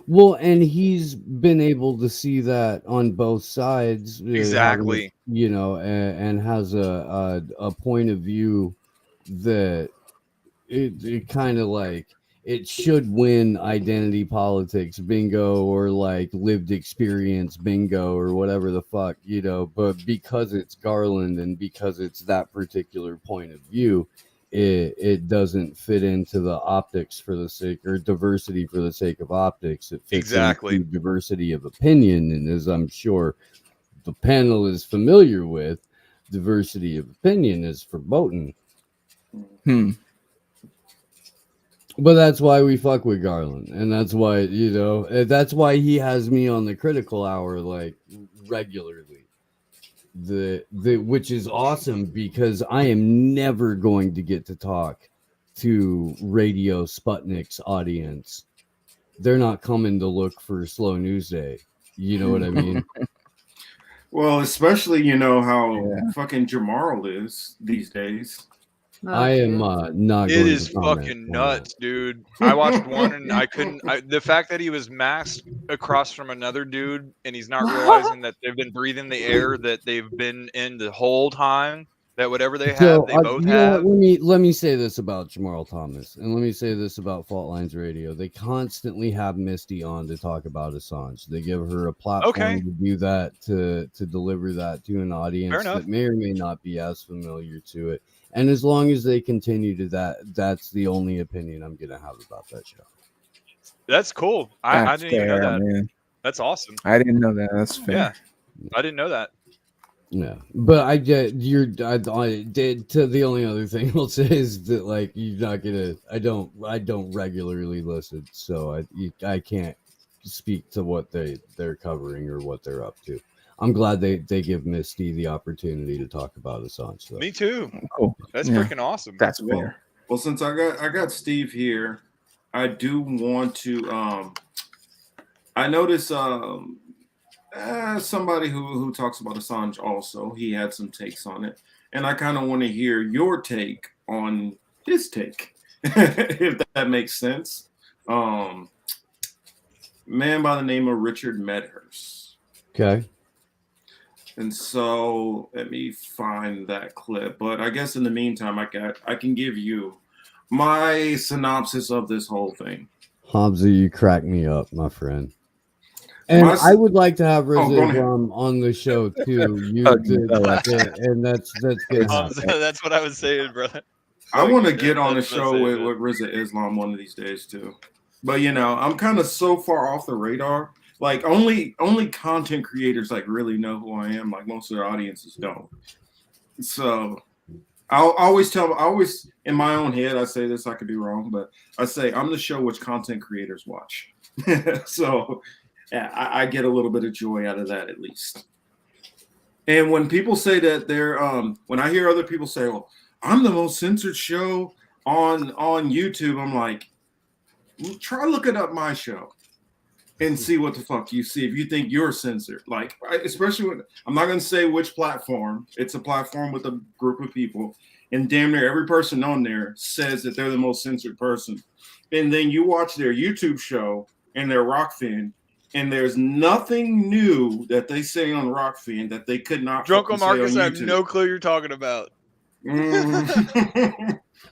well, and he's been able to see that on both sides, Exactly. and has a point of view that it kind of like it should win identity politics bingo or like lived experience bingo or whatever the fuck, but because it's Garland and because it's that particular point of view, it doesn't fit into the optics for the sake or diversity for the sake of optics. It fits into diversity of opinion, and as I'm sure the panel is familiar with, diversity of opinion is verboten. But that's why we fuck with Garland, and that's why that's why he has me on the critical hour like regularly. Which is awesome because I am never going to get to talk to Radio Sputnik's audience. They're not coming to look for Slow News Day. You know what I mean? Well, especially how fucking Jamarl is these days. I am not. It going is to comment fucking on nuts, dude. I watched one and I couldn't. The fact that he was masked across from another dude and he's not realizing that they've been breathing the air that they've been in the whole time. That whatever they have, they both have. Let me say this about Jamarl Thomas, and let me say this about Fault Lines Radio. They constantly have Misty on to talk about Assange. They give her a platform to do that, to deliver that to an audience that may or may not be as familiar to it. And as long as they continue to that's the only opinion I'm gonna have about that show. That's cool. I didn't even know that. Man. That's awesome. I didn't know that. That's fair. Yeah, I didn't know that. Yeah, but I did to the only other thing I'll say is that like you're not gonna. I don't regularly listen, so I can't speak to what they're covering or what they're up to. I'm glad they give Misty the opportunity to talk about Assange. Though. Me too. Cool. That's freaking awesome. That's fair. Well, since I got Steve here, I do want to. I noticed somebody who talks about Assange also. He had some takes on it, and I kind of want to hear your take on his take, if that makes sense. Man by the name of Richard Medhurst. Okay. And so let me find that clip. But I guess in the meantime, I can give you my synopsis of this whole thing. Hobbsy, you crack me up, my friend. And I would like to have Rizzo on the show too. And that's good. That's what I was saying, brother. I want to get on the show with Rizza Islam one of these days too. But I'm kind of so far off the radar. Like only content creators like really know who I am. Like most of their audiences don't. So I always in my own head I say this, I could be wrong, but I say I'm the show which content creators watch. So yeah, I get a little bit of joy out of that at least. And when people say that they're when I hear other people say, "Well, I'm the most censored show on YouTube," I'm like, try looking up my show and see what the fuck you see if you think you're censored. Like, especially when I'm not going to say which platform. It's a platform with a group of people, and damn near every person on there says that they're the most censored person. And then you watch their YouTube show and their Rockfin, and there's nothing new that they say on Rockfin that they could not. Drunko Marcus, I have no clue you're talking about.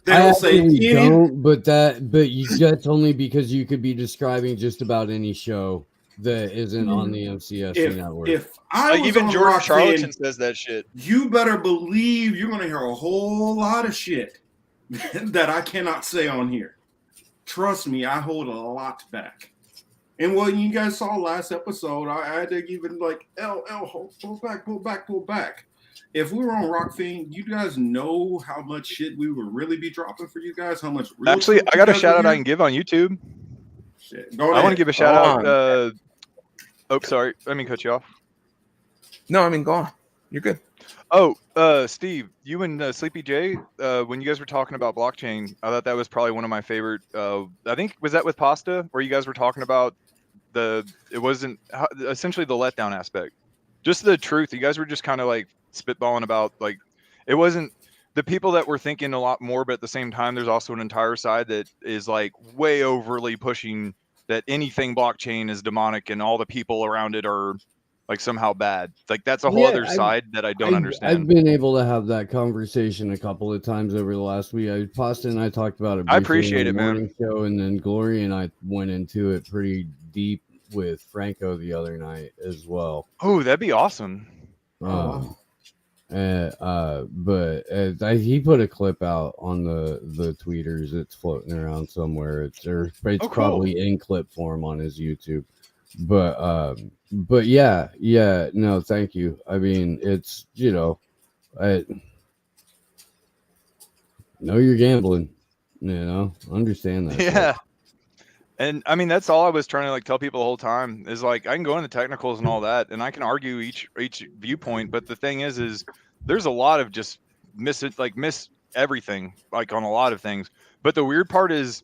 I actually don't, but that's only because you could be describing just about any show that isn't on the MCS network. If I was even on Jordan Rockfin, Charlton says that shit. You better believe you're going to hear a whole lot of shit that I cannot say on here. Trust me, I hold a lot back. And what you guys saw last episode, I had to even like, pull back. If we were on Rockfin, you guys know how much shit we would really be dropping for you guys. How much? Actually, I got a shout out I can give on YouTube. Shit. I want to give a shout out. Sorry, let me cut you off. No, I mean, go on. You're good. Steve, you and Sleepy J, when you guys were talking about blockchain, I thought that was probably one of my favorite. I think was that with Pasta, where you guys were talking about it wasn't essentially the letdown aspect, just the truth. You guys were just kind of like spitballing about like it wasn't the people that were thinking a lot more, but at the same time, there's also an entire side that is like way overly pushing that anything blockchain is demonic and all the people around it are like somehow bad. Like that's a whole Yeah, other side that I don't I've understand. been able to have that conversation a couple of times over the last week. Pasta and I talked about it I briefly appreciate in the it, man. morning show, and then Glory and I went into it pretty deep with Franco the other night as well. Oh, that'd be awesome. He put a clip out on the tweeters. It's floating around somewhere. It's cool. probably in clip form on his YouTube. But yeah, no, thank you. I mean, it's know you're gambling, understand that. Yeah. And I mean, that's all I was trying to like tell people the whole time is like, I can go into technicals and all that, and I can argue each viewpoint. But the thing is there's a lot of just miss everything, like on a lot of things. But the weird part is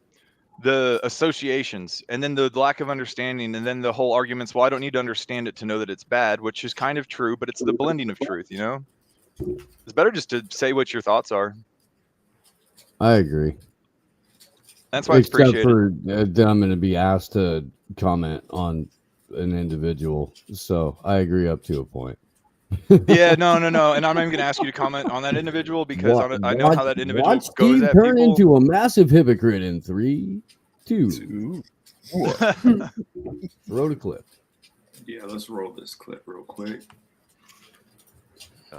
the associations and then the lack of understanding. And then the whole arguments, well, I don't need to understand it to know that it's bad, which is kind of true, but it's the blending of truth, It's better just to say what your thoughts are. I agree. That's why it's Except appreciated. for that I'm going to be asked to comment on an individual. So I agree up to a point. Yeah, no. And I'm not even going to ask you to comment on that individual because I know how that individual watch goes Steve at turn people. into a massive hypocrite in 3, 2, 1. Throw the clip. Yeah, let's roll this clip real quick.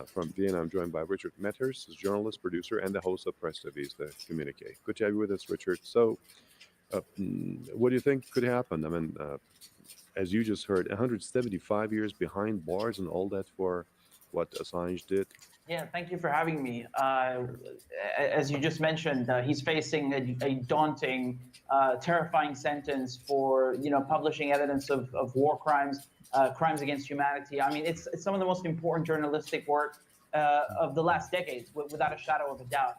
From Vienna, I'm joined by Richard Metters, journalist, producer, and the host of Press TV's The Communique. Good to have you with us, Richard. So, what do you think could happen? I mean, as you just heard, 175 years behind bars and all that for what Assange did. Yeah, thank you for having me. As you just mentioned, he's facing a daunting, terrifying sentence for publishing evidence of war crimes, crimes against humanity. I mean, it's some of the most important journalistic work of the last decades, without a shadow of a doubt.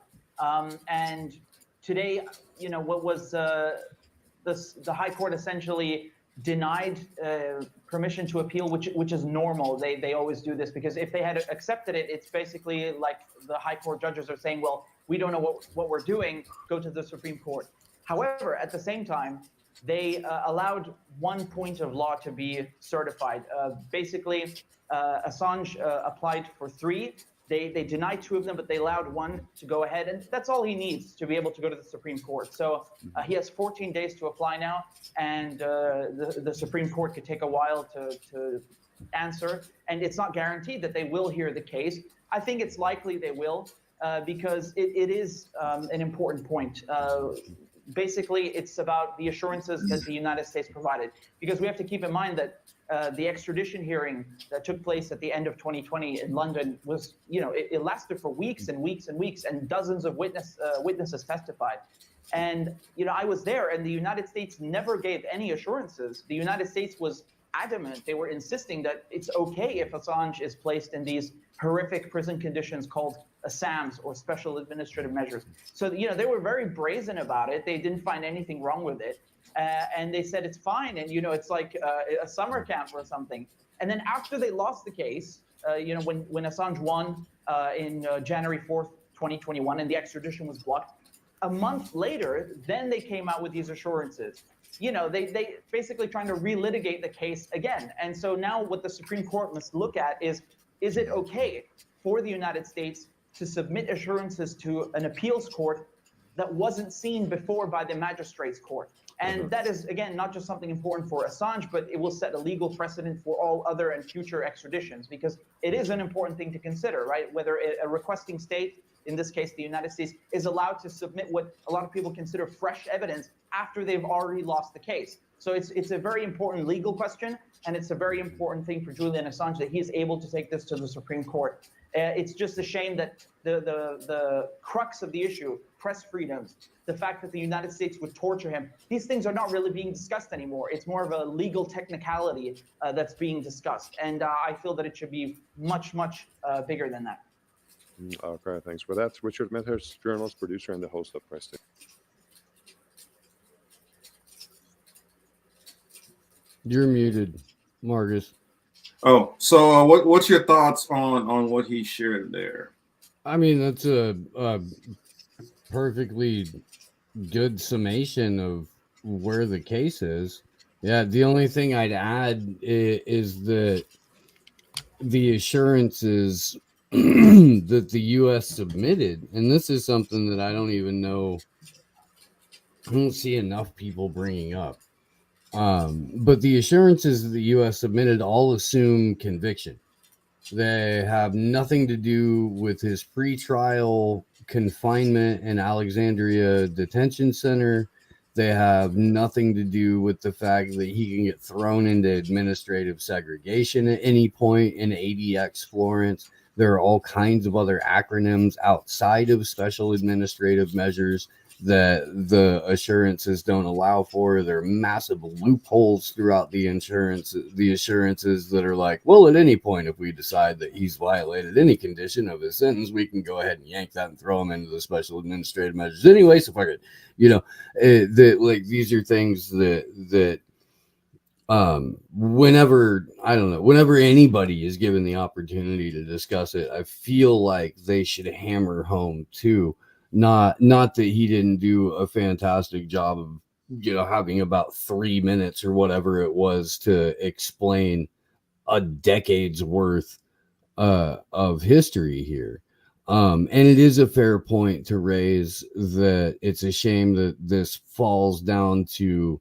And today, what was the High Court essentially denied permission to appeal, which is normal. They always do this because if they had accepted it, it's basically like the High Court judges are saying, well, we don't know what we're doing, go to the Supreme Court. However, at the same time, they allowed one point of law to be certified. Basically, Assange applied for 3. They denied 2 of them, but they allowed 1 to go ahead. And that's all he needs to be able to go to the Supreme Court. So he has 14 days to apply now. And the Supreme Court could take a while to answer. And it's not guaranteed that they will hear the case. I think it's likely they will because it is an important point. Basically, it's about the assurances that the United States provided. Because we have to keep in mind that the extradition hearing that took place at the end of 2020 in London was, it lasted for weeks and weeks and weeks, and dozens of witnesses testified. And, I was there, and the United States never gave any assurances. The United States was adamant. They were insisting that it's okay if Assange is placed in these horrific prison conditions called SAMs, or special administrative measures. So, they were very brazen about it. They didn't find anything wrong with it. And they said it's fine. And, it's like a summer camp or something. And then after they lost the case, when Assange won in January 4th, 2021, and the extradition was blocked, a month later, then they came out with these assurances. They basically trying to relitigate the case again. And so now what the Supreme Court must look at is it okay for the United States to submit assurances to an appeals court that wasn't seen before by the magistrates court? And that is, again, not just something important for Assange, but it will set a legal precedent for all other and future extraditions, because it is an important thing to consider, right? Whether a requesting state, in this case, the United States, is allowed to submit what a lot of people consider fresh evidence after they've already lost the case. So it's a very important legal question, and it's a very important thing for Julian Assange that he is able to take this to the Supreme Court. It's just a shame that the crux of the issue, press freedoms, the fact that the United States would torture him, these things are not really being discussed anymore. It's more of a legal technicality that's being discussed. And I feel that it should be much, much bigger than that. Okay, thanks for that. Richard Medhurst, journalist, producer, and the host of Press TV. You're muted, Marcus. Oh, so what's your thoughts on what he shared there? I mean, that's a perfectly good summation of where the case is. Yeah, the only thing I'd add is that the assurances that the U.S. submitted, and this is something that I don't even know, I don't see enough people bringing up. But the assurances that the U.S. submitted all assume conviction. They have nothing to do with his pretrial confinement in Alexandria Detention Center. They have nothing to do with the fact that he can get thrown into administrative segregation at any point in ADX Florence. There are all kinds of other acronyms outside of special administrative measures that the assurances don't allow for. There are massive loopholes throughout the assurances that are like, well, at any point, if we decide that he's violated any condition of his sentence, we can go ahead and yank that and throw him into the special administrative measures anyway. So fuck it, these are things that whenever anybody is given the opportunity to discuss it, I feel like they should hammer home too. Not that he didn't do a fantastic job of having about 3 minutes or whatever it was to explain a decade's worth of history here. And it is a fair point to raise that it's a shame that this falls down to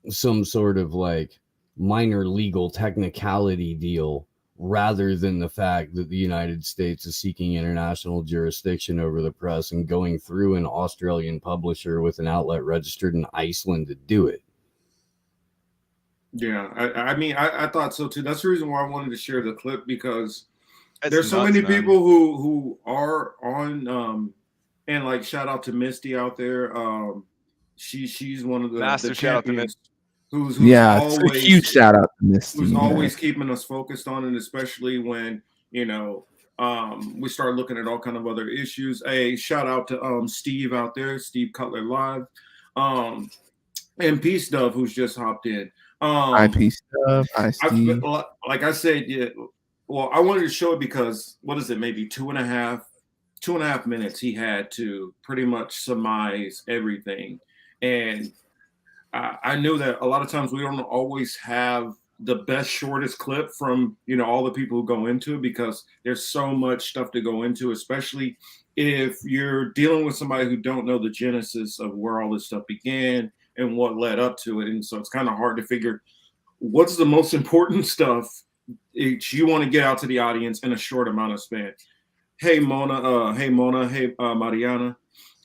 some sort of like minor legal technicality deal rather than the fact that the United States is seeking international jurisdiction over the press and going through an Australian publisher with an outlet registered in Iceland to do it. Yeah, I mean, I thought so too. That's the reason why I wanted to share the clip, because there's so nuts, many man. people who are on and like shout out to Misty out there. She's one of the Massive shout out to champions who's Yeah, it's a always huge shout out to Misty. who's man. always keeping us focused on it, especially when we start looking at all kind of other issues. Hey, shout out to Steve out there, Steve Cutler Live, and Peace Dove, who's just hopped in. Hi, Peace Dove. Hi, Steve. Like I said, yeah. Well, I wanted to show it because what is it? Maybe two and a half minutes he had to pretty much surmise everything, and I knew that a lot of times we don't always have the best shortest clip from all the people who go into it, because there's so much stuff to go into, especially if you're dealing with somebody who don't know the genesis of where all this stuff began and what led up to it. And so it's kind of hard to figure what's the most important stuff you want to get out to the audience in a short amount of span. Hey Mona, hey Mariana.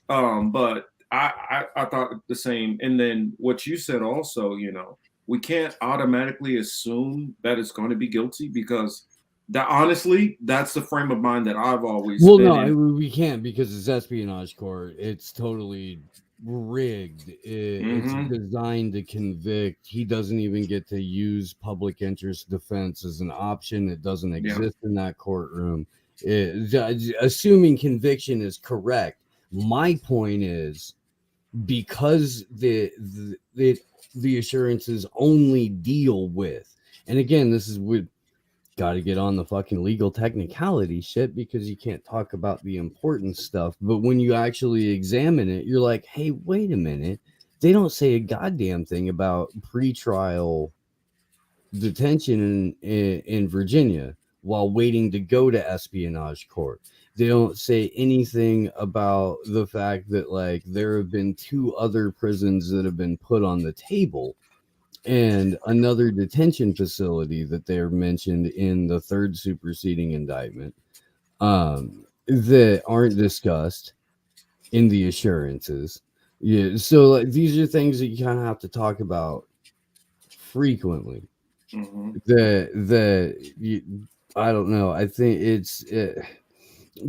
But I thought the same. And then what you said also, we can't automatically assume that it's going to be guilty, because honestly, that's the frame of mind that I've always been in. We can't, because it's espionage court. It's totally rigged. It's designed to convict. He doesn't even get to use public interest defense as an option. It doesn't exist in that courtroom. Assuming conviction is correct, my point is, because the assurances only deal with, and again, this is what got to get on the fucking legal technicality shit, because you can't talk about the important stuff. But when you actually examine it, you're like, hey, wait a minute, they don't say a goddamn thing about pretrial detention in Virginia while waiting to go to espionage court. They don't say anything about the fact that like there have been 2 other prisons that have been put on the table and another detention facility that they're mentioned in the 3rd superseding indictment that aren't discussed in the assurances. Yeah, so like, these are things that you kind of have to talk about frequently. I don't know. I think it's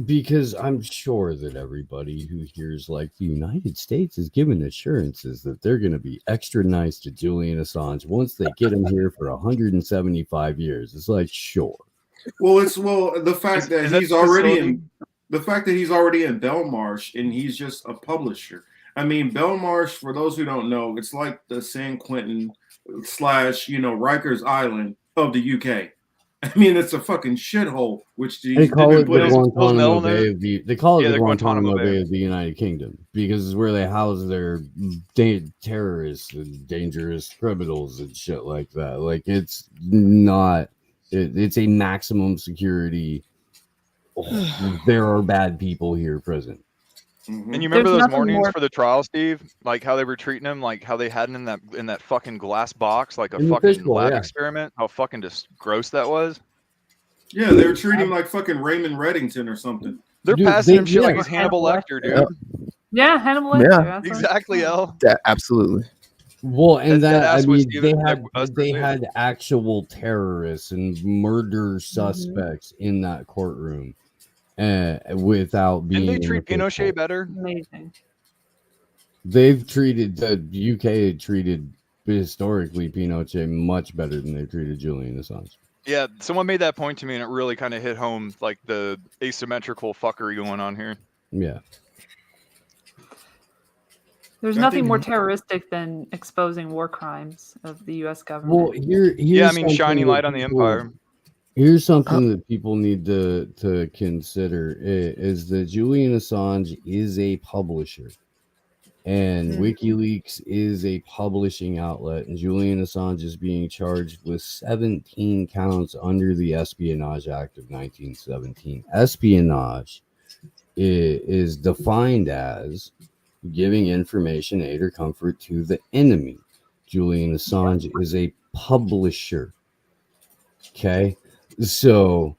because I'm sure that everybody who hears like the United States is given assurances that they're going to be extra nice to Julian Assange once they get him here for 175 years. It's like, sure. Well, the fact that is that he's the already facility? in the fact that he's already in Belmarsh and he's just a publisher. I mean, Belmarsh, for those who don't know, it's like the San Quentin / Rikers Island of the UK. I mean, it's a fucking shithole, which They they've call been it the put in. Guantanamo Bay of the. They call it Yeah, the the Guantanamo Guantanamo Bay Bay. of the United Kingdom because it's where they house their terrorists and dangerous criminals and shit like that. Like it's not. It's a maximum security. There are bad people here present. Mm-hmm. And you remember There's those nothing mornings more- for the trial, Steve? Like how they were treating him, like how they had him in that fucking glass box, like a In the fucking fishbowl, lab yeah. experiment. How fucking just gross that was. Yeah, they were treating him like fucking Raymond Reddington or something. They're Dude, passing him shit yeah. like he's Hannibal Lecter, dude. Yeah, Hannibal Lecter. Yeah. That's what I'm Exactly, saying. L. Yeah, absolutely. Well, and That that I ass was mean, Steven- us they too. had actual terrorists and murder suspects in that courtroom, without being. Didn't they in the treat Pinochet fishbowl. better? Amazing. They've treated the UK treated historically Pinochet much better than they treated Julian Assange. Yeah, someone made that point to me, and it really kind of hit home, like the asymmetrical fuckery going on here. Yeah. There's I nothing think- more terroristic than exposing war crimes of the U.S. government. Well, here's Yeah, I mean, something shining that light on the people- empire. Here's something that people need to consider is that Julian Assange is a publisher. And WikiLeaks is a publishing outlet, and Julian Assange is being charged with 17 counts under the Espionage Act of 1917. Espionage is defined as giving information, aid, or comfort to the enemy. Julian Assange is a publisher. Okay, so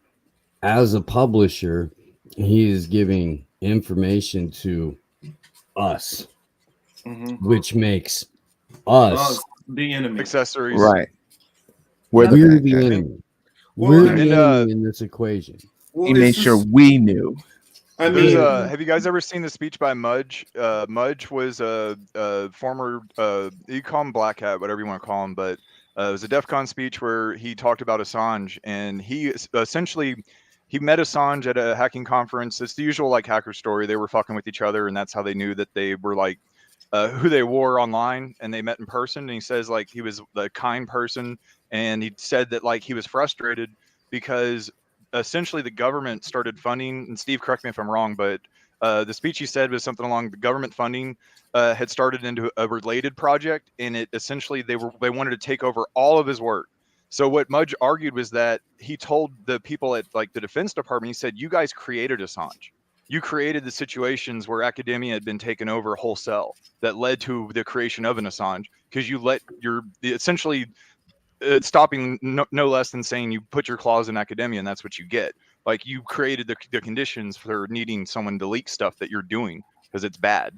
as a publisher, he is giving information to us. Mm-hmm. Which makes us the enemy. Accessories. Right. we're the the bad guy. enemy. Well, We're and, the uh, enemy in this equation. Well, He it's made sure just- we knew. I There's mean, have you guys ever seen the speech by Mudge? Mudge was a former you call him Black Hat, whatever you want to call him, but it was a DEF CON speech where he talked about Assange, and he essentially he met Assange at a hacking conference. It's the usual like hacker story. They were fucking with each other, and that's how they knew that they were like who they were online, and they met in person. And he says like he was a kind person, and he said that like he was frustrated because essentially the government started funding, and Steve, correct me if I'm wrong, but the speech he said was something along the government funding had started into a related project, and it essentially they wanted to take over all of his work. So what Mudge argued was that he told the people at like the Defense Department, he said, you guys created Assange. You created the situations where academia had been taken over wholesale that led to the creation of an Assange, because you let essentially stopping no less than saying you put your claws in academia and that's what you get. Like you created the conditions for needing someone to leak stuff that you're doing because it's bad.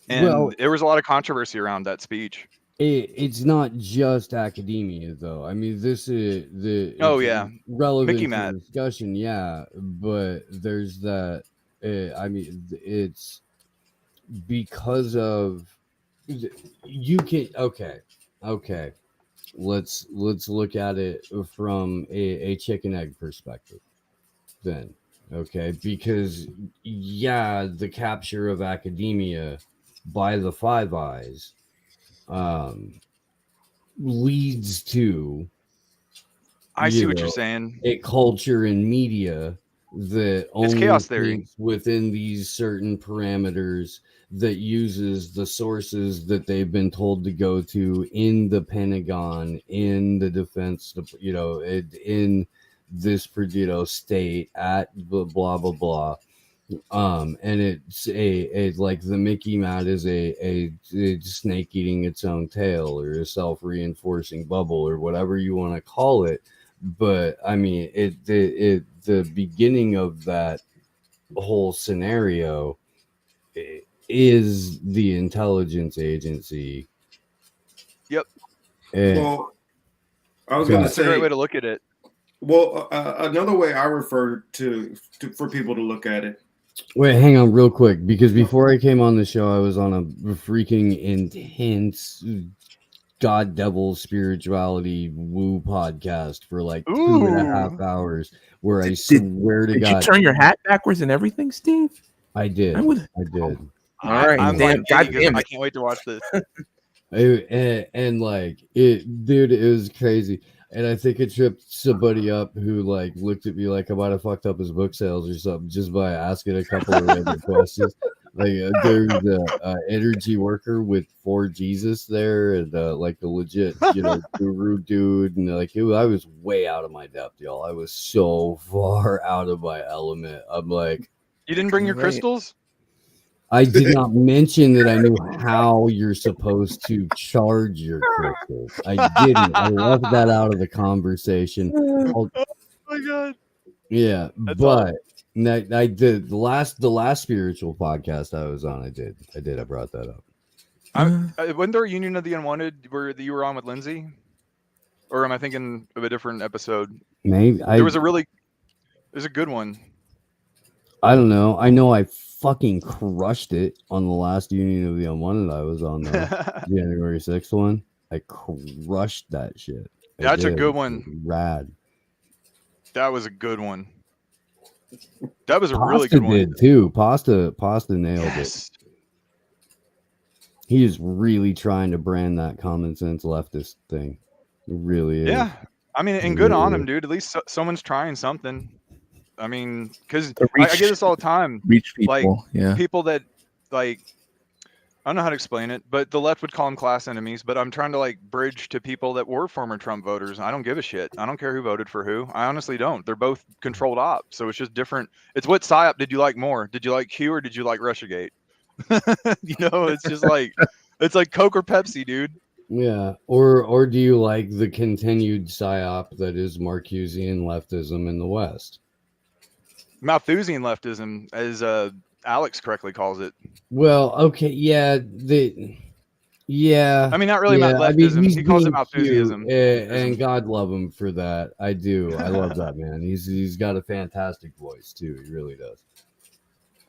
And Well- there was a lot of controversy around that speech. It's not just academia, though. I mean, this is Oh, it's yeah. relevant Mickey to Matt. the discussion, yeah. But there's that. I mean, it's because of you can. Okay. Let's look at it from a chicken egg perspective. Then, okay, because yeah, the capture of academia by the Five Eyes leads to I see what you're saying. a culture in media that It's only chaos theory. thinks within these certain parameters, that uses the sources that they've been told to go to in the Pentagon, in the defense, in this state at blah blah blah. And it's like the Mickey Mouse is a snake eating its own tail, or a self-reinforcing bubble, or whatever you want to call it. But I mean, the beginning of that whole scenario is the intelligence agency. Yep. well, I was Go going to ahead. That's a great say. way to look at it. Well, another way I refer to for people to look at it. Wait, hang on real quick, because before I came on the show, I was on a freaking intense God Devil Spirituality Woo podcast for like 2.5 hours, where I swear to Did God, you turn your hat backwards and everything, Steve? I did. I would. I did. All right, I'm damn, like, God damn I it. can't wait to watch this. And like it, dude, it was crazy. And I think it tripped somebody up who like looked at me like I might have fucked up his book sales or something just by asking a couple of random questions. Like there's a energy worker with 4 Jesus there, and like a legit, guru dude, and like I was way out of my depth, y'all. I was so far out of my element. I'm like, You didn't bring your crystals? I did not mention that I knew how you're supposed to charge your crystals. I didn't. I left that out of the conversation. Oh my god. Yeah, That's but I did the last spiritual podcast I was on. I did. I brought that up. Wasn't there a Union of the Unwanted where you were on with Lindsay? Or am I thinking of a different episode? Maybe There's a good one. I don't know. I know I fucking crushed it on the last Union of the Unwanted I was on, though. January 6th one. I crushed that shit. That's a did. good one. Rad. That was a good one. That was a Pasta really good one. did too. Pasta nailed it. He is really trying to brand that common sense leftist thing. It really is. Yeah. I mean, and good on him, dude. At least someone's trying something. I mean, because I get this all the time. Reach people, like, yeah. People that, like, I don't know how to explain it, but the left would call them class enemies. But I'm trying to, like, bridge to people that were former Trump voters. I don't give a shit. I don't care who voted for who. I honestly don't. They're both controlled op. So it's just different. It's what PSYOP did you like more? Did you like Q or did you like Russiagate? It's just like, it's like Coke or Pepsi, dude. Yeah. Or do you like the continued psyop that is Marcusean leftism in the West? Malthusian leftism, as Alex correctly calls it. Well, okay, yeah, yeah. I mean, not really yeah, leftism. he's He calls it being cute, Malthusianism. and God love him for that. I do. I love that man. He's got a fantastic voice too. He really does.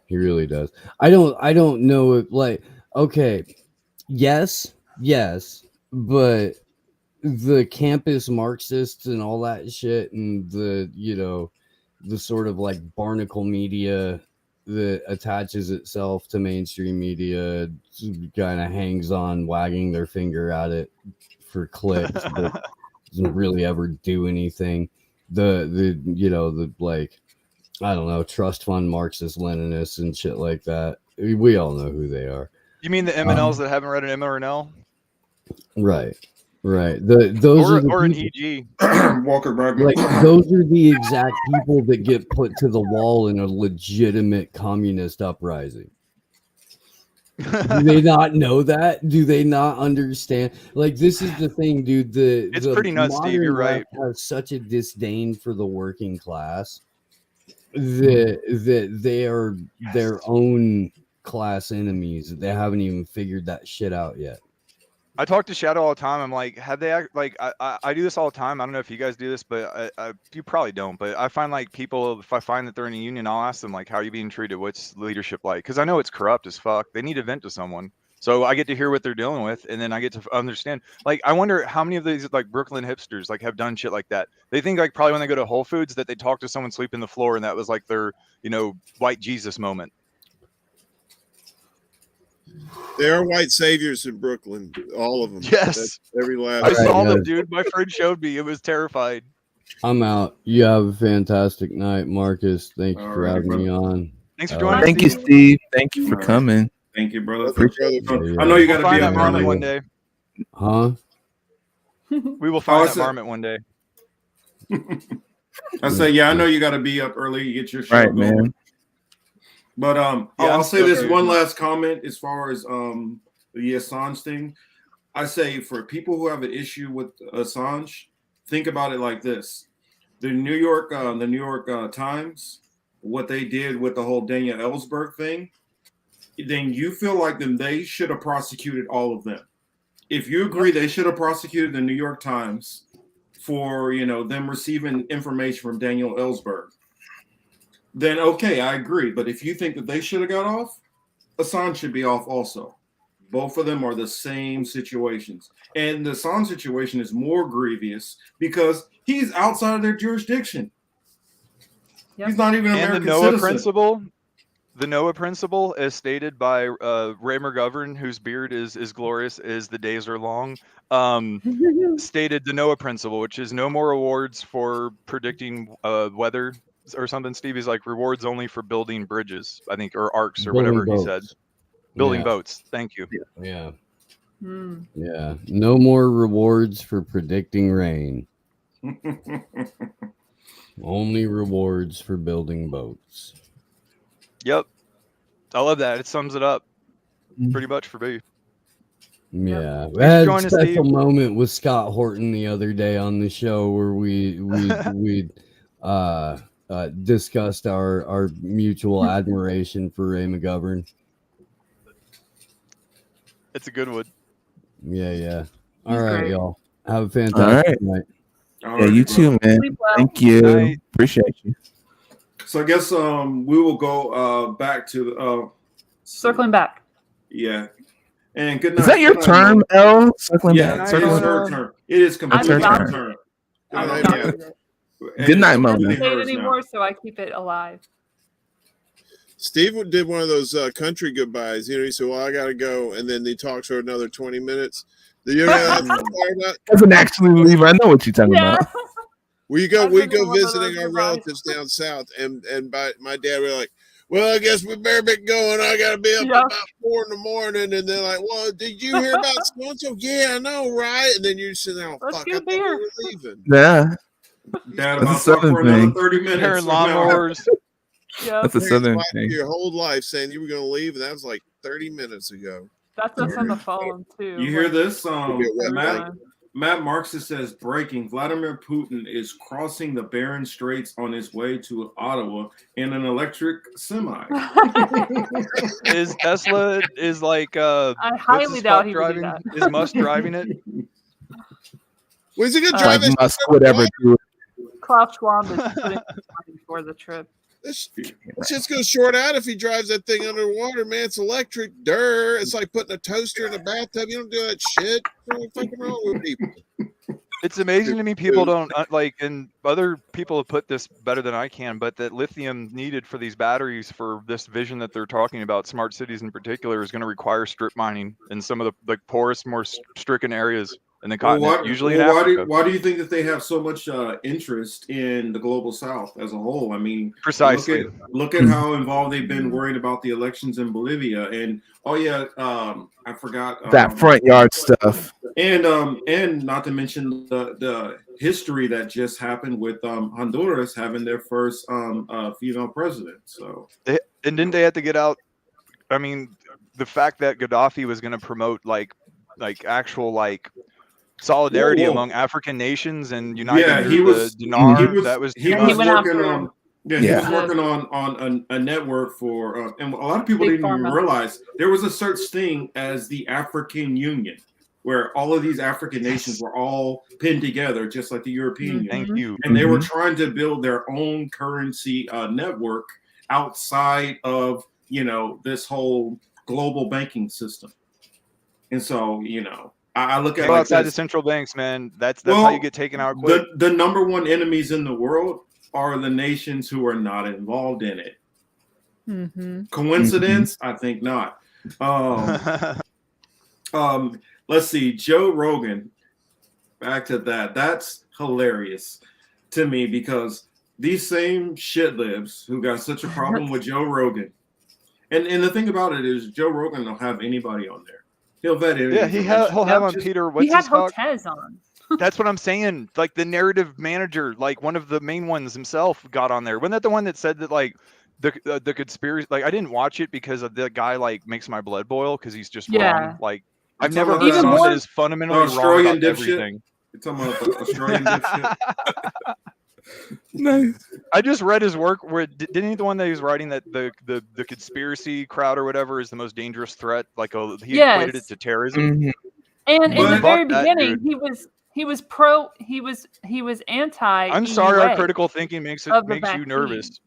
He really does. I don't know if like okay, yes, but the campus Marxists and all that shit, and the the sort of like barnacle media that attaches itself to mainstream media kind of hangs on wagging their finger at it for clicks, but doesn't really ever do anything. The like, I don't know, trust fund Marxist Leninists and shit like that. We all know who they are. You mean the MNLs that haven't read an MRNL? Right. Those are the or an people, EG. Walker Bragg. like those are the exact people that get put to the wall in a legitimate communist uprising. Do they not know that? Do they not understand? Like, this is the thing, dude. It's pretty nuts, Steve. You're modern right. left has such a disdain for the working class that they are their own class enemies. They haven't even figured that shit out yet. I talk to Shadow all the time. I'm like, have they like I do this all the time. I don't know if you guys do this, but you probably don't. But I find like people, if I find that they're in a union, I'll ask them like, how are you being treated? What's leadership like? Because I know it's corrupt as fuck. They need to vent to someone. So I get to hear what they're dealing with, and then I get to understand. Like, I wonder how many of these like Brooklyn hipsters like have done shit like that. They think like probably when they go to Whole Foods that they talk to someone sleeping the floor, and that was like their white Jesus moment. There are white saviors in Brooklyn, all of them. Yes. That's every last. I saw guys. them, dude. My friend showed me. It was terrified. I'm out. You have a fantastic night, Marcus. Thank you All for right, having me brother. on. Thanks for joining us. Thank you, Steve. Thank you for coming. Thank you, brother. Appreciate I know you We'll got to find be that up marmot early. one day. Huh? We will find I that said- marmot one day. I say, yeah, I know you got to be up early. You get your show Right, going. man. But Yeah, I'll I'm say still this very- one last comment as far as the Assange thing. I say for people who have an issue with Assange, think about it like this: the New York Times, what they did with the whole Daniel Ellsberg thing, then you feel like then they should have prosecuted all of them. If you agree they should have prosecuted the New York Times for them receiving information from Daniel Ellsberg, then okay, I agree. But if you think that they should have got off, Assange should be off also. Both of them are the same situations. And the Assange situation is more grievous because he's outside of their jurisdiction. Yep. He's not even an And the American Noah citizen. principle, the Noah principle, as stated by Ray McGovern, whose beard is glorious as the days are long, stated the Noah principle, which is no more awards for predicting weather or something. Stevie's like rewards only for building bridges, I think, or arcs or Building whatever he said. boats. Building Yeah. boats. Thank you. Yeah. Hmm. Yeah. No more rewards for predicting rain. Only rewards for building boats. Yep. I love that. It sums it up pretty much for me. Yeah, we Thanks for had a joining us, special Steve. moment with Scott Horton the other day on the show where we discussed our mutual admiration for Ray McGovern. It's a good one. Yeah. All He's right, great. y'all. Have a All fantastic right. night. All Yeah, right, you bro. too, man. Sleep well. Thank you. Night. Appreciate you. So I guess we will go back to Circling back. yeah. And good night. Is that your Good night, term, Mo. L? Circling Yeah, back. it is Circling her back. turn. It is completely her her turn. turn. I've Yeah. adopted it. Good night, It's Mo. completely I don't say it hers now. anymore, so I keep it alive. Steve did one of those country goodbyes. You know, he said, "Well, I got to go," and then he talks for another 20 minutes. You know what I'm talking about? Doesn't actually leave. I know what you're talking about. We I've go been in one of visiting those our goodbyes. relatives down south, and my dad were like, "Well, I guess we better be going. I got to be up Yep. about 4 in the morning." And they're like, "Well, did you hear about so and so?" "Yeah, I know, right?" And then you're sitting there, "Oh, Let's fuck, get I a thought we beer. were leaving." Yeah, Dad That's a about to talk Southern for another thing. 30 minutes. Hearing from now. lawnmowers. Yep. That's a Parents Southern lied to thing. your whole life saying you were going to leave, and that was like 30 minutes ago. That's us on the phone too. You hear like, this? Get wet Matt, time. Matt Marxist says breaking. Vladimir Putin is crossing the Bering Straits on his way to Ottawa in an electric semi. Is Tesla is like I what's highly his doubt fuck he would do driving? that. Is Musk driving it? Was he going to Uh, drive Like that Musk shit would ever underwater? do it. Klaus Schwab is putting money for the trip. This shit's going to short out if he drives that thing underwater, man. It's electric. Durr. It's like putting a toaster in a bathtub. You don't do that shit. What's fucking wrong with people? It's amazing to me people don't like, and other people have put this better than I can, but that lithium needed for these batteries for this vision that they're talking about, smart cities in particular, is going to require strip mining in some of the poorest, more stricken areas in the continent, usually in Africa. Why do you think that they have so much interest in the global South as a whole? I mean, Precisely. Look at how involved they've been worrying about the elections in Bolivia, and I forgot That front yard stuff. and not to mention the history that just happened with Honduras having their first female president. So And didn't they have to get out? I mean, the fact that Gaddafi was going to promote like actual solidarity Whoa. among African nations and uniting yeah, under he was the dinar. That was he too was much. working on. Yeah, he was Yeah. working on a network for, and a lot of people Big didn't even pharma. realize there was a such thing as the African Union, where all of these African nations were all pinned together, just like the European Union. Thank you. And they were trying to build their own currency network outside of this whole global banking system. And so I look at it Go like outside the this. central banks, man. That's how you get taken out quick. The number one enemies in the world are the nations who are not involved in it. Mm-hmm. Coincidence? I think not. Let's see. Joe Rogan. Back to that. That's hilarious to me because these same shitlibs who got such a problem with Joe Rogan, and the thing about it is Joe Rogan don't have anybody on there. He'll vet it. Yeah, he'll have on Peter. What's He had his fuck? Hotez on. That's what I'm saying. Like the narrative manager, like one of the main ones himself, got on there. Wasn't that the one that said that like the conspiracy? Like I didn't watch it because of the guy like makes my blood boil because he's just wrong. Like I've never heard Even someone more- that is fundamentally wrong Australian about dipshit? everything. You're talking about the Australian dipshit? Nice. I just read his work where didn't he the one that he was writing that the conspiracy crowd or whatever is the most dangerous threat? Like he equated it Yes. to terrorism. Mm-hmm. And in the Fuck very that, beginning, dude. he was anti. I'm sorry, our EUA critical thinking makes of the you vaccine. nervous.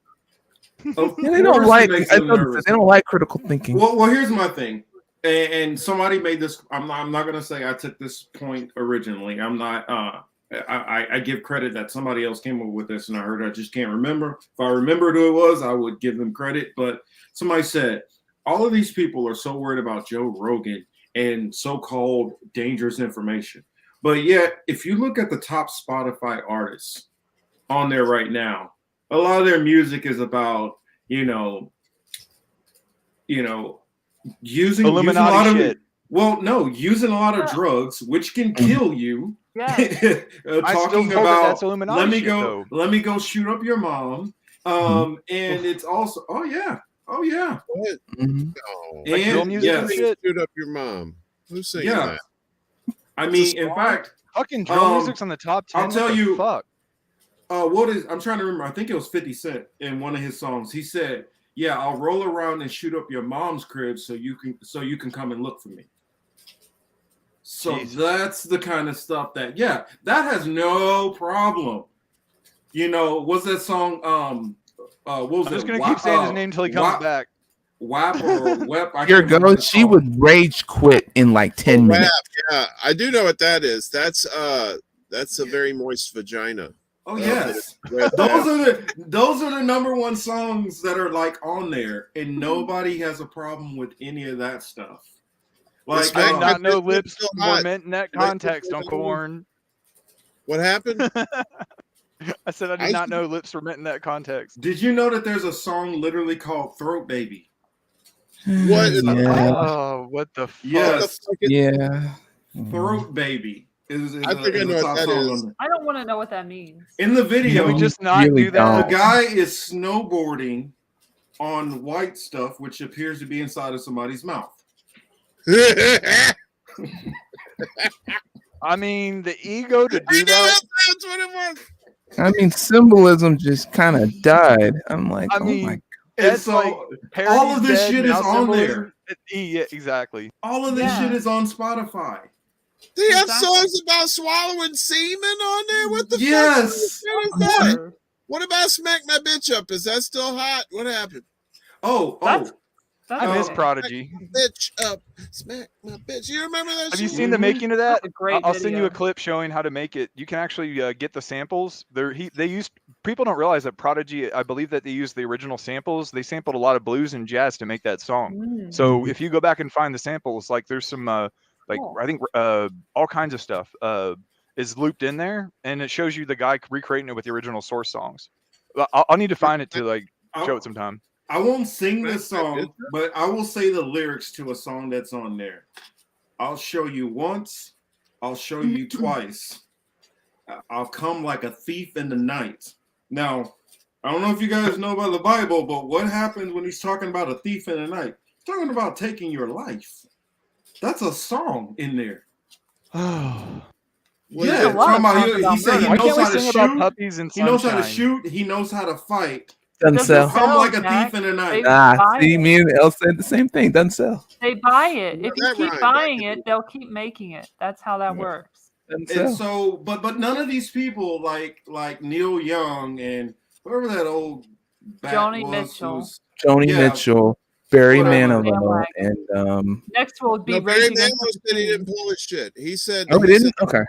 Of Yeah, they don't course it like. makes I them know nervous. they don't like critical thinking. Well, here's my thing. and somebody made this. I'm not going to say I took this point originally. I'm not. I give credit that somebody else came up with this, and I just can't remember. If I remembered who it was, I would give them credit. But somebody said all of these people are so worried about Joe Rogan and so-called dangerous information. But yet, if you look at the top Spotify artists on there right now, a lot of their music is about, using Illuminati a lot of shit. using a lot of drugs, which can kill you. I still Talking hold that that's about Illuminati let me shit, go, though. let me go shoot up your mom. And it's also oh yeah. What? And Like drill music yes, shoot up your mom. Who's saying yeah. that? I That's a mean, in song? fact, Fucking drill music's on the top 10. I'll tell What the you. Fuck? I'm trying to remember. I think it was 50 Cent in one of his songs. He said, "Yeah, I'll roll around and shoot up your mom's crib so you can come and look for me." So that's the kind of stuff that that has no problem. What's that song? What was I'm it? just gonna keep saying his name until he comes back. WAP or WEP? I Here can't remember goes. the She song. would rage quit in like 10 Rap, minutes. yeah, I do know what that is. That's a very moist vagina. Oh yes, Red those are the number one songs that are like on there, and nobody has a problem with any of that stuff. Like I did not know lips still were hot. meant in that Wait, context, Uncle Warren. What happened? I said I did not know lips were meant in that context. Did you know that there's a song literally called "Throat Baby"? What? Yeah. Oh, what the fuck? Yes, Yeah. "Throat Baby" is I think I know a what top that song is. on there. I don't want to know what that means. In the video, Can we just not really do that? the guy is snowboarding on white stuff, which appears to be inside of somebody's mouth. I mean, the ego to do that. That's what it was. I mean, symbolism just kind of died. I'm like, I oh mean, my. And that's so like all parody's of this dead, shit is now on symbolism- there. Yeah, exactly. All of this shit is on Spotify. They have songs about swallowing semen on there. What the Yes. fuck is that? What about "Smack My Bitch Up"? Is that still hot? What happened? I miss Prodigy. Bitch up, smack my bitch. You remember that? Have you shit? seen the making of that? That's a great I'll send you a video. clip showing how to make it. You can actually get the samples. They used. People don't realize that Prodigy. I believe that they used the original samples. They sampled a lot of blues and jazz to make that song. So if you go back and find the samples, like there's some Cool. I think all kinds of stuff is looped in there, and it shows you the guy recreating it with the original source songs. I'll need to find it to show it sometime. I won't sing this song, but I will say the lyrics to a song that's on there. I'll show you once, I'll show you twice. I'll come like a thief in the night. Now, I don't know if you guys know about the Bible, but what happens when he's talking about a thief in the night? He's talking about taking your life. That's a song in there. Yeah, talking about he said he knows how to shoot. Puppies and He knows how to sunshine? shoot. He knows how to fight. Doesn't sell. Come like a thief in the night. See, me and Elle said the same thing. Doesn't sell. They buy it. If you That keep rhymed. buying it, they'll keep making it. That's how that works. And so, but none of these people like Neil Young and whoever that old bat Joni was, Mitchell. who's- Joni yeah, Mitchell, Barry whatever. Manilow, and Next will be No, Barry Rage Against Manilow said he didn't pull his shit. He said. Oh, he said didn't? Okay.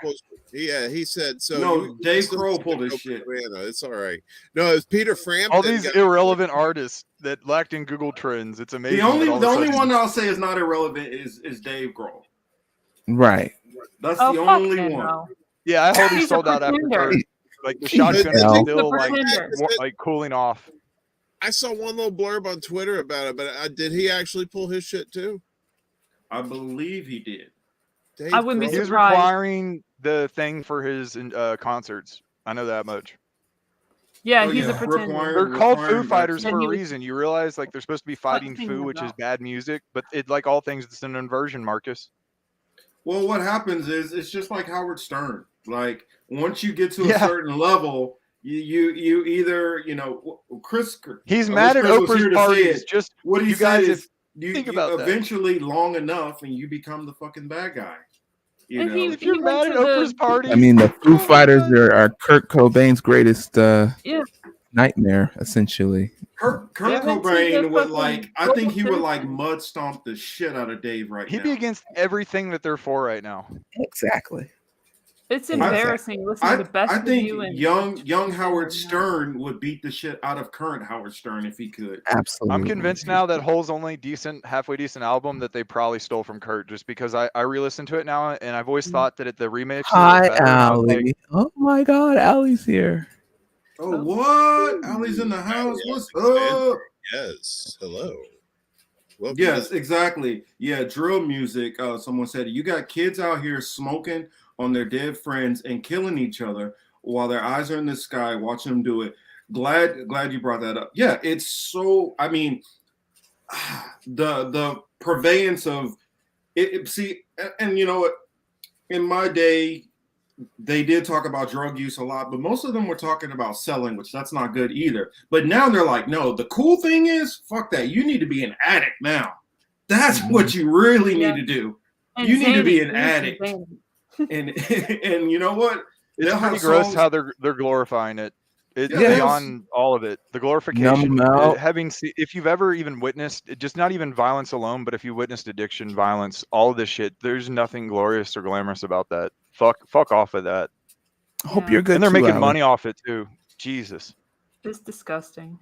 Yeah, he said so. No, Dave Grohl pulled his shit. It's all right. No, it was Peter Frampton. All these irrelevant artists that lacked in Google Trends. It's amazing. The only that all of a one sudden- I'll say is not irrelevant is Dave Grohl. right. That's Oh, the fuck only him, one. though. Yeah, I hope he He's a sold out after pretender. third. Like the shotgun is He's a still pretender. like cooling off. I saw one little blurb on Twitter about it, but did he actually pull his shit too? I believe he did. Dave I wouldn't be Grohl? He was surprised. requiring the thing for his concerts. I know that much. Yeah, Oh, he's yeah, a pretender. required- They're called Foo requiring Fighters And for he a was- reason. You realize like they're supposed to be fighting Fucking Foo, which is up. bad music, but it like all things, it's an inversion, Marcus. Well, what happens is it's just like Howard Stern. Like once you get to a Yeah. certain level, you either Chris. He's I mad wish at Chris was Oprah's here to say parties. it. Just What he you said guys, is if you think about that. eventually long enough and you become the fucking bad guy. You And know. if you're he mad went at to Oprah's the- parties, I mean, the Foo Fighters are Kurt Cobain's greatest Yeah. nightmare, essentially. Kurt Kurt Cobain would like. I think he would like mud stomp the shit out of Dave right He'd now. be against everything that they're for right now. Exactly. It's embarrassing listening to Best I of think You and young Howard Stern would beat the shit out of current Howard Stern if he could. Absolutely. I'm convinced now that Hole's only halfway decent album that they probably stole from Kurt, just because I re-listened to it now, and I've always thought that the remix Hi, was better. And I was Allie. like, Oh my God, Allie's here. Oh, what? Allie's in the house. What's up? Yes. Hello. Welcome Yes, to- exactly. Yeah, drill music. Someone said you got kids out here smoking on their dead friends and killing each other while their eyes are in the sky, watching them do it. Glad you brought that up. Yeah, it's so. I mean, the purveyance of it. See, and you know what? In my day, they did talk about drug use a lot, but most of them were talking about selling, which that's not good either. But now they're like, no, the cool thing is, fuck that. You need to be an addict now. That's what you really need to do. And you need to be Xanny, an addict. And you know what? it's They'll pretty have gross songs- how they're glorifying it. It's Yeah, beyond all of it. The glorification. Numb out. If you've ever even witnessed, just not even violence alone, but if you witnessed addiction, violence, all of this shit, there's nothing glorious or glamorous about that. Fuck off of that. Hope you're good. And they're too, making Allie. money off it too. Jesus. It's disgusting.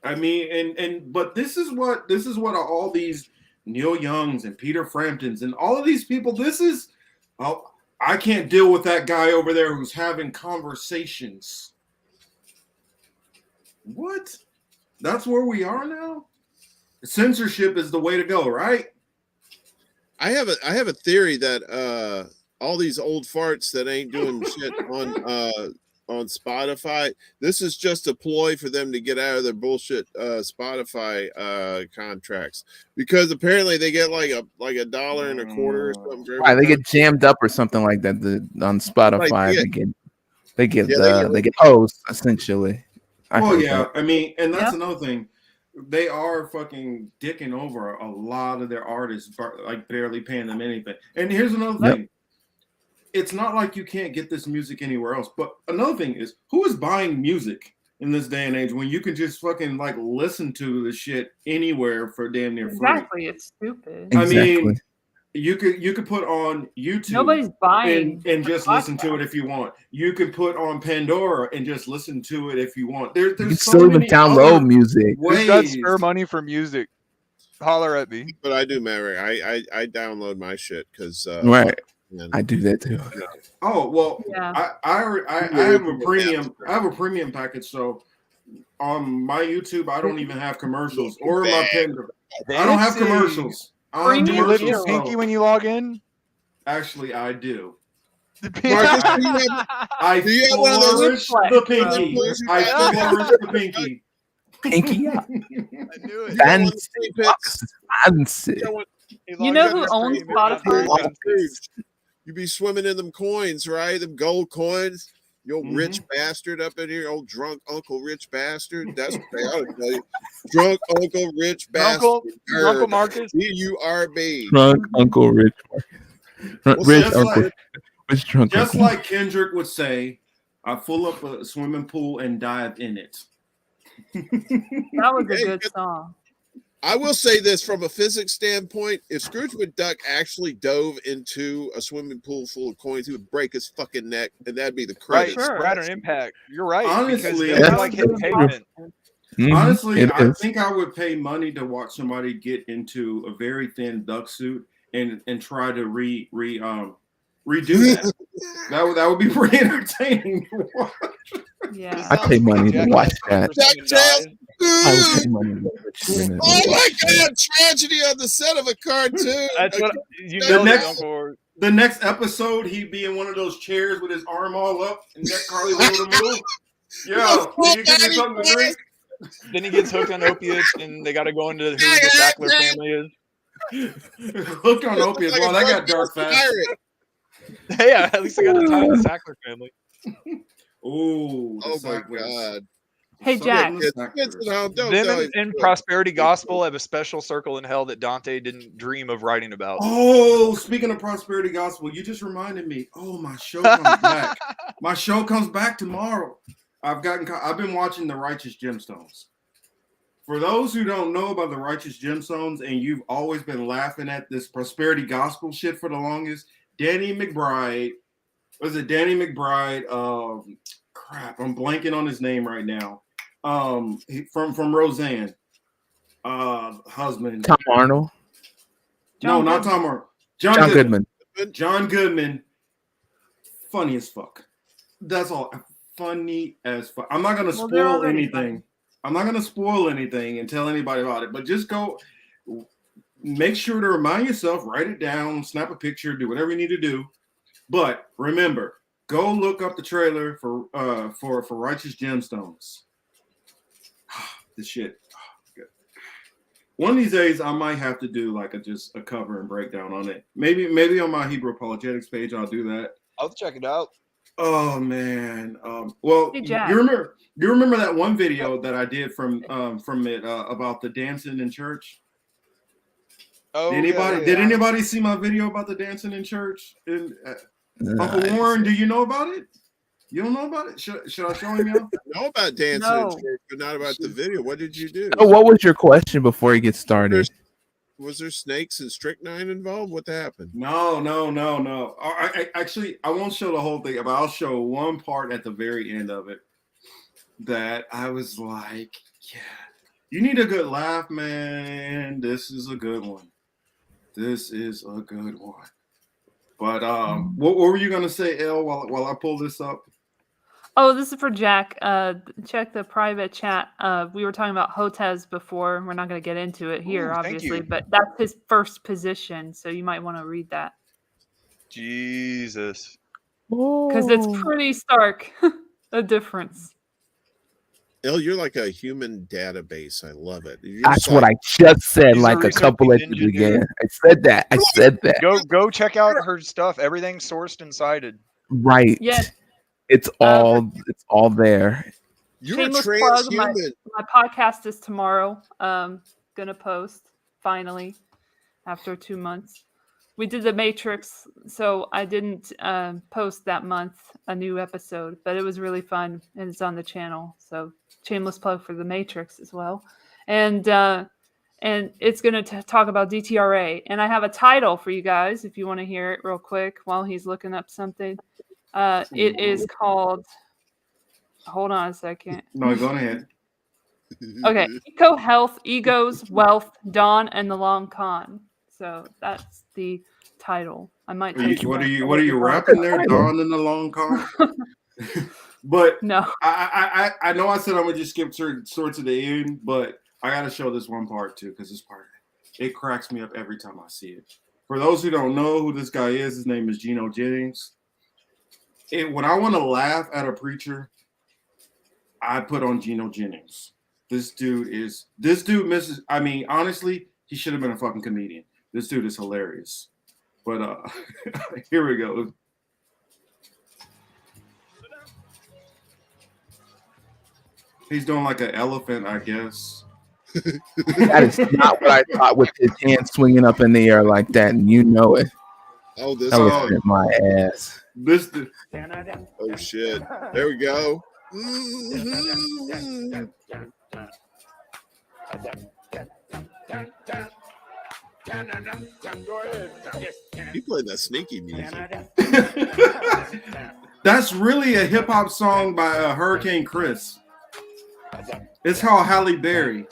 I mean, but this is what all these Neil Youngs and Peter Framptons and all of these people. This is, I can't deal with that guy over there who's having conversations. What? That's where we are now? Censorship is the way to go, right? I have a theory that all these old farts that ain't doing shit on Spotify, this is just a ploy for them to get out of their bullshit Spotify contracts, because apparently they get like a $1.25 or something. For Right, every they get jammed up or something like that. On Spotify, Like, they get hosed essentially. I Well, heard yeah. that. I mean, and that's another thing. They are fucking dicking over a lot of their artists, like barely paying them anything. And here's another thing. It's not like you can't get this music anywhere else. But another thing is, who is buying music in this day and age when you can just fucking like listen to the shit anywhere for damn near free? Exactly. It's stupid. I mean, you could put on YouTube. Nobody's buying and just listen to it if you want. You could put on Pandora and just listen to it if you want. There's You can so still even many download other music. Who's got ways. spare money for music? Holler at me. But I do, Mary. I download my shit because Right. I do that too. Oh well, yeah. I have a premium. I have a premium package, so on my YouTube I don't even have commercials or my Pandora. I don't have commercials. I don't have Do you lift commercials, your pinky so- when you log in? Actually, I do. Marcus, do you have- I do you have one of those- flourish the pinky. I flourish the pinky. Pinky up. I knew it. Fancy. You know who owns Spotify? You be swimming in them coins, right? Them gold coins. You old rich bastard up in here, old drunk Uncle Rich bastard. That's what they ought to tell you. Drunk Uncle Rich bastard. Uncle Marcus. DURB. Drunk Uncle Rich. Rich just Uncle. like- Rich drunk Just Uncle. like Kendrick would say, I fill up a swimming pool and dive in it. That was a good song. I will say this from a physics standpoint: if Scrooge McDuck actually dove into a swimming pool full of coins, he would break his fucking neck, and that'd be the Right, credits. spread an impact. You're right. Honestly, because they're like hitting pavement. Honestly, It I is. think I would pay money to watch somebody get into a very thin duck suit and try to redo that. that would be pretty entertaining to watch. Yeah. I pay money to watch that. DuckTales. I would pay money to watch that. Oh my God! Tragedy on the set of a cartoon. That's what you The know. next, the next episode, he'd be in one of those chairs with his arm all up and neck Carly able to move. Yo, can you give me something to drink? Then he gets hooked on opiates, and they got to go into who the Sackler family is. Hooked on opiates. Wow, that got dark fast. Yeah, at least I got to tie in the Sackler family. Ooh, Oh my God! Hey, Jack. Them and Prosperity Gospel have a special circle in hell that Dante didn't dream of writing about. Oh, speaking of Prosperity Gospel, you just reminded me. Oh, my show comes back. My show comes back tomorrow. I've been watching The Righteous Gemstones. For those who don't know about the Righteous Gemstones, and you've always been laughing at this prosperity gospel shit for the longest, Danny McBride, was it Danny McBride? Crap, I'm blanking on his name right now. From Roseanne, husband. Tom Arnold. No, not Tom Arnold. John Goodman. John Goodman. Funny as fuck. That's all. Funny as fuck. I'm not gonna spoil anything. I'm not gonna spoil anything and tell anybody about it. But just go. Make sure to remind yourself. Write it down. Snap a picture. Do whatever you need to do. But remember, go look up the trailer for Righteous Gemstones. The shit. Good. One of these days, I might have to do like just a cover and breakdown on it. Maybe on my Hebrew apologetics page, I'll do that. I'll check it out. Oh man. Well, Hey, you Jack. remember that one video that I did from it about the dancing in church? Oh, Did anybody see my video about the dancing in church? And Uncle Warren, do you know about it? You don't know about it? Should I show him now? I know about dancing in church, but not about the video. What did you do? Oh, what was your question before you get started? Was there snakes and strychnine involved? What happened? No. Actually, I won't show the whole thing, but I'll show one part at the very end of it that I was like, yeah, you need a good laugh, man. This is a good one. This is a good one. But what were you gonna say, Elle, while I pull this up? Oh, this is for Jack. Check the private chat. We were talking about Hotez before. We're not going to get into it here, Ooh, thank obviously, you. but that's his first position, so you might want to read that Jesus. because it's pretty stark, a difference. Elle, you're like a human database. I love it. You're That's just what I just said He's a like a research couple of ninja, minutes dude. ago. I said that. Go check out her stuff. Everything's sourced and cited. Right. Yes. It's all there. You're a Shameless plug. transhuman. My podcast is tomorrow. Gonna post finally after 2 months. We did the Matrix, so I didn't post that month a new episode, but it was really fun and it's on the channel. So shameless plug for the Matrix as well, and it's gonna talk about DTRA. And I have a title for you guys if you want to hear it real quick while he's looking up something. It is called. Hold on a second. No, go ahead. Okay, Eco Health, Egos, Wealth, Dawn, and the Long Con. So that's the title. I might. What are you rapping there, Dawn and the Long Con? But no, I know I said I'm gonna just skip certain sorts of the end, but I gotta show this one part too because this part it cracks me up every time I see it. For those who don't know who this guy is, his name is Geno Jennings. When I want to laugh at a preacher, I put on Geno Jennings. This dude misses. I mean, honestly, he should have been a fucking comedian. This dude is hilarious. But here we go. He's doing like an elephant, I guess. That is not what I thought with his hand swinging up in the air like that, and you know it. Oh, this elephant my ass. This dude. Oh shit! There we go. You played that sneaky music. That's really a hip hop song by Hurricane Chris. It's called Halle Berry. You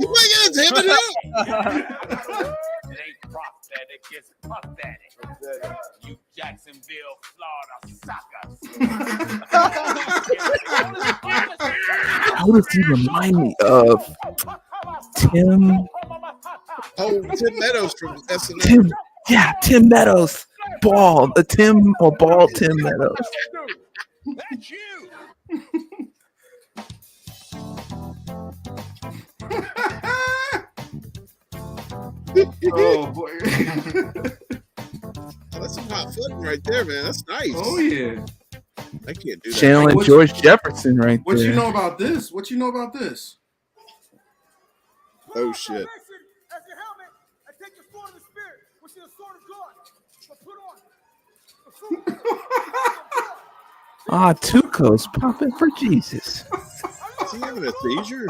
might get him it up. It's pathetic. You Jacksonville, Florida How does he remind me of Tim? Oh, Tim Meadows from SNL. Tim Meadows. Bald. Tim Meadows. That's you. Oh boy. That's some hot footing right there, man. That's nice. Oh yeah. I can't do that. Channeling George Jefferson right What there. you know about this? What you know about this? Oh shit. Tuco's popping for Jesus. Is he having a seizure?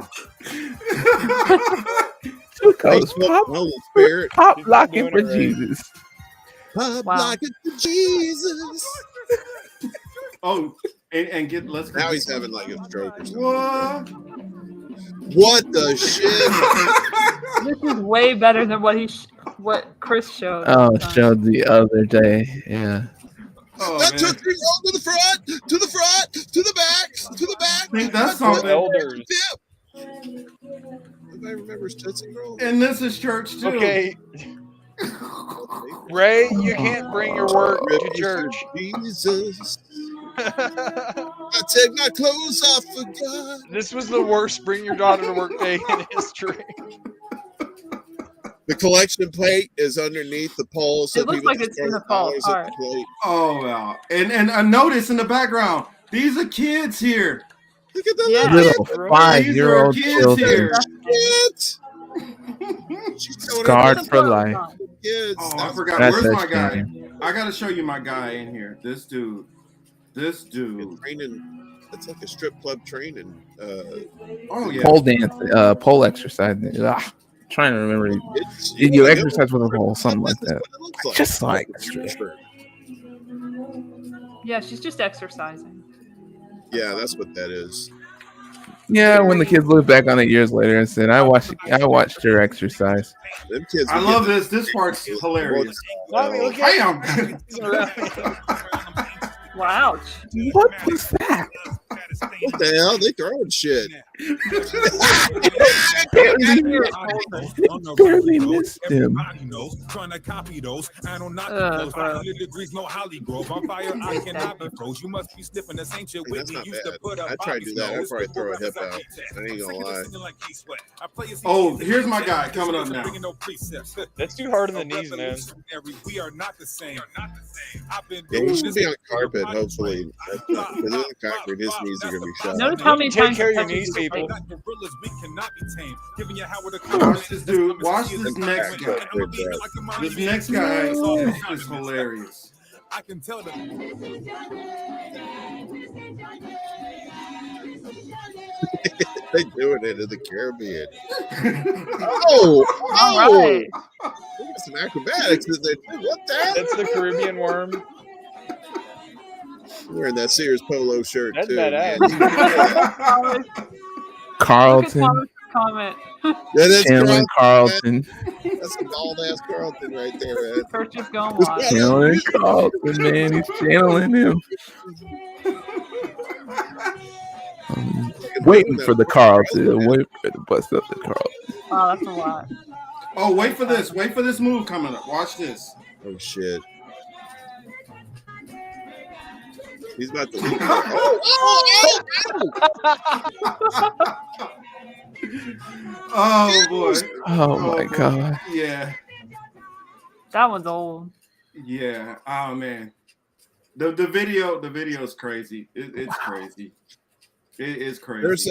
Goes, pop, Holy Spirit. pop She's locking doing for it right. Jesus. Pop Wow. locking for Jesus. Oh, and get let's Now he's having like a stroke or something. What? What the shit? This is way better than what Chris showed. Oh, showed the other day. Yeah. Oh, That man. took me all to the front, to the front, to the back, to the back. See, that's The something. elders. Everybody remembers Tootsie Roll? And this is church too. Okay, Ray, you can't bring your work to church. Jesus. I take my clothes off for God. This was the worst bring your daughter to work day in history. The collection plate is underneath the pole, so It looks people like can it's throw gonna the fall dollars at apart. the plate. Oh wow. And a notice in the background. These are kids here. Look at the Yeah. little Little kids. 5-year-old These are kids children here. Kids. She's throwing scarred her for life. kids. Oh, I That's- forgot. That's Where's that my guy? shame. I gotta show you my guy in here. This dude. Training. It's like a strip club training. Oh yeah. Pole dance, pole exercise. Trying to remember. You exercise with a pole, something like that. Just like Yeah, she's just exercising. Yeah, that's what that is. yeah. When the kids look back on it years later and said, "I watched her exercise." Them kids. I love this. This part's hilarious. Mommy, look at Bam! Wow. What was that? What the hell? They throwing shit. Barely missed him. Trying to copy those. I don't knock bro. 500 degrees, no Holly Grove. On fire, I cannot be froze. You must be sniffing the same shit Hey, with that's me. not Used to bad. put up I tried to do that. I'd Bobby's probably nose. throw a hip out. I ain't gonna lie. Oh, here's my guy coming up now. That's too hard on the knees, man. We are not the same. Yeah, he should be on carpet, hopefully. Because in the concrete, his knees are gonna be shot. Notice how many Take times care he of your touches knees, the people. plate. Watch this dude. Watch this next guy. This next guy is hilarious. I can tell them. They doing it in the Caribbean. Oh, All right. Look at some acrobatics in there. Too. What the hell? That's the Caribbean worm. Wearing that Sears polo shirt That's too. badass. Look at Carlton, Thomas' comment. Yeah, that's Chandler Carlton, That's a bald ass Carlton right there, man. Church is going wild. Chandler Carlton, man, he's channeling him. Waiting for the Carlton. Wait for the bust up the Carlton. Wow, that's a lot. Oh, wait for this. Wait for this move coming up. Watch this. Oh shit. He's about to leave. Oh boy. Oh my boy. god. Yeah. That one's old. Yeah. Oh man. The video is crazy. It's crazy. It is crazy. There's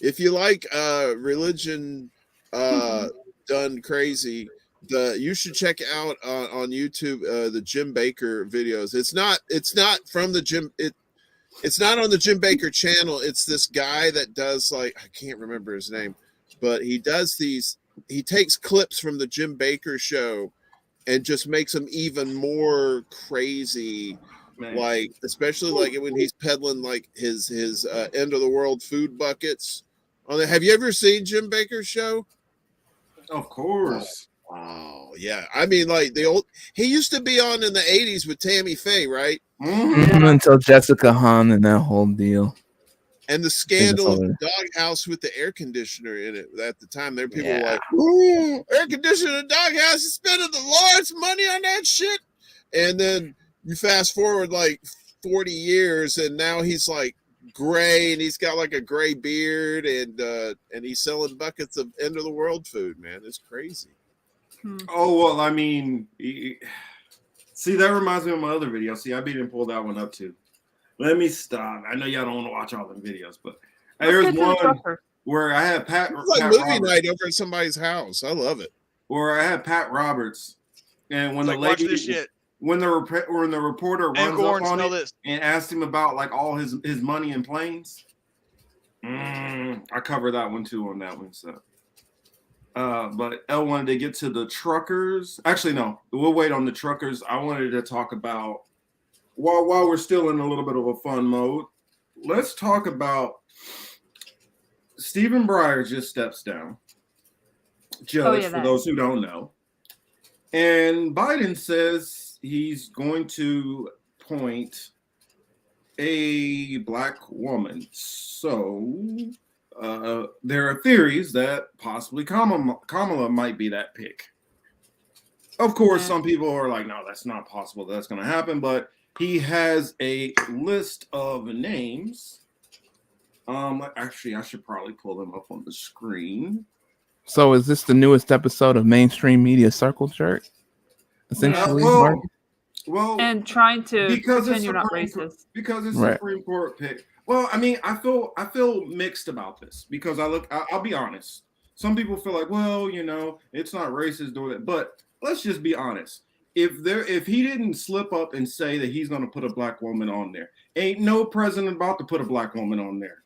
if you like religion done crazy, you should check out on YouTube the Jim Baker videos. It's not from the Jim it's not on the Jim Baker channel. It's this guy that does I can't remember his name, but he does he takes clips from the Jim Baker show and just makes them even more crazy. Man. Especially when he's peddling his end of the world food buckets. Have you ever seen Jim Baker's show? Of course. Oh yeah. I mean, he used to be on in the 80s with Tammy Faye, right? Mm-hmm. Until Jessica Hahn and that whole deal. And the scandal of the doghouse with the air conditioner in it. At the time, there were people like, "Ooh, air conditioner doghouse is spending the Lord's money on that shit." And then you fast forward 40 years, and now he's gray, and he's got a gray beard, and he's selling buckets of end of the world food. Man, it's crazy. Oh well, I mean, see, that reminds me of my other video. See, I didn't pull that one up too. Let me stop. I know y'all don't want to watch all the videos, but there's one where I had Pat. It's Pat movie Roberts, night over at somebody's house. I love it. Where I had Pat Roberts, and when the watch lady, this shit. when the reporter runs Gordon, up on smell it this. and asked him about all his money and planes, I covered that one too on that one. So, but L wanted to get to the truckers. Actually, no, we'll wait on the truckers. I wanted to talk about while we're still in a little bit of a fun mode. Let's talk about Stephen Breyer just steps down. Judge, for those who don't know. And Biden says he's going to appoint a black woman. So there are theories that possibly Kamala might be that pick. Of course, some people are like, no, that's not possible. That's going to happen. But he has a list of names. Actually, I should probably pull them up on the screen. So is this the newest episode of Mainstream Media Circle Jerk? Essentially, Mark? Well, and trying to because pretend you're not Supreme racist. Because it's Right. Supreme Court pick. Well, I mean, I feel mixed about this because I'll be honest. Some people feel like, well, you know, it's not racist doing it, but let's just be honest. If he didn't slip up and say that he's going to put a black woman on there, ain't no president about to put a black woman on there.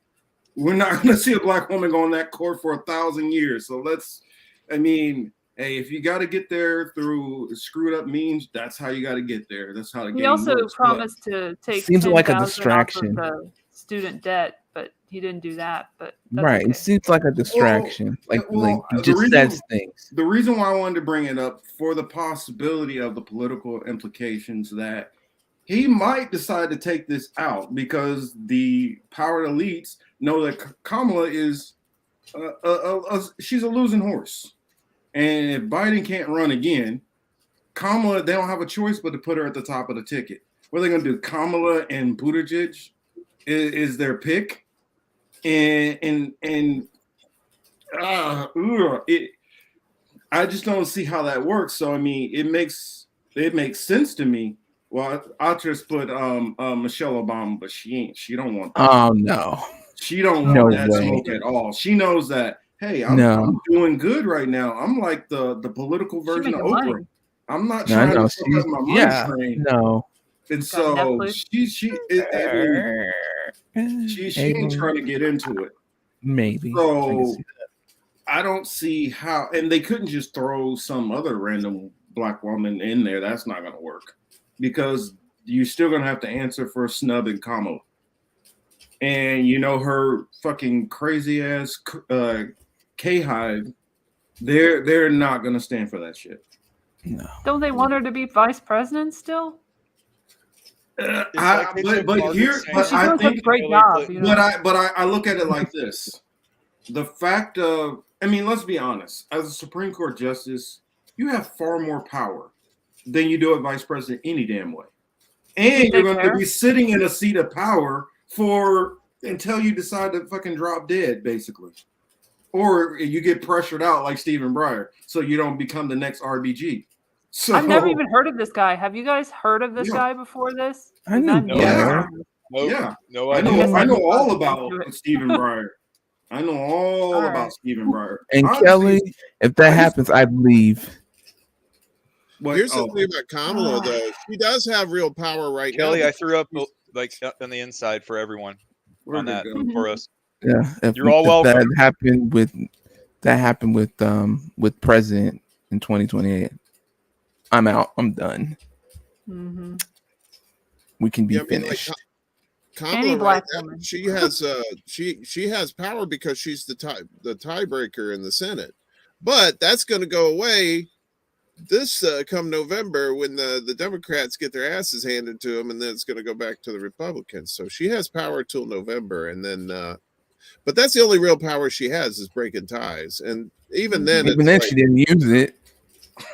We're not going to see a black woman go on that court for 1,000 years. So hey, if you got to get there through screwed up means, that's how you got to get there. That's how the game He also works. promised to take Seems like a 10,000 distraction. off of the student debt, but he didn't do that. But that's Right. okay. It seems like a distraction. Like he the just reason- says things. The reason why I wanted to bring it up for the possibility of the political implications that he might decide to take this out because the power elites know that Kamala is she's a losing horse. And if Biden can't run again, Kamala, they don't have a choice but to put her at the top of the ticket. What are they going to do? Kamala and Buttigieg is their pick. I just don't see how that works. So I mean, it makes sense to me. Well, I'll just put Michelle Obama, but she don't want that. Oh no. She don't No want that way. smoke at all. She knows that, hey, I'm doing good right now. I'm like the political version of making Oprah. money. I'm not No, I trying know. to fuck up my money train. No. And so Netflix. she ain't trying to get into it. Maybe. So I don't see how, and they couldn't just throw some other random black woman in there. That's not going to work because you're still going to have to answer for snub and Kamala. And you know her fucking crazy ass K-Hive, they're not going to stand for that shit. No. Don't they want her to be vice president still? I think a great job. You know? But I look at it like this: the fact of, I mean, let's be honest. As a Supreme Court justice, you have far more power than you do as vice president any damn way, and you're going to be sitting in a seat of power until you decide to fucking drop dead, basically, or you get pressured out like Stephen Breyer, so you don't become the next RBG. So I've never even heard of this guy. Have you guys heard of this guy before this? I know. Yeah. No I idea. know all about Stephen Breyer. I know all about Stephen Breyer. And Honestly, Kelly, if that happens, I'd leave. Here's the thing about Kamala, though. She does have real power right Kelly, now. I threw up like on the inside for everyone on that for us. Yeah, You're all welcome. That happened with President in 2028. I'm out. I'm done. Mm-hmm. We can be Yeah, I mean, like, finished. Kamala, right now, she has she has power because she's the tiebreaker in the Senate, but that's going to go away this come November when the Democrats get their asses handed to them, and then it's going to go back to the Republicans. So she has power till November, and then but that's the only real power she has is breaking ties, and even then, Even then, she didn't use it.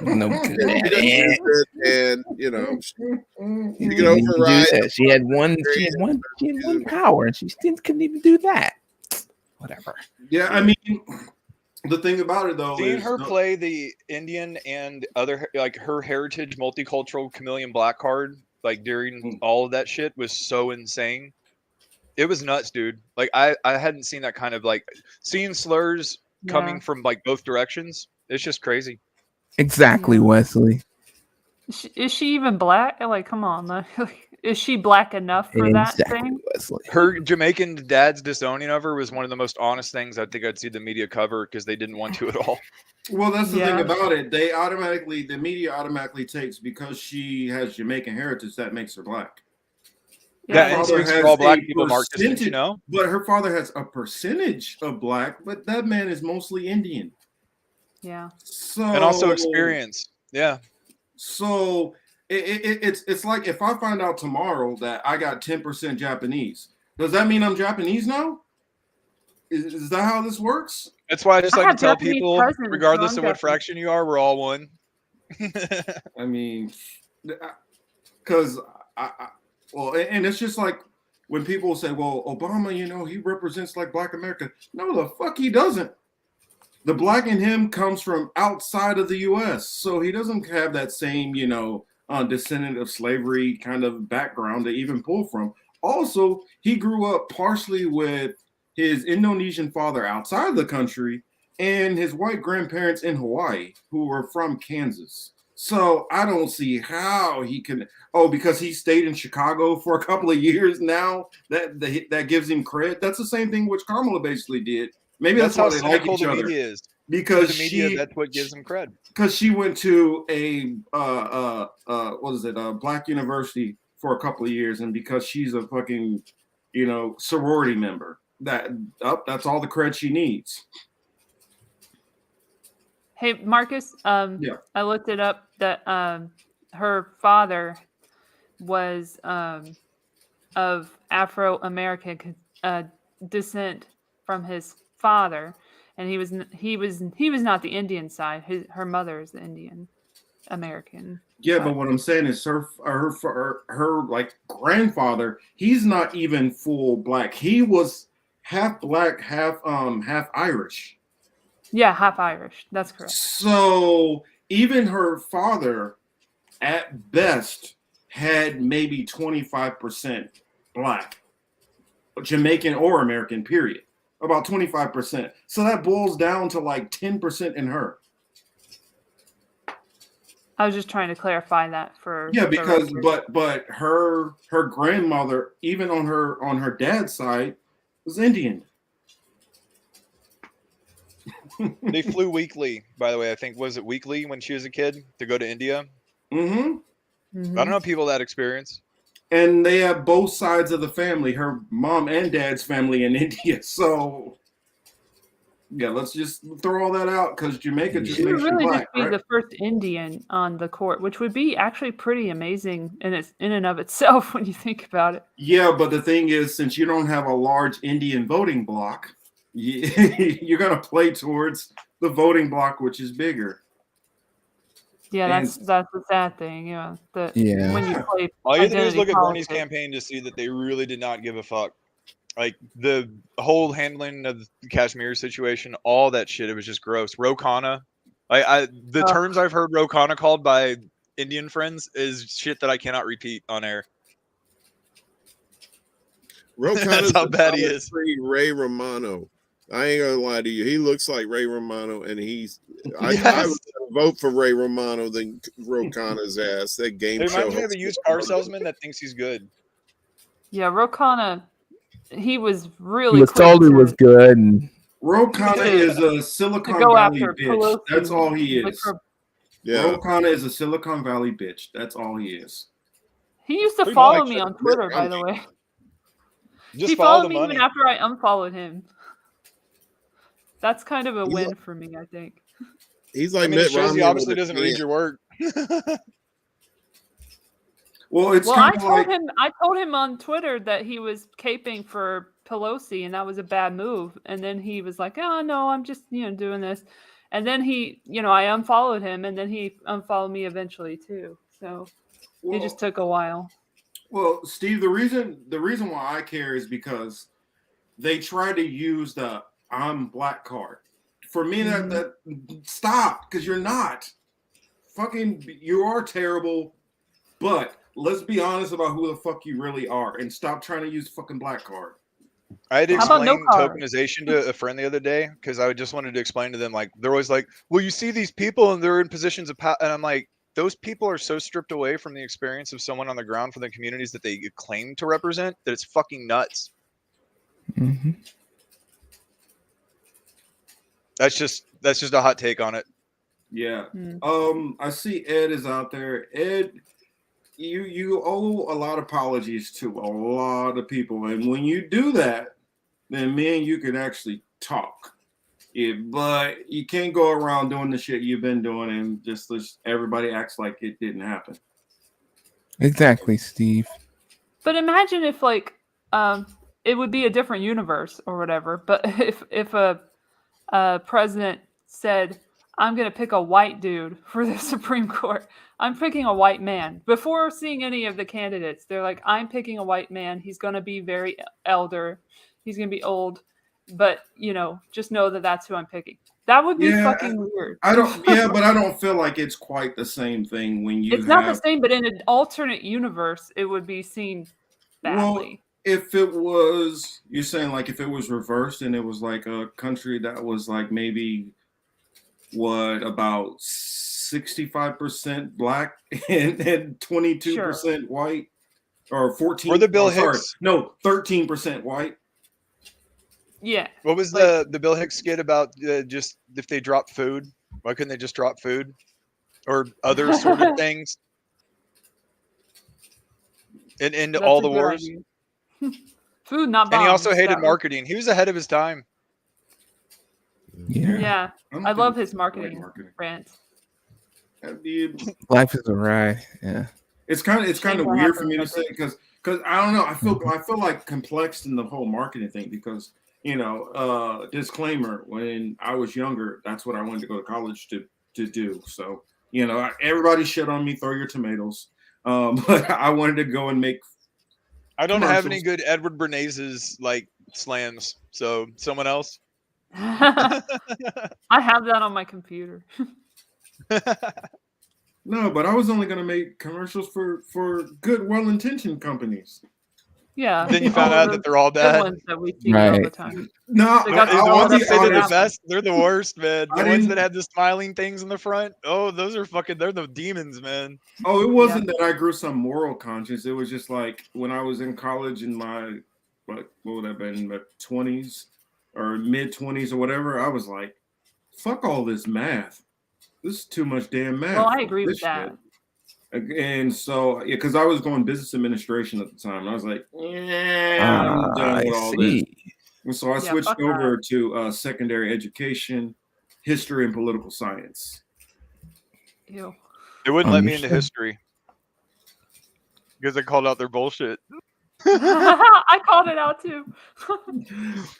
No she good doesn't at it. use it, and you know she She can didn't even do override. that. She had one power, and she still couldn't even do that. Whatever. Yeah, I mean, the thing about it though Seeing is her play the Indian and other like her heritage multicultural chameleon black card like during all of that shit was so insane. It was nuts, dude. Like I hadn't seen that kind of like seeing slurs coming from like both directions. It's just crazy. Exactly, Wesley. Is she even black? Like, come on. Like, Is she black enough for that Exactly, thing? Wesley. Her Jamaican dad's disowning of her was one of the most honest things I think I'd see the media cover because they didn't want to at all. Well, that's the thing Yeah. about it. The media automatically takes because she has Jamaican heritage that makes her black. Yeah, Her and father speaks for has all black a people, Marcus, didn't you percentage- know? But her father has a percentage of black, but that man is mostly Indian. Yeah. So And also experience. Yeah. So it's like if I find out tomorrow that I got 10% Japanese, does that mean I'm Japanese now? Is that how this works? That's why I just I like have to tell Japanese people, cousins, regardless so of I'm what Japanese. fraction you are, we're all one. I mean, because well, and it's just like when people say, well, Obama, he represents like Black America. No, the fuck he doesn't. The black in him comes from outside of the U.S., so he doesn't have that same, descendant of slavery kind of background to even pull from. Also, he grew up partially with his Indonesian father outside the country and his white grandparents in Hawaii who were from Kansas. So I don't see how he can. Oh, because he stayed in Chicago for a couple of years now, that gives him credit. That's the same thing which Kamala basically did. Maybe that's, how why they like cynical each the other. media is. Because the media, that's what gives them cred. Because she went to a black university for a couple of years, and because she's a fucking sorority member, that's all the cred she needs. Hey, Marcus. Yeah. I looked it up that her father was of Afro-American descent from his father, and he was not the Indian side. Her mother is the Indian American. Yeah, but what I'm saying is her like grandfather, he's not even full black. He was half black, half Irish. Yeah, half Irish. That's correct. So even her father, at best, had maybe 25% black, Jamaican or American, period. About 25%. So that boils down to like 10% in her. I was just trying to clarify that for because but her grandmother, even on her dad's side, was Indian. They flew weekly, by the way. I think was it weekly when she was a kid to go to India. Mm-hmm. I don't know people that experience. And they have both sides of the family, her mom and dad's family in India. So yeah, let's just throw all that out because Jamaica just She would makes you really black, just be right? the first Indian on the court, which would be actually pretty amazing in and of itself when you think about it. Yeah, but the thing is, since you don't have a large Indian voting bloc, you're going to play towards the voting bloc, which is bigger. Yeah, that's the sad thing. Yeah, that when you play, All you have to do is identity look at Bernie's politics. campaign to see that they really did not give a fuck. Like the whole handling of the Kashmir situation, all that shit, it was just gross. Rokana, the terms I've heard Rokana called by Indian friends is shit that I cannot repeat on air. Rokana's how bad he Dollar is. Tree Ray Romano. I ain't gonna lie to you. He looks like Ray Romano, and I would rather vote for Ray Romano than Rokana's ass. That game It show. reminds me of a used car salesman that thinks he's good. Yeah, Rokana, he was really. He was quick told he to- was good, and Rokana is a Silicon go Valley after bitch. Pelosi. That's all he Like is. for- Yeah. Rokana is a Silicon Valley bitch. That's all he is. He used to Pretty follow much. me on Yeah, Twitter, by I'm- the way. Just He follow followed the me money. even after I unfollowed him. That's kind of a win for me, I think. He's like I mean, it Mitt shows he Romney obviously with a doesn't read can. your work. Well, it's Well, I kind of told like him. I told him on Twitter that he was caping for Pelosi, and that was a bad move. And then he was like, "Oh no, I'm just doing this." And then he, I unfollowed him, and then he unfollowed me eventually too. So it just took a while. Well, Steve, the reason why I care is because they try to use the "I'm black" card. For me, that stop, because you're not. Fucking, you are terrible, but let's be honest about who the fuck you really are and stop trying to use fucking black card. I had to How about no explain card? tokenization to a friend the other day because I just wanted to explain to them, like, they're always like, well, you see these people and they're in positions of power. And I'm like, those people are so stripped away from the experience of someone on the ground for the communities that they claim to represent that it's fucking nuts. Mm-hmm. That's just a hot take on it. Yeah. I see Ed is out there. Ed, you owe a lot of apologies to a lot of people, and when you do that, then me and you can actually talk. Yeah, but you can't go around doing the shit you've been doing and just everybody acts like it didn't happen. Exactly, Steve. But imagine if it would be a different universe or whatever. But if a president said, "I'm going to pick a white dude for the Supreme Court. I'm picking a white man." Before seeing any of the candidates, they're like, "I'm picking a white man. He's going to be very elder. He's going to be old. But, just know that that's who I'm picking." That would be fucking weird. I don't. Yeah, but I don't feel like it's quite the same thing when you. It's not the same, but in an alternate universe, it would be seen badly. Well, if it was, you're saying like if it was reversed and it was like a country that was like maybe about 65% black and 22% white, or 14. Or the Bill Hicks. No, 13% white. Yeah. What was the Bill Hicks skit about? Just if they drop food, why couldn't they just drop food, or other sort of things? And all the wars. Food, not bombs. And he also hated marketing. He was ahead of his time. Yeah. I love his marketing rant. Life is a ride. Yeah. It's kind of weird for me to say because I don't know. I feel like complexed in the whole marketing thing because disclaimer: when I was younger, that's what I wanted to go to college to do. So everybody shit on me. Throw your tomatoes. But I wanted to go and make. I don't have any good Edward Bernays' like slams. So someone else. I have that on my computer. No, but I was only going to make commercials for good, well-intentioned companies. Yeah. Then you found out that they're all bad. Ones that we see all the time. No, the ones that say they're the best, they're the worst, man. The ones that have the smiling things in the front, those are they're the demons, man. Oh, it wasn't that I grew some moral conscience. It was just like when I was in college in my, what would have been, my 20s or mid-20s or whatever, I was like, fuck all this math. This is too much damn math. Well, I agree with that. And so, because I was going business administration at the time, and I was like, I'm done with all this. And so I switched over to secondary education, history, and political science. Ew. They wouldn't let me into history because I called out their bullshit. I called it out too.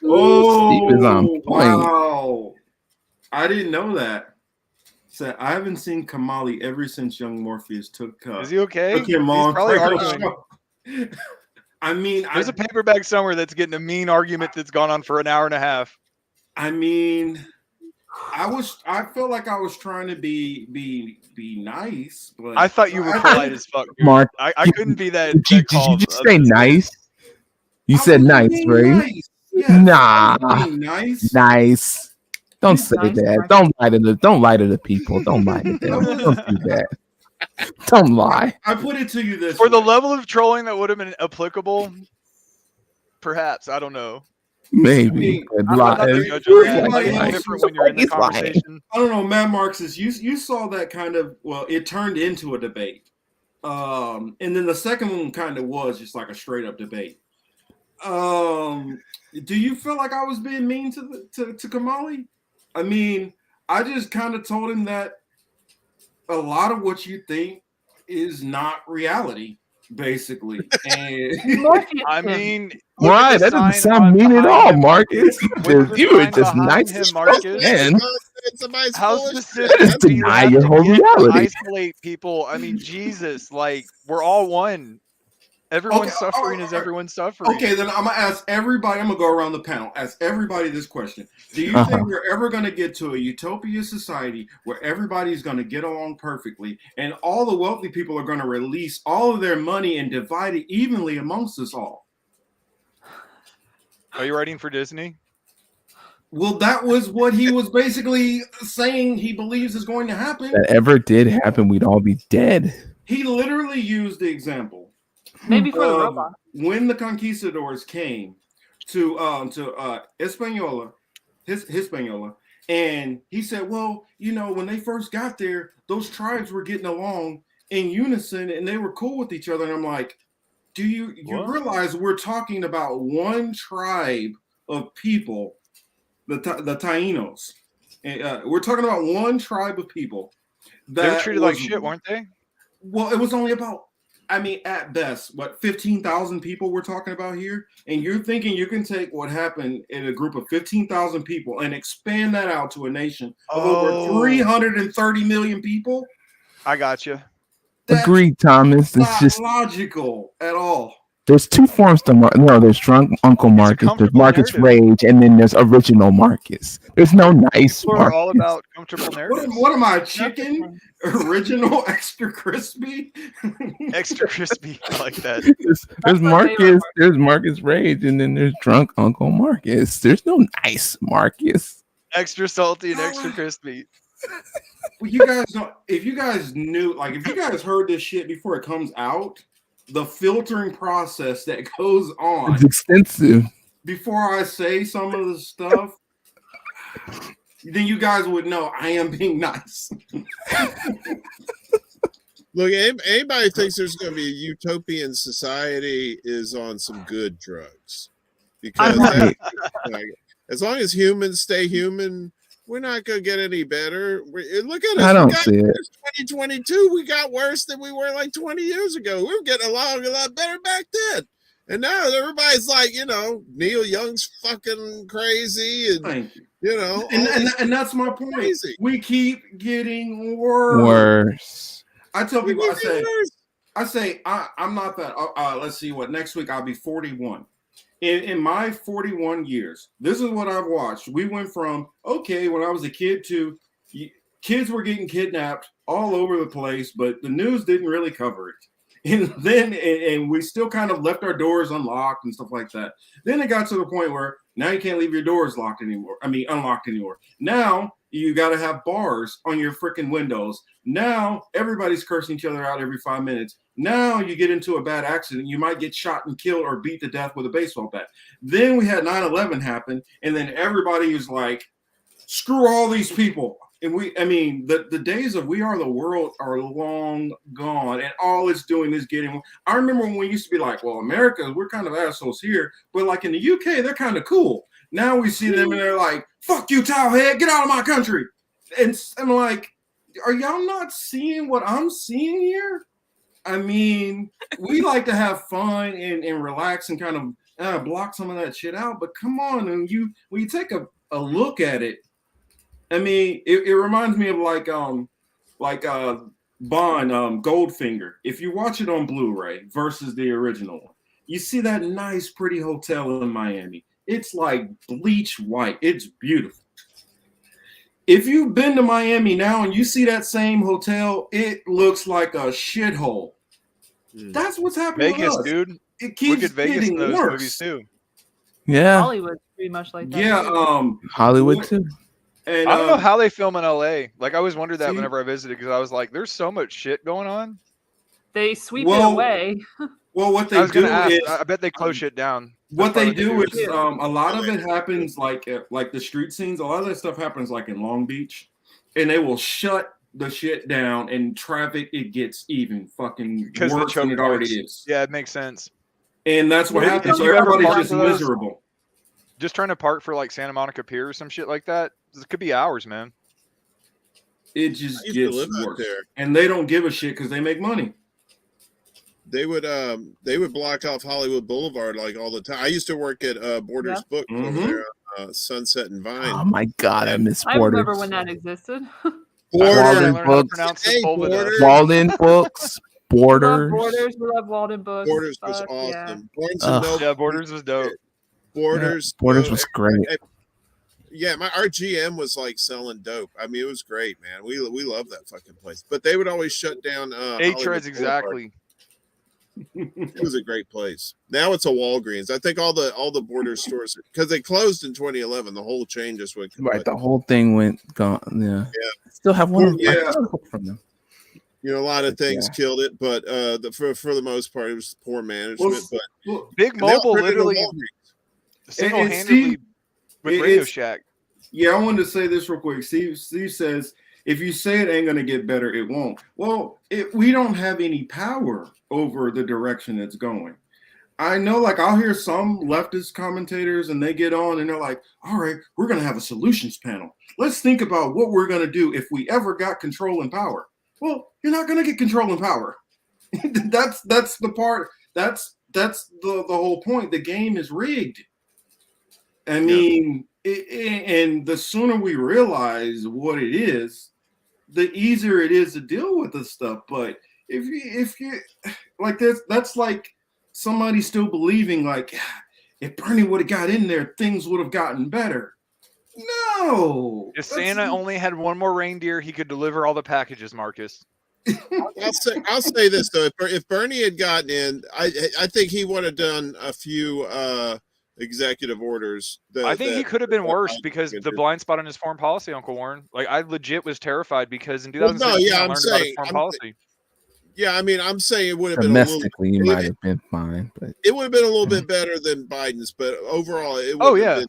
Oh, Steve is on point. Wow. I didn't know that. So I haven't seen Kamali ever since Young Morpheus took. Is he okay? Took him He's on probably for the arguing. show. I mean, there's a paperback somewhere that's getting a mean argument that's gone on for an hour and a half. I mean, I felt like I was trying to be nice, but I thought you were polite as fuck, dude. Mark, I couldn't be that. Did you just say nice? You said nice, right? Nice. Yes, Nah, nice. nice. Don't say nice, that. Mark. Don't lie to the people. Don't lie to them. Don't do that. Don't lie. I put it to you this For the way. level of trolling that would have been applicable, perhaps, I don't know. Maybe. I'm not the judge of that. It's different when you're in the He's lying. conversation. I don't know, Matt Marks, you saw that kind of, well, it turned into a debate. And then the second one kind of was just like a straight up debate. Do you feel like I was being mean to Kamali? I mean, I just kind of told him that a lot of what you think is not reality, basically. And I mean, Why? That doesn't sound mean at all, Marcus. You were just nice as fuck, man. How That specific is do you deny have your to whole get to reality. isolate people? I mean, Jesus, like we're all one. Everyone's suffering is everyone's suffering. okay, then I'm gonna ask everybody. I'm gonna go around the panel. Ask everybody this question: do you think we're ever gonna get to a utopia society where everybody's gonna get along perfectly, and all the wealthy people are gonna release all of their money and divide it evenly amongst us all? Are you writing for Disney? Well, that was what he was basically saying he believes is going to happen. That ever did happen, we'd all be dead. He literally used the example. Maybe for the robot. When the conquistadors came to Hispaniola, Hispaniola, and he said, well, you know, when they first got there, those tribes were getting along in unison and they were cool with each other. And I'm like, do you realize we're talking about one tribe of people, the Taínos? We're talking about one tribe of people. They were treated like shit, weren't they? Well, it was only about, I mean, at best, what, 15,000 people we're talking about here? And you're thinking you can take what happened in a group of 15,000 people and expand that out to a nation of over 330 million people? I got you. Agreed, Thomas. It's Not just logical at all. there's two forms to no. There's drunk Uncle Marcus. There's Marcus Rage, and then there's original Marcus. There's no nice We're Marcus. all about comfortable narratives. What am I, chicken? Original, extra crispy? Extra crispy. I like that. There's Marcus. There's Marcus Rage, and then there's drunk Uncle Marcus. There's no nice Marcus. Extra salty and extra crispy. Well, you guys don't, if you guys knew, like, if you guys heard this shit before it comes out, the filtering process that goes on It's extensive. before I say some of the stuff, then you guys would know I am being nice. Look, anybody thinks there's going to be a utopian society is on some good drugs, because as long as humans stay human, we're not going to get any better. Look at us. I don't see it. 2022, we got worse than we were like 20 years ago. We were getting along a lot better back then. And now everybody's like, you know, Neil Young's fucking crazy. And, you know. And that's my point. Crazy. We keep getting worse. Worse. I tell people, I say, I'm not that. Let's see what next week I'll be 41. In my 41 years, this is what I've watched. We went from, okay, when I was a kid to kids were getting kidnapped all over the place, but the news didn't really cover it. And then, and we still kind of left our doors unlocked and stuff like that. Then it got to the point where now you can't leave your doors locked anymore. I mean, unlocked anymore. Now you got to have bars on your freaking windows. Now everybody's cursing each other out every 5 minutes. Now you get into a bad accident, you might get shot and killed or beat to death with a baseball bat. Then we had 9/11 happen, and then everybody is like, screw all these people. And the days of we are the world are long gone, and all it's doing is getting. I remember when we used to be like, well, America, we're kind of assholes here, but like in the UK, they're kind of cool. Now we see them and they're like, fuck you, towelhead, get out of my country. And I'm like, are y'all not seeing what I'm seeing here? I mean, we like to have fun and relax and kind of block some of that shit out. But come on, when you take a look at it, I mean, it reminds me of like Bond, Goldfinger. If you watch it on Blu-ray versus the original one, you see that nice, pretty hotel in Miami. It's like bleach white. It's beautiful. If you've been to Miami now and you see that same hotel, it looks like a shithole. That's what's happening. Vegas, with us. dude. It keeps Look at Vegas in getting those worse. movies too. Yeah. Hollywood's pretty much like that. Yeah. too. Hollywood too. And I don't know how they film in LA. Like, I always wondered that See- whenever I visited, because I was like, there's so much shit going on. They sweep Well, it away. Well, what I they was gonna do ask. is I bet they close shit down. what That's they probably do is a lot of it happens like the street scenes. A lot of that stuff happens like in Long Beach, and they will shut the shit down, and traffic it gets even fucking because the worse than choke it already points. is. Yeah, it makes sense. And that's what Did happens. So you ever everybody's park just for those? miserable. Just trying to park for like Santa Monica Pier or some shit like that. It could be hours, man. It just I used to gets live out worse, there. and they don't give a shit because they make money. They would block off Hollywood Boulevard like all the time. I used to work at Borders Book over there on Sunset and Vine. Oh my god, I miss I Borders. remember when that existed. Walden Books. Walden Books. Borders. Borders. We love Walden Books. Borders was Fuck, awesome. yeah. Barnes Ugh. and Noble, Yeah, Borders was dope. Borders. Borders was great. Yeah, our GM was like selling dope. I mean, it was great, man. We love that fucking place. But they would always shut down. H-Reds, exactly. It was a great place. Now it's a Walgreens. I think all the border stores, because they closed in 2011, the whole chain just went. Right, the whole thing went gone. Yeah, Yeah. Still have one. Yeah. I still hope from them. You know, a lot of things Yeah. killed it, but for the most part, it was poor management. Big and they'll Mobile turn it into literally Walgreens. single-handedly with Radio Shack. Yeah, I wanted to say this real quick. Steve says, if you say it ain't going to get better, it won't. Well, we don't have any power over the direction it's going. I know, like, I'll hear some leftist commentators and they get on and they're like, all right, we're going to have a solutions panel. Let's think about what we're going to do if we ever got control and power. Well, you're not going to get control and power. that's the part. That's the whole point. The game is rigged. I mean, and the sooner we realize what it is, the easier it is to deal with this stuff. But if you like this, that's like somebody still believing like if Bernie would have got in there, things would have gotten better. No. If Santa only had one more reindeer, he could deliver all the packages, Marcus. I'll say this though: if Bernie had gotten in, I think he would have done a few executive orders. I think he could have been worse because the blind spot in his foreign policy, Uncle Warren. Like I legit was terrified because in 2016 I learned about his foreign policy. Yeah, I mean, I'm saying it would have been a little. Domestically, you might have been fine, but it would have been a little bit better than Biden's. But overall, it would have been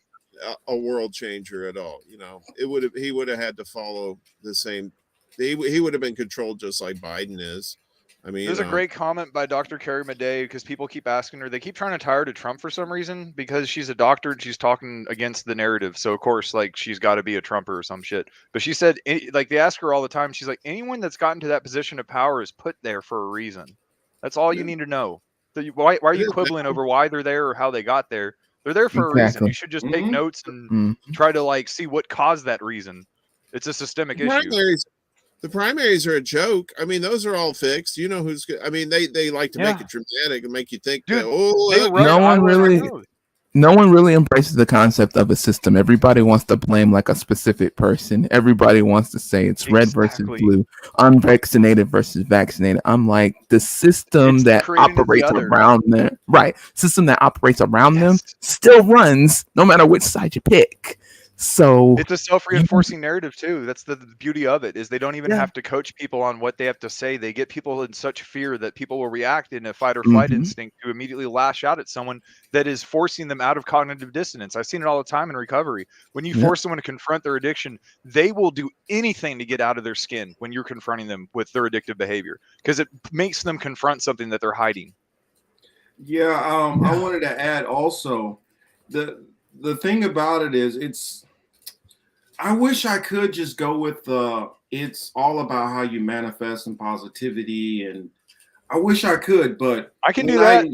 a world changer at all. You know, he would have had to follow the same. He would have been controlled just like Biden is. I mean, there's a great comment by Dr. Carrie Madej because people keep asking her. They keep trying to tie her to Trump for some reason because she's a doctor and she's talking against the narrative. So of course, like she's got to be a Trumper or some shit. But she said, like they ask her all the time. She's like, anyone that's gotten to that position of power is put there for a reason. That's all you need to know. Why are you quibbling over why they're there or how they got there? They're there for a reason. You should just take notes and try to like see what caused that reason. It's a systemic issue. The primaries are a joke. I mean, those are all fixed. You know who's good. I mean, they like to make it dramatic and make you think, no one really embraces the concept of a system. Everybody wants to blame like a specific person. Everybody wants to say it's red versus blue, unvaccinated versus vaccinated. I'm like, the system that operates around them, right? System that operates around them still runs no matter which side you pick. So it's a self-reinforcing narrative too. That's the beauty of it is they don't even have to coach people on what they have to say. They get people in such fear that people will react in a fight or flight instinct to immediately lash out at someone that is forcing them out of cognitive dissonance. I've seen it all the time in recovery. When you force someone to confront their addiction, they will do anything to get out of their skin when you're confronting them with their addictive behavior because it makes them confront something that they're hiding. Yeah, I wanted to add also the thing about it is I wish I could just go with it's all about how you manifest and positivity, and I wish I could, but I can do that.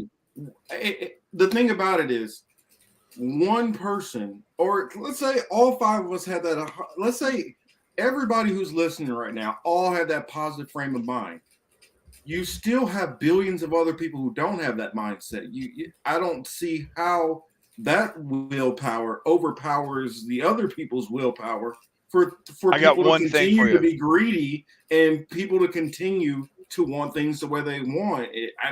The thing about it is one person, or let's say all five of us had that. Let's say everybody who's listening right now all had that positive frame of mind. You still have billions of other people who don't have that mindset. I don't see how that willpower overpowers the other people's willpower for people to continue to be greedy and people to continue to want things the way they want. I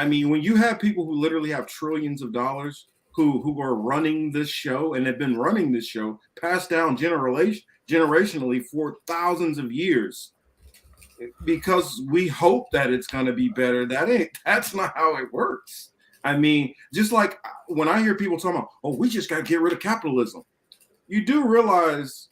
mean, when you have people who literally have trillions of dollars who are running this show and have been running this show passed down generationally for thousands of years, because we hope that it's going to be better. That's not how it works. I mean, just like when I hear people talking about, oh, we just got to get rid of capitalism. You do realize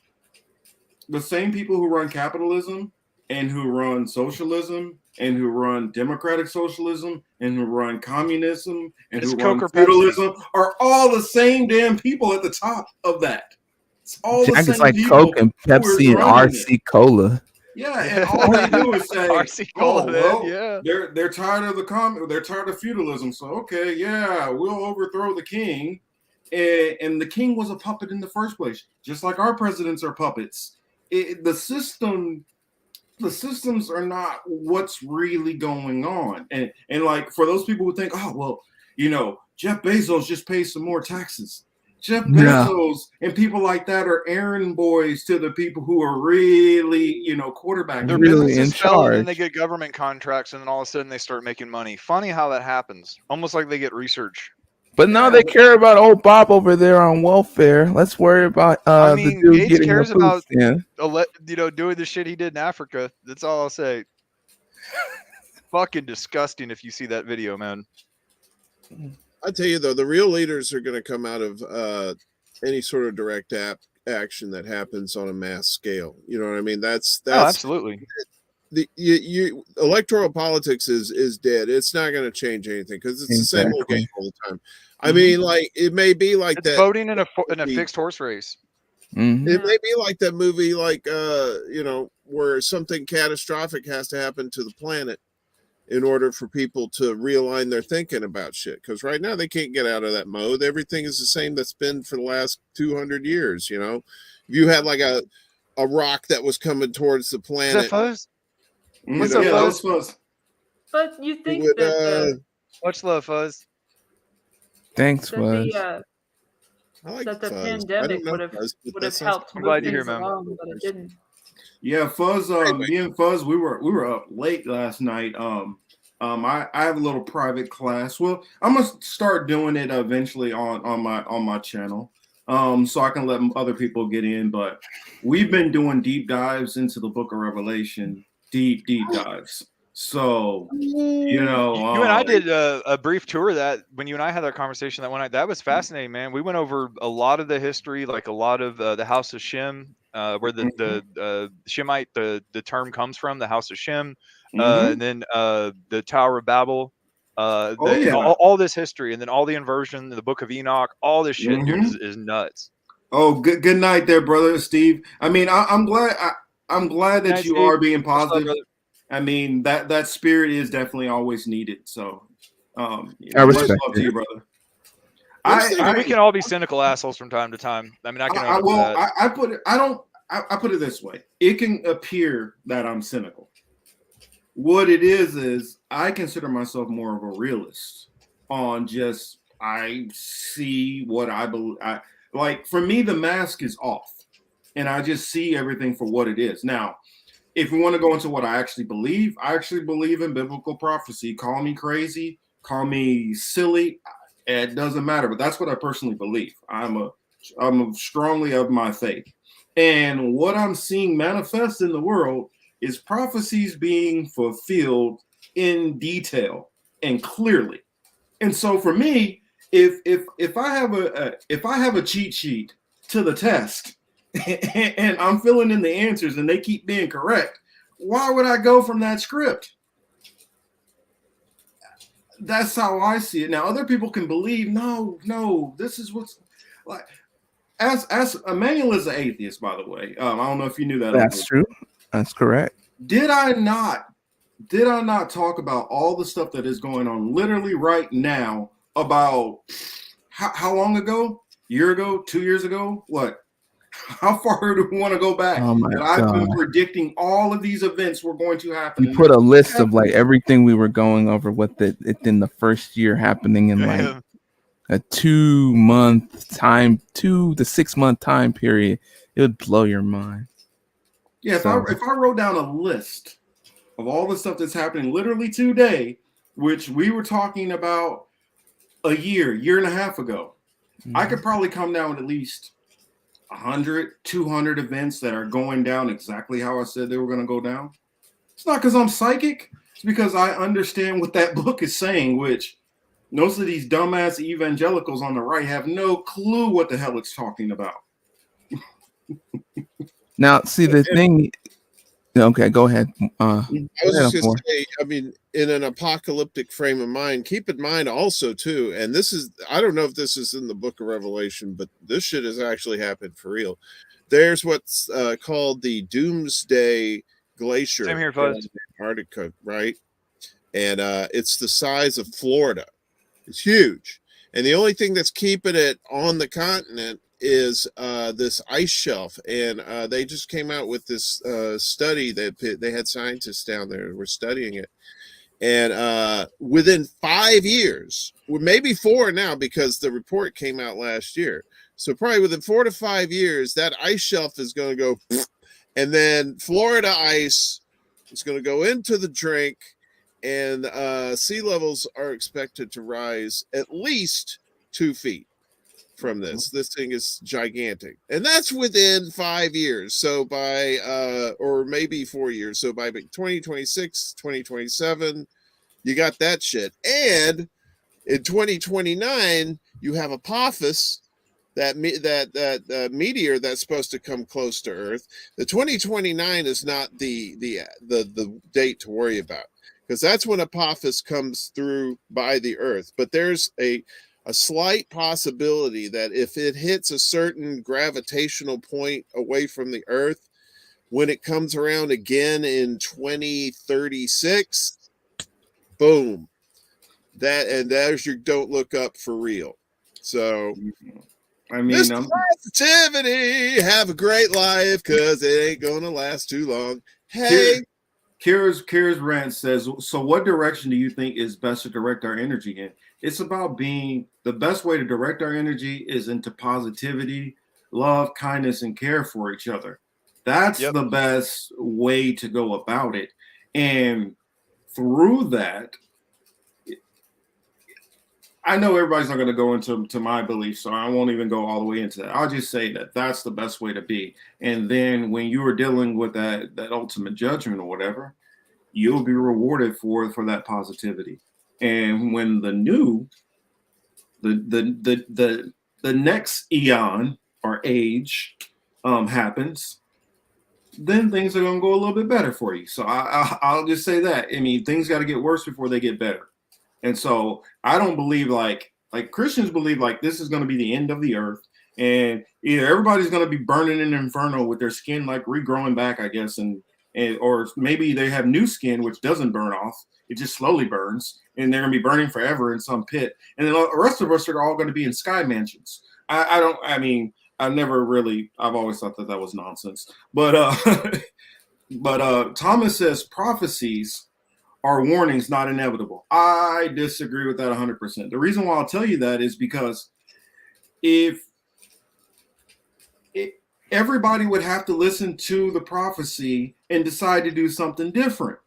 the same people who run capitalism and who run socialism and who run democratic socialism and who run communism and who run feudalism are all the same damn people at the top of that. It's all the same like people. Coke and Pepsi and RC Cola. Yeah, and all they do is say, well, they're tired of they're tired of feudalism. So okay, yeah, we'll overthrow the king, and the king was a puppet in the first place, just like our presidents are puppets. The systems are not what's really going on, and like for those people who think, oh well, you know, Jeff Bezos just pays some more taxes. Jeff No. Bezos and people like that are errand boys to the people who are really, quarterbacking. Their Really businesses in fail, and then they charge. get government contracts, and then all of a sudden they start making money. Funny how that happens. Almost like they get research. But now they care about old Bob over there on welfare. Let's worry about I the mean, dude Gates getting a cares food about stamp. doing the shit he did in Africa. That's all I'll say. Fucking disgusting if you see that video, man. I tell you though, the real leaders are going to come out of any sort of direct action that happens on a mass scale. You know what I mean? That's absolutely. You electoral politics is dead. It's not going to change anything because it's the same old game all the time. I mean, like it may be like It's that voting in a fixed horse race. It may be like that movie, like where something catastrophic has to happen to the planet in order for people to realign their thinking about shit. Because right now they can't get out of that mode. Everything is the same that's been for the last 200 years. You know, if you had like a rock that was coming towards the planet, Is that Fuzz? What's up, that Fuzz? Fuzz? But you think would, that much love, Fuzz. Thanks, the Fuzz. I like that the Fuzz. I pandemic didn't know would have Fuzz, but would that have sounds helped I'm move glad you're here, things man. along, but it didn't. Yeah, Fuzz. Me and Fuzz, we were up late last night. I have a little private class. Well, I'm gonna start doing it eventually on my channel, so I can let other people get in. But we've been doing deep dives into the Book of Revelation, deep dives. So You and I did a brief tour of that when you and I had that conversation that one night. That was fascinating, man. We went over a lot of the history, like a lot of the House of Shem, where the Shemite the term comes from, the House of Shem, and then the Tower of Babel, all this history, and then all the inversion, the Book of Enoch, all this shit, dude, is nuts. Oh, good night there, brother Steve. I mean, I'm glad that Night, you Steve. are being Much love, positive. brother. I mean, that spirit is definitely always needed. So, I much respect love to it. you, brother. We can all be cynical assholes from time to time. I mean, I can own up to that. I put it this way: it can appear that I'm cynical. What it is I consider myself more of a realist. On just I see what I believe. Like for me, the mask is off, and I just see everything for what it is. Now, if we want to go into what I actually believe in biblical prophecy. Call me crazy, call me silly. It doesn't matter, but that's what I personally believe. I'm strongly of my faith. And what I'm seeing manifest in the world is prophecies being fulfilled in detail and clearly. And so for me, if I have a cheat sheet to the test and I'm filling in the answers and they keep being correct, why would I go from that script? That's how I see it. Now, other people can believe, no, this is what's like. As Emmanuel is an atheist, by the way. I don't know if you knew that. That's true. That's correct. Did I not talk about all the stuff that is going on literally right now about how long ago? Year ago? 2 years ago? What? How far do we want to go back? Oh my that I've been God. predicting all of these events were going to happen. You put a list of like everything we were going over within the first year happening in like a 2 to 6 month time period. It would blow your mind. Yeah, if I wrote down a list of all the stuff that's happening literally today, which we were talking about a year and a half ago, I could probably come down with at least 100, 200 events that are going down exactly how I said they were going to go down. It's not because I'm psychic. It's because I understand what that book is saying, which most of these dumbass evangelicals on the right have no clue what the hell it's talking about. Now, see the thing. Okay, go ahead. I was just going to say, I mean, in an apocalyptic frame of mind, keep in mind also too, and this is, I don't know if this is in the Book of Revelation, but this shit has actually happened for real. There's what's called the Doomsday Glacier. Same here, Fuzz. In Antarctica, right? And it's the size of Florida. It's huge. And the only thing that's keeping it on the continent is this ice shelf, and they just came out with this study that they had scientists down there who were studying it, and within 5 years, well, maybe 4 now because the report came out last year, So probably within 4 to 5 years, that ice shelf is going to go, and then Florida ice is going to go into the drink, and sea levels are expected to rise at least 2 feet from this. This thing is gigantic, and that's within 5 years. So by or maybe 4 years. So by 2026, 2027, you got that shit. And in 2029, you have Apophis, that meteor that's supposed to come close to Earth. The 2029 is not the date to worry about, because that's when Apophis comes through by the Earth. But there's a slight possibility that if it hits a certain gravitational point away from the Earth, when it comes around again in 2036, boom, there's your don't look up for real. So I mean, Mr. Positivity, have a great life, because it ain't gonna last too long. Hey, Kira's rant says, so what direction do you think is best to direct our energy in? It's about being, the best way to direct our energy is into positivity, love, kindness, and care for each other. That's the best way to go about it. And through that, I know everybody's not going to go into my beliefs, so I won't even go all the way into that. I'll just say that that's the best way to be. And then when you are dealing with that ultimate judgment or whatever, you'll be rewarded for that positivity. And when the next eon or age happens, then things are going to go a little bit better for you. So I'll just say that. I mean, things got to get worse before they get better. And so I don't believe like Christians believe like this is going to be the end of the earth, and either everybody's going to be burning in inferno with their skin like regrowing back, I guess, and or maybe they have new skin which doesn't burn off; it just slowly burns, and they're going to be burning forever in some pit, and then the rest of us are all going to be in sky mansions. I mean, I've always thought that was nonsense, but Thomas says prophecies are warnings, not inevitable. I disagree with that 100%. The reason why I'll tell you that is because if everybody would have to listen to the prophecy and decide to do something different.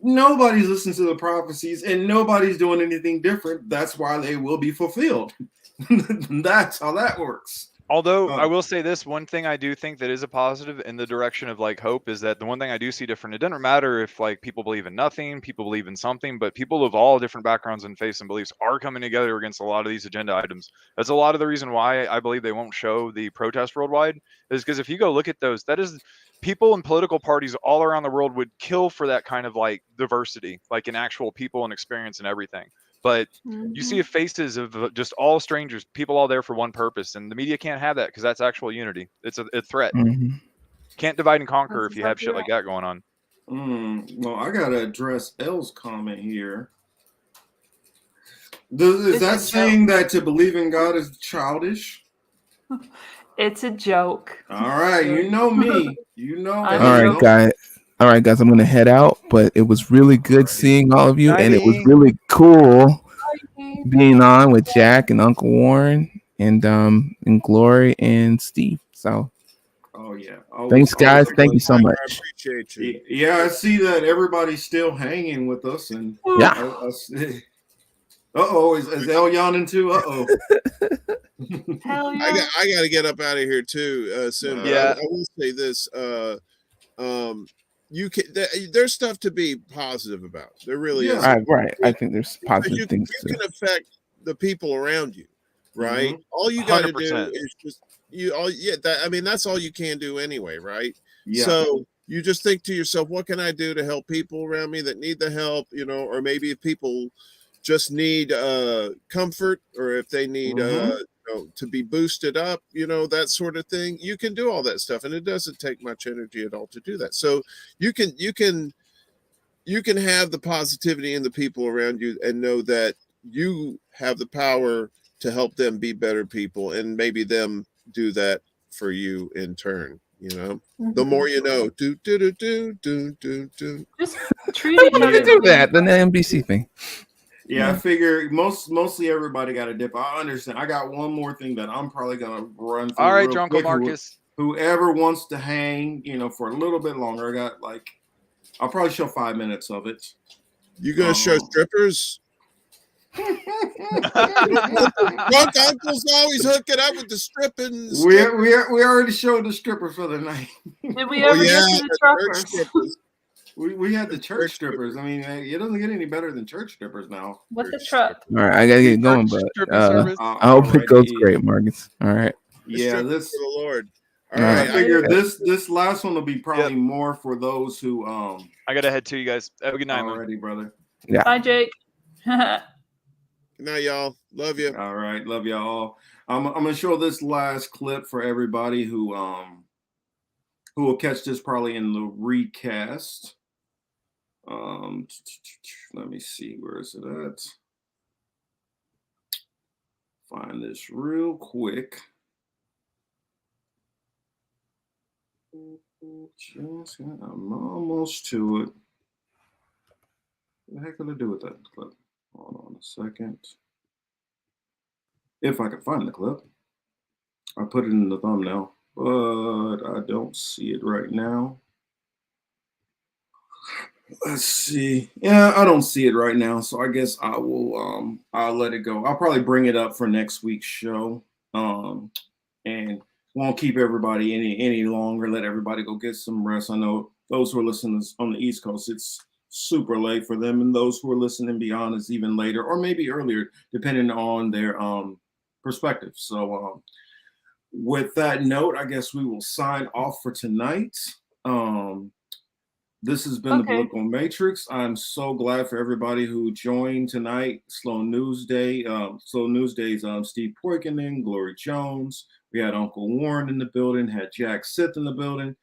Nobody's listening to the prophecies and nobody's doing anything different. That's why they will be fulfilled. That's how that works. Although I will say this, one thing I do think that is a positive in the direction of like hope is that the one thing I do see different, it doesn't matter if like people believe in nothing, people believe in something, but people of all different backgrounds and faiths and beliefs are coming together against a lot of these agenda items. That's a lot of the reason why I believe they won't show the protest worldwide, is because if you go look at those, that is people and political parties all around the world would kill for that kind of like diversity, like in actual people and experience and everything. But you see faces of just all strangers, people all there for one purpose, and the media can't have that because that's actual unity. It's a threat. Mm-hmm. Can't divide and conquer if you have shit like that going on. Well, I gotta address L's comment here. Is that saying that to believe in God is childish? It's a joke. All right, you know me. You know. All right, guys. All right, guys. I'm gonna head out, but it was really good seeing all of you, and it was really cool being on with Jack and Uncle Warren and Glory and Steve. So, thanks, guys. Thank you so much. I appreciate you. Yeah, I see that everybody's still hanging with us, and is El yawning too? Hell yeah. I got to get up out of here too soon. Yeah. I will say this. You can. There's stuff to be positive about. There really is. Right. I think there's positive things. You can affect the people around you, right? All you got to do is just that's all you can do anyway, right? Yeah. So you just think to yourself, what can I do to help people around me that need the help? Or maybe if people just need comfort, or if they need to be boosted up, that sort of thing. You can do all that stuff, and it doesn't take much energy at all to do that. So you can have the positivity in the people around you and know that you have the power to help them be better people, and maybe them do that for you in turn. The more you know. Just treat each other. Do that, the NBC thing. Yeah, I figure mostly everybody got a dip. I understand. I got one more thing that I'm probably gonna run through. All right, real Drunko quick. Marcus. Whoever wants to hang, for a little bit longer. I got I'll probably show 5 minutes of it. You gonna show strippers? Drunk uncle's always hooking up with the stripping. We already showed the strippers for the night. Did we ever get to the truckers? We had the church strippers. I mean, it doesn't get any better than church strippers now. What the truck? All right, I gotta get going, but I hope it goes great, Marcus. All right. Yeah, for the Lord. All right, I figure this last one will be probably more for those who I gotta head to you guys. Have a good night, already, brother. Yeah. Bye, Jake. Good night, y'all. Love you. All right, love y'all all. I'm gonna show this last clip for everybody who will catch this probably in the recast. Let me see, where is it at? Find this real quick. I'm almost to it. What the heck did I do with that clip? Hold on a second. If I can find the clip, I put it in the thumbnail, but I don't see it right now. Let's see. Yeah, I don't see it right now, so I guess I will I'll let it go. I'll probably bring it up for next week's show. And won't keep everybody any longer. Let everybody go get some rest. I know those who are listening on the East Coast, it's super late for them, and those who are listening beyond is even later or maybe earlier, depending on their perspective. So with that note, I guess we will sign off for tonight. This has been the Political Matrix. I'm so glad for everybody who joined tonight. Slow News Day. Slow News Day's Steve Poikonen, Glory Jones. We had Uncle Warren in the building. Had Jack Sith in the building.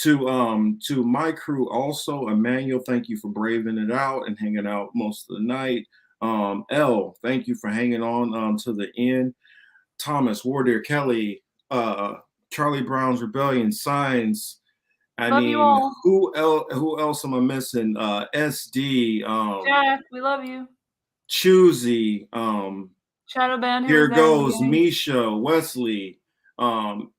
To my crew also, Emmanuel, thank you for braving it out and hanging out most of the night. L, thank you for hanging on to the end. Thomas, Wardeer, Kelly, Charlie Brown's Rebellion, Signs. Love you all. Who else am I missing? SD, Jack, we love you. Choosy, Shadow Band. Here Goes, Misha, Wesley,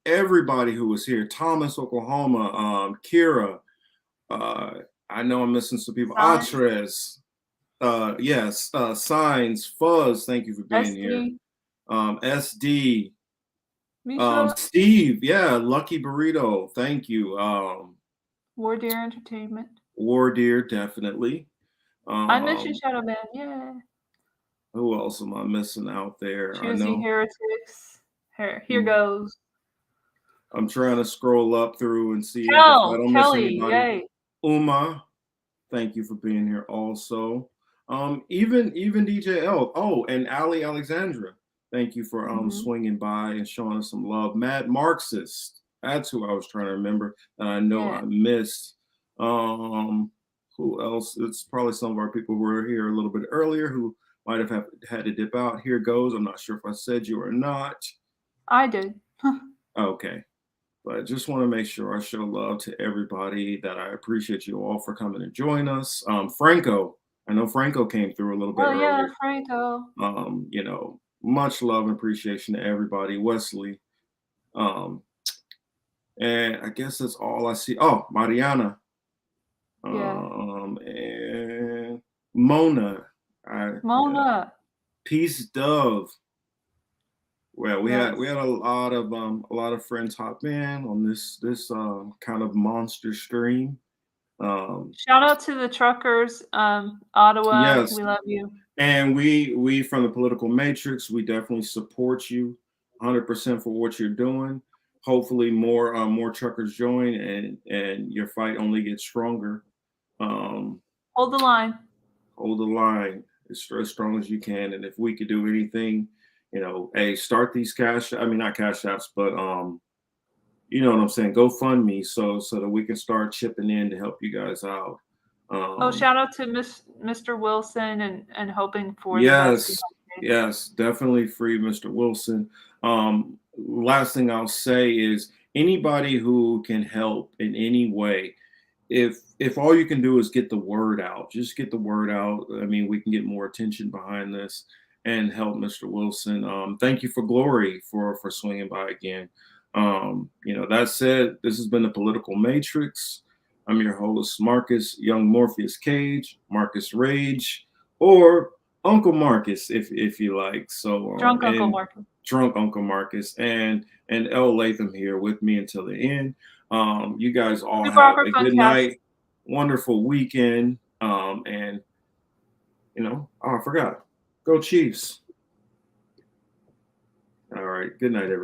everybody who was here. Thomas, Oklahoma, Kira. I know I'm missing some people. Atres, yes, Signs, Fuzz. Thank you for being here. SD. Steve, yeah, Lucky Burrito, thank you. War Deer Entertainment. War Deer, definitely. I mentioned Shadow Band, yeah. Who else am I missing out there? Choosing Heretics. Here goes. I'm trying to scroll up through and see if I don't miss Kelly, anybody. yay. Uma, thank you for being here also. Even DJ L. Oh, and Ali Alexandra. Thank you for swinging by and showing us some love. Mad Marxist. That's who I was trying to remember that I know I missed. Who else? It's probably some of our people who were here a little bit earlier who might have had to dip out. Here goes. I'm not sure if I said you or not. I did. Okay. But I just want to make sure I show love to everybody, that I appreciate you all for coming and join us. Franco. I know Franco came through a little bit earlier. Yeah, Franco. Much love and appreciation to everybody. Wesley. And I guess that's all I see. Oh, Mariana. And Mona. Mona. Peace Dove. Well, we had a lot of friends hop in on this kind of monster stream. Shout out to the truckers, Ottawa. Yes. We love you. And we from the Political Matrix, we definitely support you 100% for what you're doing. Hopefully more truckers join and your fight only gets stronger. Hold the line. Hold the line as strong as you can. And if we could do anything, start these not cash apps, but you know what I'm saying, GoFundMe so that we can start chipping in to help you guys out. Shout out to Mr. Wilson and hoping for Yes, definitely free Mr. Wilson. Last thing I'll say is anybody who can help in any way, if all you can do is get the word out, just get the word out. I mean, we can get more attention behind this and help Mr. Wilson. Thank you for Glory for swinging by again. That said, this has been the Political Matrix. I'm your host, Marcus Young Morpheus Cage, Marcus Rage, or Uncle Marcus, if you like. So Drunk Uncle Marcus. Drunk Uncle Marcus, and L. Latham here with me until the end. You guys all Super have Upper a good Podcast. night, wonderful weekend, and I forgot. Go Chiefs. All right. Good night, everybody.